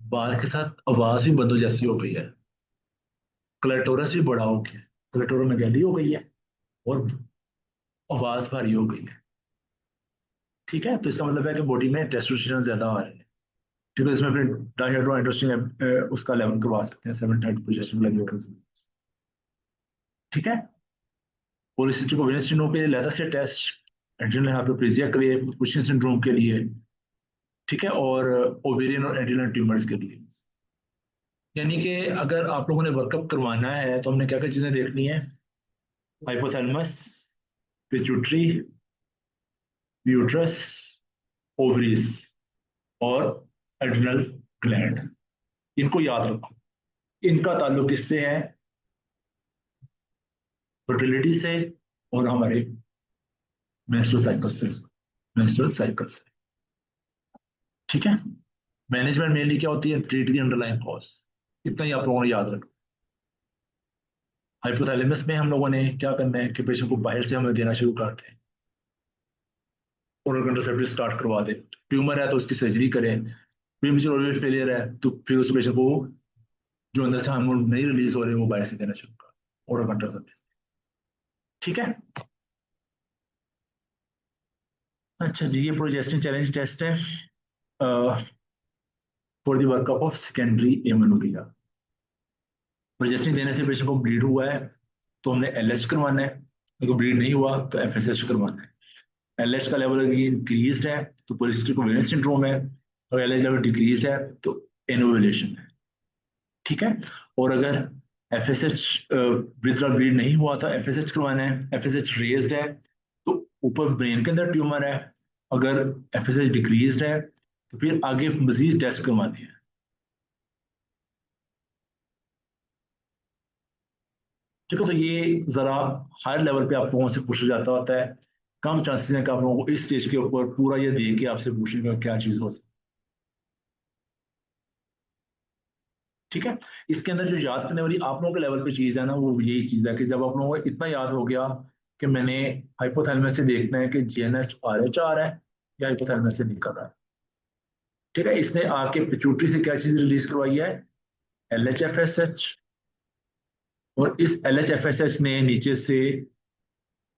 A: बाल के साथ आवाज भी बदल जैसी हो गई है, क्लेटोरस भी बड़ा हो गया, क्लेटोरस में गैली हो गई है और आवाज भारी हो गई है। ठीक है, तो इसका मतलब है कि बॉडी में टेस्टोस्टेरोन ज्यादा आ रहे हैं। ठीक है, इसमें फिर डायहाइड्रोएंड्रोस्टिन उसका लेवल करवा सकते हैं, 7 टाइप प्रोजेस्टेरोन लेवल। ठीक है, पॉलीसिस्टिक ओवेरियन सिंड्रोम पे लेदा से टेस्ट एड्रिनल हाइपोप्लेजिया के लिए, कुशन सिंड्रोम के लिए, ठीक है, और ओवेरियन और एड्रिनल ट्यूमर्स के लिए। यानी कि अगर आप लोगों ने वर्कअप करवाना है तो हमने क्या क्या चीजें देखनी है? हाइपोथैलेमस, पिट्यूटरी, यूट्रस, ओवरीज और एड्रिनल ग्लैंड। इनको याद रखो। इनका ताल्लुक किससे है? फर्टिलिटी से और हमारे मेंस्ट्रुअल साइकिल से। मेंस्ट्रुअल साइकिल से, ठीक है। मैनेजमेंट मेनली क्या होती है? Treat the underline cause. इतना ही आप लोगों ने याद रखो। हाइपोथैलेमस में हम लोगों ने क्या करना है कि पेशेंट को बाहर से हमें देना शुरू करते हैं, ओरल कंट्रासेप्टिव स्टार्ट करवा दें। ट्यूमर है तो उसकी सर्जरी करें। प्रीमेच्योर ओवरी फेलियर है तो फिर उस पेशेंट को जो अंदर से हार्मोन नहीं रिलीज हो रहे वो बाहर से देना शुरू कर, ओरल कंट्रासेप्टिव, ठीक है। अच्छा जी, ये प्रोजेस्टिन चैलेंज टेस्ट है for the workup of secondary amenorrhoea. Progestin देने से पेशेंट को ब्लीड हुआ है तो हमने एलएच करवाना है, अगर ब्लीड नहीं हुआ तो एफएसएच करवाना है। एलएच का लेवल अगर इंक्रीज है तो पॉलीसिस्टिक ओवेरियन सिंड्रोम है, और एलएच लेवल डिक्रीज है तो एनोवुलेशन है, ठीक है। और अगर एफएसएच विदड्रॉल ब्लीड नहीं हुआ तो एफएसएच करवाना है। एफएसएच रेज्ड है तो ऊपर ब्रेन के अंदर ट्यूमर है, अगर एफएसएच डिक्रीज है तो फिर आगे मजीद टेस्ट करवाने हैं, ठीक है। तो ये जरा हायर लेवल पे आप लोगों से पूछा जाता होता है। कम चांसेस हैं कि आप लोगों को इस स्टेज के ऊपर पूरा ये दे के आपसे पूछेगा क्या चीज हो सकती है, ठीक है। इसके अंदर जो याद करने वाली आप लोगों के लेवल पे चीज है ना, वो यही चीज है कि जब आप लोगों को इतना याद हो गया कि मैंने हाइपोथैलेमस से देखना है कि जीएनएच आरएच आ रहा है या हाइपोथैलेमस से निकल रहा है, ठीक है। इसने आके पिट्यूटरी से क्या चीज रिलीज करवाई है? एलएचएफएसएच, और इस एलएचएफएसएच ने नीचे से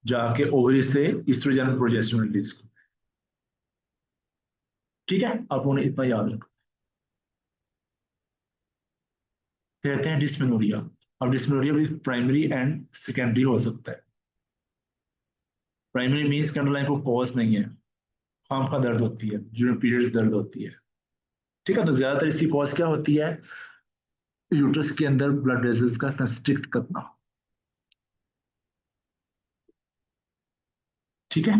A: जाके ओवरी से ईस्ट्रोजन और प्रोजेस्टेरोन रिलीज किया, ठीक है। आप लोगों ने इतना याद रखो। कहते हैं डिस्मेनोरिया। अब डिस्मेनोरिया भी प्राइमरी एंड सेकेंडरी हो सकता है। प्राइमरी मीन्स के अंडरलाइन को कॉज नहीं है, खाम खा दर्द होती है, जो पीरियड्स दर्द होती है, ठीक है। तो ज्यादातर इसकी कॉज क्या होती है? यूट्रस के अंदर ब्लड वेसल्स का कंस्ट्रिक्ट करना, ठीक है।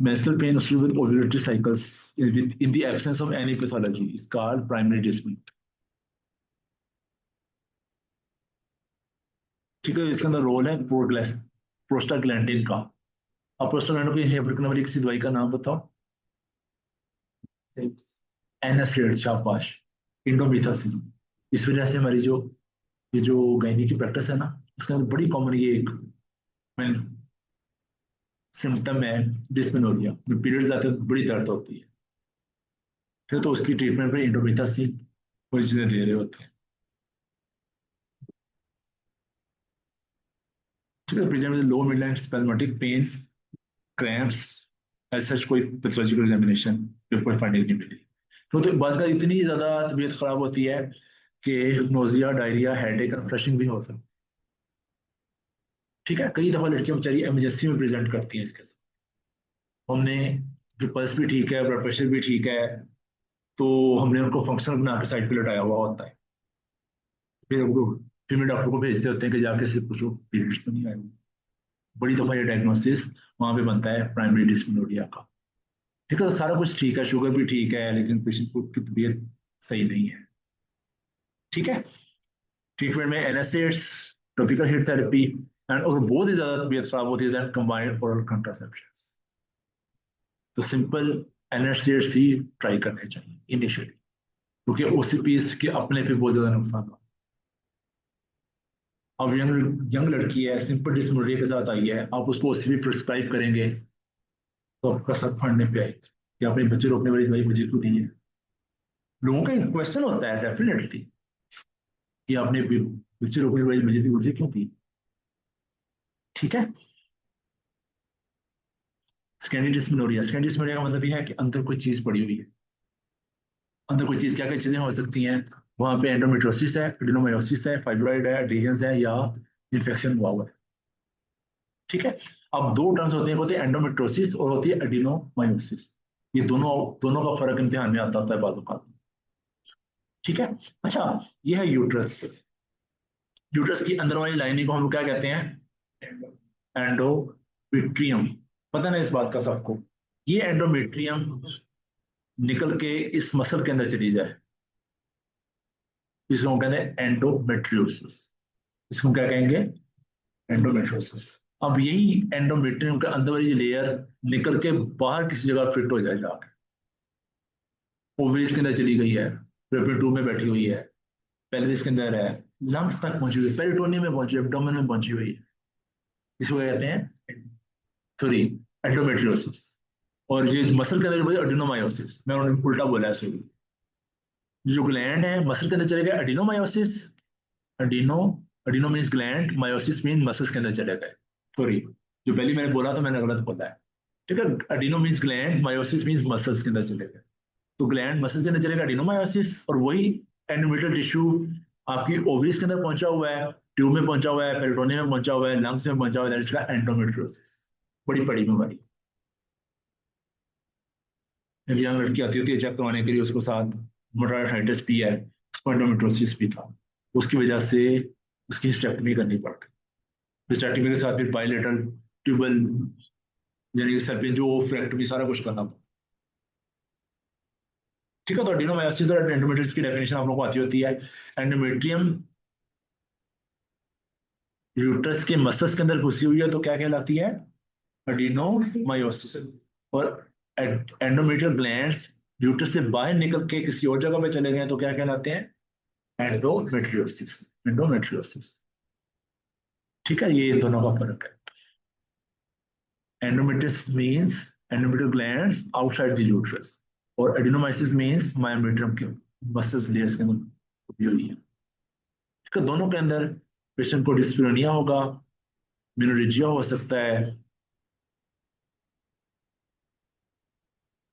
A: menstrual pain associated with ovulatory cycles in the absence of any pathology is called primary dysmenorrhea, ठीक है। इसके अंदर रोल है प्रोस्टाग्लैंडिन का। अब प्रोस्टाग्लैंडिन को इनहिबिट करने वाली किसी दवाई का नाम बताओ। एनासिड, शाबाश, इंडोमिथासिन। इस वजह से हमारी जो ये जो गायनी की प्रैक्टिस है ना, उसके अंदर बड़ी कॉमन ये एक सिम्टम है डिस्मेनोरिया, में पीरियड्स आते हैं तो बड़ी दर्द होती है, फिर तो उसकी ट्रीटमेंट में इंडोमिथासिन कोई चीजें दे रहे होते हैं, ठीक है। Present low midline spasmodic pain, cramps, as such कोई पैथोलॉजिकल एग्जामिनेशन पे कोई फाइंडिंग नहीं मिली। तो बात का इतनी ज्यादा तबीयत खराब होती है कि नोजिया, डायरिया, हेडेक और फ्लशिंग भी हो सकती है, ठीक है। कई दफा लड़कियां बेचारी इमरजेंसी में प्रेजेंट करती हैं इसके साथ। हमने जो पल्स भी ठीक है, ब्लड प्रेशर भी ठीक है, तो हमने उनको फंक्शनल बना के साइड पे लटाया हुआ होता है, फिर उनको फीमेल डॉक्टर को भेजते होते हैं कि जाके से पूछो पीरियड्स तो नहीं आए। बड़ी दफा ये डायग्नोसिस वहां पे बनता है प्राइमरी डिस्मेनोरिया का, ठीक है। तो सारा कुछ ठीक है, शुगर भी ठीक है, लेकिन पेशेंट की तबीयत सही नहीं है, ठीक है। ट्रीटमेंट में NSAIDs, topical heat therapy and, और बहुत ही ज्यादा तबीयत खराब होती है देन कंबाइंड ओरल कंट्रासेप्शन। तो सिंपल एनएसएड्स ही ट्राई करने चाहिए इनिशियली, क्योंकि ओसीपीज के अपने पे बहुत ज्यादा नुकसान होता है। अब यंग यंग लड़की है, सिंपल डिस्मेनोरिया के साथ आई है, आप उसको ओसीपी प्रिस्क्राइब करेंगे तो आपका सर फंडने पे आएगा कि आपने बच्चे रोकने वाली दवाई मुझे क्यों दी है। लोगों का एक क्वेश्चन होता है डेफिनेटली कि आपने बच्चे रोकने वाली मुझे क्यों दी, ठीक है। सेकेंडरी डिस्मेनोरिया, सेकेंडरी डिस्मेनोरिया का मतलब यह है कि अंदर कोई चीज पड़ी हुई है। अंदर कोई चीज, क्या क्या चीजें हो सकती हैं? वहां पे एंडोमेट्रोसिस है, एडिनोमायोसिस है, फाइब्रॉइड है, एडिशंस है, या इन्फेक्शन हुआ हुआ है, ठीक है। अब दो टर्म्स होते हैं, एक होती है एंडोमेट्रोसिस और होती है एडिनोमायोसिस। ये दोनों दोनों का फर्क इम्तिहान में आता होता है बाजू का। ठीक है। अच्छा, ये है यूट्रस। यूट्रस की अंदर वाली लाइनिंग को हम क्या कहते हैं? एंडोमेट्रियम। पता ना इस बात का सबको? ये एंडोमेट्रियम निकल के इस मसल के अंदर चली जाए, इसको हम कहते हैं एंडोमेट्रियोसिस। इसको क्या कहेंगे? एंडोमेट्रियोसिस। अब यही एंडोमेट्रियम के अंदर वाली लेयर निकल के बाहर किसी जगह फिट हो जाए जाके, ओवरीज के अंदर चली गई है, फेलोपियन ट्यूब में बैठी हुई है, पेल्विस के अंदर है, लंग्स तक पहुंची हुई है, पेरिटोनियम में पहुंची हुई है, एब्डोमेन में पहुंची हुई है, इसको क्या कहते हैं? Sorry, endometriosis. और ये मसल के अंदर एडिनोमायोसिस, मैं उन्होंने उल्टा बोला है सॉरी। जो ग्लैंड है मसल के अंदर चले गए adenomyosis. Adeno adeno means gland, myosis mean muscles के अंदर चले गए। सॉरी, जो पहले मैंने बोला था मैंने गलत बोला है। ठीक है, adeno means gland, myosis means muscles के अंदर चले गए। तो ग्लैंड मसल्स के अंदर चलेगा एडिनोमायोसिस, और वही एंडोमेट्रियल टिश्यू आपकी ओवरीज के अंदर पहुंचा हुआ है, ट्यूब में पहुंचा हुआ है, पेरिटोनियम में पहुंचा हुआ है, लंग्स में पहुंचा हुआ है, दैट इज एंडोमेट्रियोसिस। बड़ी बड़ी बीमारी। एक यंग लड़की आती होती है चेक करवाने के लिए, उसको साथ मोटाराइटिस भी है, उसको एंडोमेट्रियोसिस भी था, उसकी वजह से उसकी हिस्टेक्टमी करनी पड़ गई। हिस्टेक्टमी के साथ फिर बायलेटरल ट्यूबल यानी कि सर्पिन जो फ्रैक्टमी सारा कुछ करना पड़ा। ठीक है, तो एडिनोमायोसिस और एंडोमेट्रियोसिस की डेफिनेशन आप लोगों को आती होती है। एंडोमेट्रियम यूट्रस के मसल्स के अंदर घुसी हुई है तो क्या कहलाती है? एडिनोमायोसिस। और एंडोमेट्रियल ग्लैंड्स यूट्रस से बाहर निकल के किसी और जगह पे चले गए तो क्या कहलाते हैं? एंडोमेट्रियोसिस। एंडोमेट्रियोसिस। ठीक है, ये इन दोनों का फर्क है। Endometriosis means endometrial glands outside the uterus, और एडिनोमायोसिस मींस मायोमेट्रियम के मसल्स लेयर्स के अंदर हुई है। ठीक है, दोनों के अंदर पेशेंट को डिस्पिरोनिया होगा, मेनोरेजिया हो सकता है।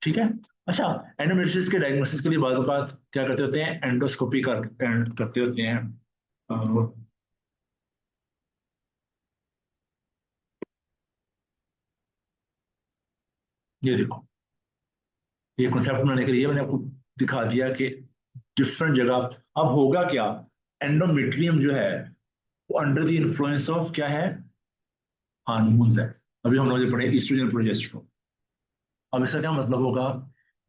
A: ठीक है। अच्छा, एंडोमेट्रियोसिस के डायग्नोसिस के लिए बाज़ औक़ात क्या करते होते हैं? एंडोस्कोपी करते होते हैं। अ, ये देखो, ये कॉन्सेप्ट बनाने के लिए मैंने आपको दिखा दिया कि डिफरेंट जगह। अब होगा क्या? एंडोमेट्रियम जो है वो अंडर द इन्फ्लुएंस ऑफ क्या है? हार्मोन्स है। अभी हम लोग पढ़े ईस्ट्रोजन प्रोजेस्टेरोन। अब इसका क्या मतलब होगा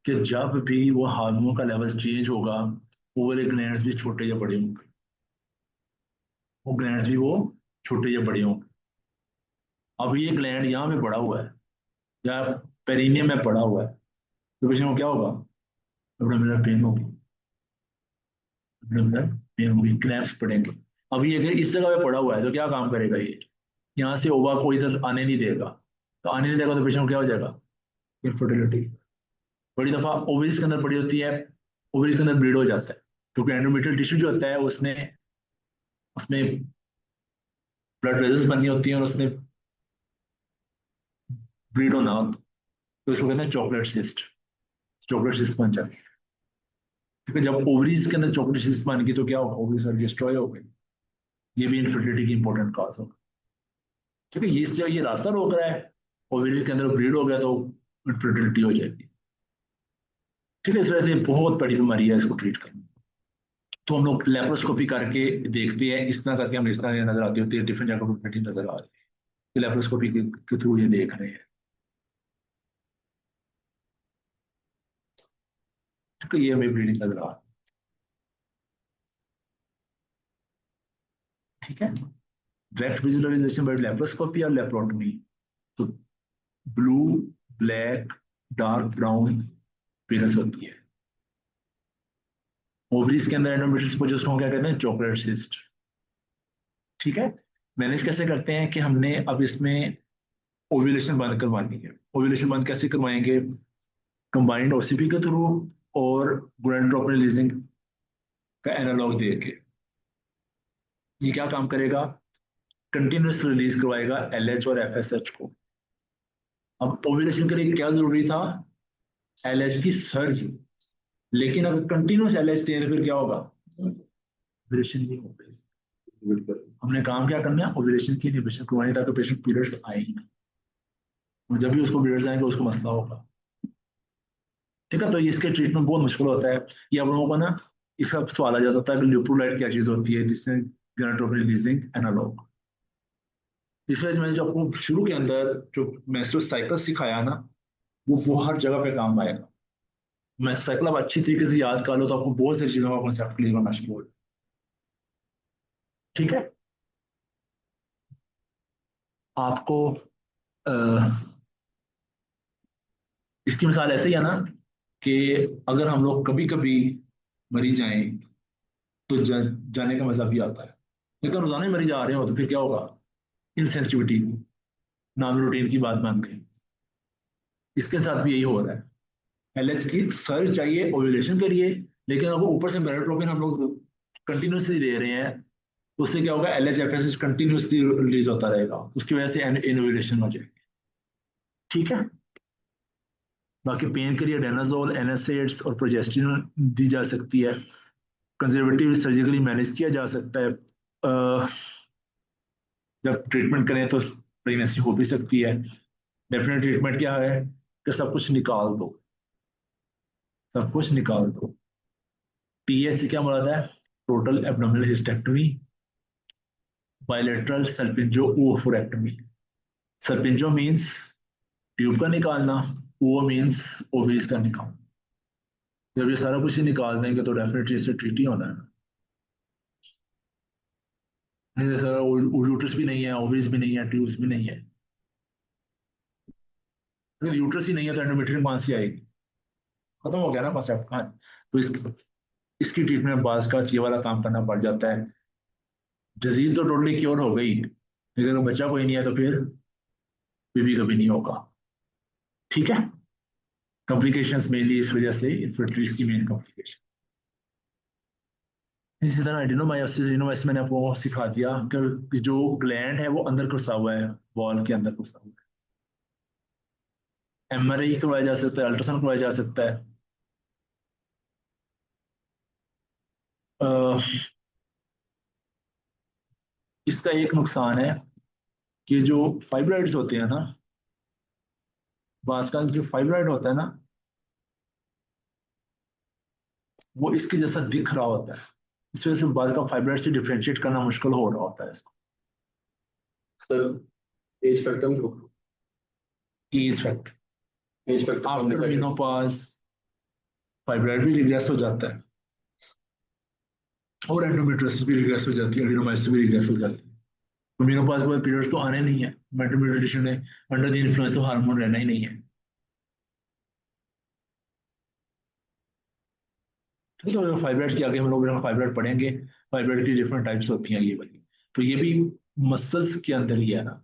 A: कि जब भी वो हार्मोन का लेवल चेंज होगा, वो वाले ग्लैंड्स भी छोटे या बड़े होंगे, वो ग्लैंड्स भी वो छोटे या बड़े होंगे। अब ये ग्लैंड यहाँ पे बड़ा हुआ है या पेरिनियम में पड़ा हुआ है, तो पेशेंट को क्या होगा? एब्डोमिनल पेन होगी, एब्डोमिनल पेन होगी, क्रैम्प्स पड़ेंगे। अभी अगर इस जगह पे पड़ा हुआ है तो क्या काम करेगा ये? यहाँ से ओवा को इधर आने नहीं देगा, तो आने नहीं देगा तो पेशेंट को क्या हो जाएगा? इनफर्टिलिटी। बड़ी दफा ओवरीज के अंदर पड़ी होती है, ओवरीज के अंदर ब्लीड हो जाता है, क्योंकि एंडोमेट्रियल टिश्यू जो होता है उसने उसमें ब्लड वेजल्स बननी होती है और उसने ब्लीड होना होता है, तो इसको कहते हैं चॉकलेट सिस्ट। चॉकलेट सिस्ट बन जाती है, क्योंकि जब ओवरीज के अंदर चॉकलेट सिस्ट बन गई तो क्या होगा? ओवरीज डिस्ट्रॉय हो गई। ये भी इनफर्टिलिटी की इंपॉर्टेंट काज होगा। ठीक है, ये रास्ता रोक रहा है, ओवरीज के अंदर ब्लीड हो गया तो इनफर्टिलिटी हो जाएगी। ठीक है, इस वजह से बहुत बड़ी बीमारी है, इसको ट्रीट करना। तो हम लोग लेप्रोस्कोपी करके देखते हैं, इस तरह करके हम इस तरह नजर आती होती है, डिफरेंट जगह पर नजर आ रही है, लेप्रोस्कोपी के थ्रू ये देख रहे हैं। ठीक है, ये हमें ब्लीडिंग नजर आ रही है। ठीक है, डायरेक्ट विजुअलाइजेशन बाय लेप्रोस्कोपी और लेप्रोटमी। तो blue, black, dark brown penis होती है। ओवरीज के अंदर एंडोमेट्रियस को जिसको हम क्या कहते हैं? Chocolate cyst. ठीक है, मैनेज कैसे करते हैं कि हमने अब इसमें ओव्यूलेशन बंद करवानी है। ओव्यूलेशन बंद कैसे करवाएंगे? कंबाइंड ओसीपी के थ्रू और गोनाडोट्रोपिन रिलीजिंग का एनालॉग दे के। ये क्या काम करेगा? कंटिन्यूस रिलीज करवाएगा एलएच और एफएसएच को। अब ओव्यूलेशन के लिए क्या जरूरी था? एलएच की सर्ज। लेकिन अगर कंटिन्यूस एलएच दें तो फिर क्या होगा? ओव्यूलेशन नहीं होगा। हमने काम क्या करना है? ओव्यूलेशन की इनहिबिशन करवानी, ताकि पेशेंट पीरियड्स आए ही ना। और जब भी उसको पीरियड्स आएंगे उसको मसला होगा। ठीक है, तो इसके ट्रीटमेंट बहुत मुश्किल होता है। ये आप लोगों को ना इसका सवाल आ जाता है कि ल्यूप्रोलाइट क्या चीज़ होती है, जिससे गोनाडोट्रोपिन रिलीजिंग एनालॉग। इस वजह से मैंने जो आपको शुरू के अंदर जो मेंस्ट्रुअल साइकिल सिखाया ना, वो हर जगह पे काम आएगा। मेंस्ट्रुअल साइकिल आप अच्छी तरीके से याद कर लो तो आपको बहुत सारी चीज़ों का कॉन्सेप्ट क्लियर होना शुरू हो। ठीक है, आपको अ, इसकी मिसाल ऐसे ही है ना कि अगर हम लोग कभी कभी मरीज जाएं तो जाने का मजा भी आता है, लेकिन रोजाना ही मरीज आ रहे हो तो फिर क्या होगा, इनसेंसिटिविटी, नाम रूटीन की बात मान के। इसके साथ भी यही हो रहा है। एलएच की सर्च चाहिए ओव्यूलेशन के लिए, लेकिन अगर ऊपर से मेराट्रोपिन हम लोग कंटिन्यूसली दे रहे हैं तो उससे क्या होगा, एलएच एफएसएच कंटिन्यूसली रिलीज होता रहेगा, उसकी वजह से इनोव्यूलेशन हो जाएगी। ठीक है, बाकी पेन के लिए डेनाजोल, एनासेड्स और प्रोजेस्टिन दी जा सकती है। कंजर्वेटिव सर्जिकली मैनेज किया जा सकता है। जब ट्रीटमेंट करें तो प्रेगनेंसी हो भी सकती है। डेफिनेट ट्रीटमेंट क्या है कि सब कुछ निकाल दो, सब कुछ निकाल दो। टीएस से क्या मुराद है, total abdominal hysterectomy, bilateral salpingo oophorectomy. Salpingo means tube का निकालना, ओ मींस ओवरीज का निकालना। जब ये सारा कुछ ही निकाल देंगे तो डेफिनेटली इससे ट्रीट ही होना है। नहीं सर, यूट्रस भी नहीं है, ओवरीज भी नहीं है, ट्यूब्स भी नहीं है। अगर यूट्रस ही नहीं है तो एंडोमेट्रियम कहाँ से आएगी, खत्म हो गया ना कॉन्सेप्ट का। तो इसकी ट्रीटमेंट बाज का ये वाला काम करना पड़ जाता है। डिजीज तो टोटली क्योर हो गई, लेकिन अगर बच्चा कोई नहीं है तो फिर बेबी कभी नहीं होगा। ठीक है, कॉम्प्लिकेशंस मेनली इस वजह से इनफर्टिलिटी की मेन कॉम्प्लिकेशन। इसी तरह एडिनोमायोसिस, एडिनोमायोसिस मैंने आपको सिखा दिया कि जो ग्लैंड है वो अंदर घुसा हुआ है, वॉल के अंदर घुसा हुआ है। एमआरआई करवाया जा सकता है, अल्ट्रासाउंड करवाया जा सकता है। अह, इसका एक नुकसान है कि जो फाइब्रॉइड्स होते हैं ना, बास का जो फाइब्रॉइड होता है ना, वो इसके जैसा दिख रहा होता है। इस वजह से बास का फाइब्रॉइड से डिफ्रेंशिएट करना मुश्किल हो रहा होता है इसको।
B: सर एज फैक्टर जो
A: age factor,
B: age factor
A: after menopause fibroid भी रिग्रेस हो जाता है और एंडोमेट्रियोसिस भी रिग्रेस हो जाती है, एडिनोमायोसिस भी रिग्रेस हो जाती है। तो मेनोपॉज के बाद पीरियड्स तो आने नहीं है, मेटाबॉलिक में under the influence of hormone रहना ही नहीं है। ठीक है, तो फाइब्रॉइड के आगे हम लोग फाइब्रॉइड पढ़ेंगे। फाइब्रॉइड की डिफरेंट टाइप्स होती हैं ये वाली। तो ये भी मसल्स के अंदर ही है ना,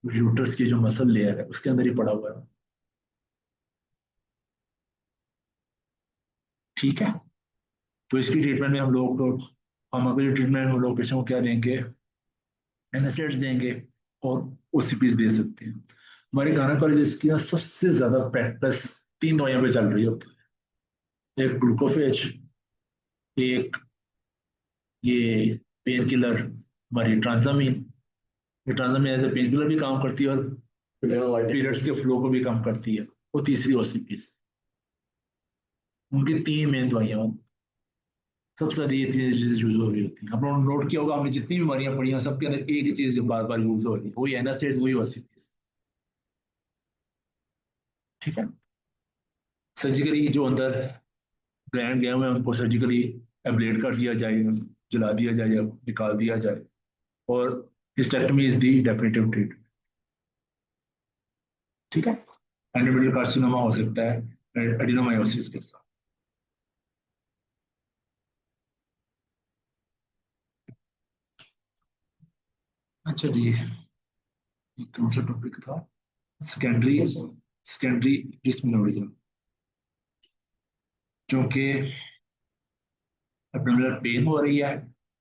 A: यूटरस की जो मसल लेयर है उसके अंदर ही पड़ा हुआ है। ठीक है, तो इसकी ट्रीटमेंट में हम लोग को फार्माकोलॉजी ट्रीटमेंट हम लोग पेशेंट को क्या देंगे, एनासिड्स देंगे और ओसीपीज दे सकते हैं। हमारे गायनेकोलॉजिस्ट की ना सबसे ज्यादा प्रैक्टिस तीन दवाइयों पे चल रही होती है। एक ग्लूकोफेज, एक ये पेन किलर हमारी ट्रांजामीन। ये ट्रांजामीन एज ए पेन किलर भी काम करती है और पीरियड्स के फ्लो को भी कम करती है। और तीसरी ओसीपीज। उनकी तीन मेन दवाइयां सबसे ज्यादा ये चीजें यूज हो रही होती है। आप लोगों ने नोट किया होगा, हमने जितनी बीमारियां पढ़ी हैं सबके अंदर एक ही चीज बार बार यूज हो रही है, वही एनासिड, वही ओसीपीज। ठीक है, सर्जिकली जो अंदर ग्लैंड गए हुए हैं उनको सर्जिकली एब्लेट कर दिया जाए, जला दिया जाए या निकाल दिया जाए। और hysterectomy is the definitive treatment. ठीक है, एंडोमेट्रियल कार्सिनोमा हो सकता है एडिनोमायोसिस के साथ। अच्छा जी, ये कौन सा टॉपिक था, सेकेंडरी सेकेंडरी डिस्मेनोरिया, क्योंकि एब्डोमिनल पेन हो रही है,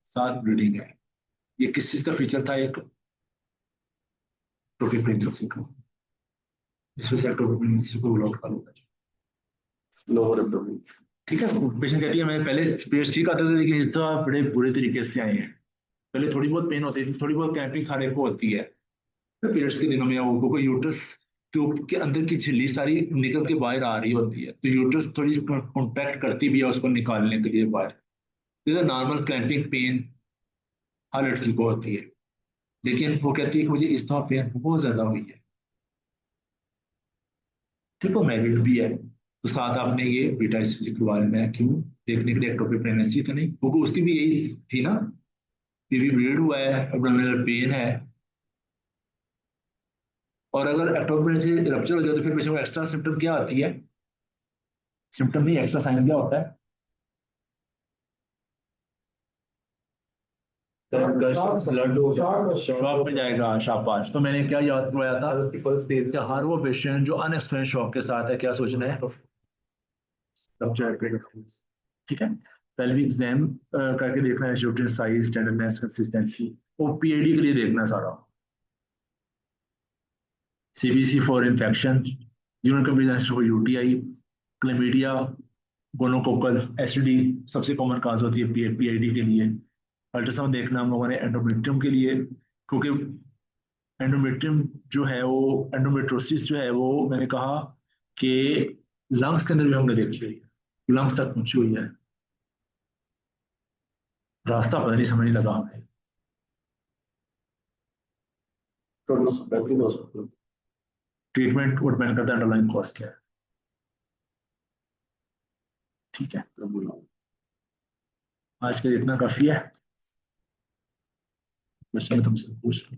A: साथ ब्लीडिंग है। ये किस चीज का फीचर था, एक टोपिक प्रेगनेंसी का। इस वजह से टोपिक प्रेगनेंसी को ब्लॉक कर होगा।
B: Lower abdomen.
A: ठीक है, पेशेंट कहती है मैं पहले पीरियड्स ठीक आते थे लेकिन इस दफा बड़े बुरे तरीके से आए हैं। पहले थोड़ी बहुत पेन होती थी, थोड़ी बहुत क्रैम्पिंग खाने को होती है तो पीरियड्स के दिनों में, वो कोई यूट्रस ट्यूब के अंदर की झिल्ली सारी निकल के बाहर आ रही होती है, तो यूट्रस थोड़ी कॉन्ट्रैक्ट करती भी है उसको निकालने के लिए बाहर। तो नॉर्मल क्रैम्पिंग पेन हर लड़की को होती है, लेकिन वो कहती है कि मुझे इस दफा पेन बहुत ज्यादा हुई है। ठीक है, मैरिड भी है, तो साथ आपने ये बीटा एसजी करवा लेना है, क्यों? देखने के लिए एक्टोपिक प्रेगनेंसी तो नहीं, क्योंकि उसकी भी यही थी ना, पीवी ब्लीड हुआ है, एब्डोमिनल पेन है। और अगर एक्टोपिक प्रेगनेंसी रप्चर हो जाए तो फिर पेशेंट को एक्स्ट्रा सिम्टम क्या आती है? सिम्टम नहीं, एक्स्ट्रा साइन क्या होता है?
C: ब्लड हो
A: शॉक में जाएगा, शाबाश। तो मैंने क्या याद करवाया था
C: उसकी फर्स्ट स्टेज
A: कि हर वो पेशेंट जो अनएक्सप्लेन शॉक के साथ है, क्या सोचना है? रप्चर। ठीक है, पेल्विक एग्जाम करके देखना है, यूट्रिन साइज, टेंडरनेस, कंसिस्टेंसी, ओपीएडी के लिए देखना सारा, CBC for infection, urine combination for UTI, chlamydia, gonococcal STD सबसे कॉमन काज होती है पीआईडी के लिए। अल्ट्रासाउंड देखना हम लोगों ने एंडोमेट्रियम के लिए, क्योंकि एंडोमेट्रियम जो है वो, एंडोमेट्रोसिस जो है वो, मैंने कहा कि लंग्स के अंदर भी हमने देखी हुई है, लंग्स तक पहुंची हुई है, रास्ता पता नहीं समझ नहीं लगा हमें। ट्रीटमेंट वो डिपेंड करता है अंडरलाइन कॉज क्या है। ठीक है, आज के लिए इतना काफी है, क्वेश्चन तुमसे पूछ लो।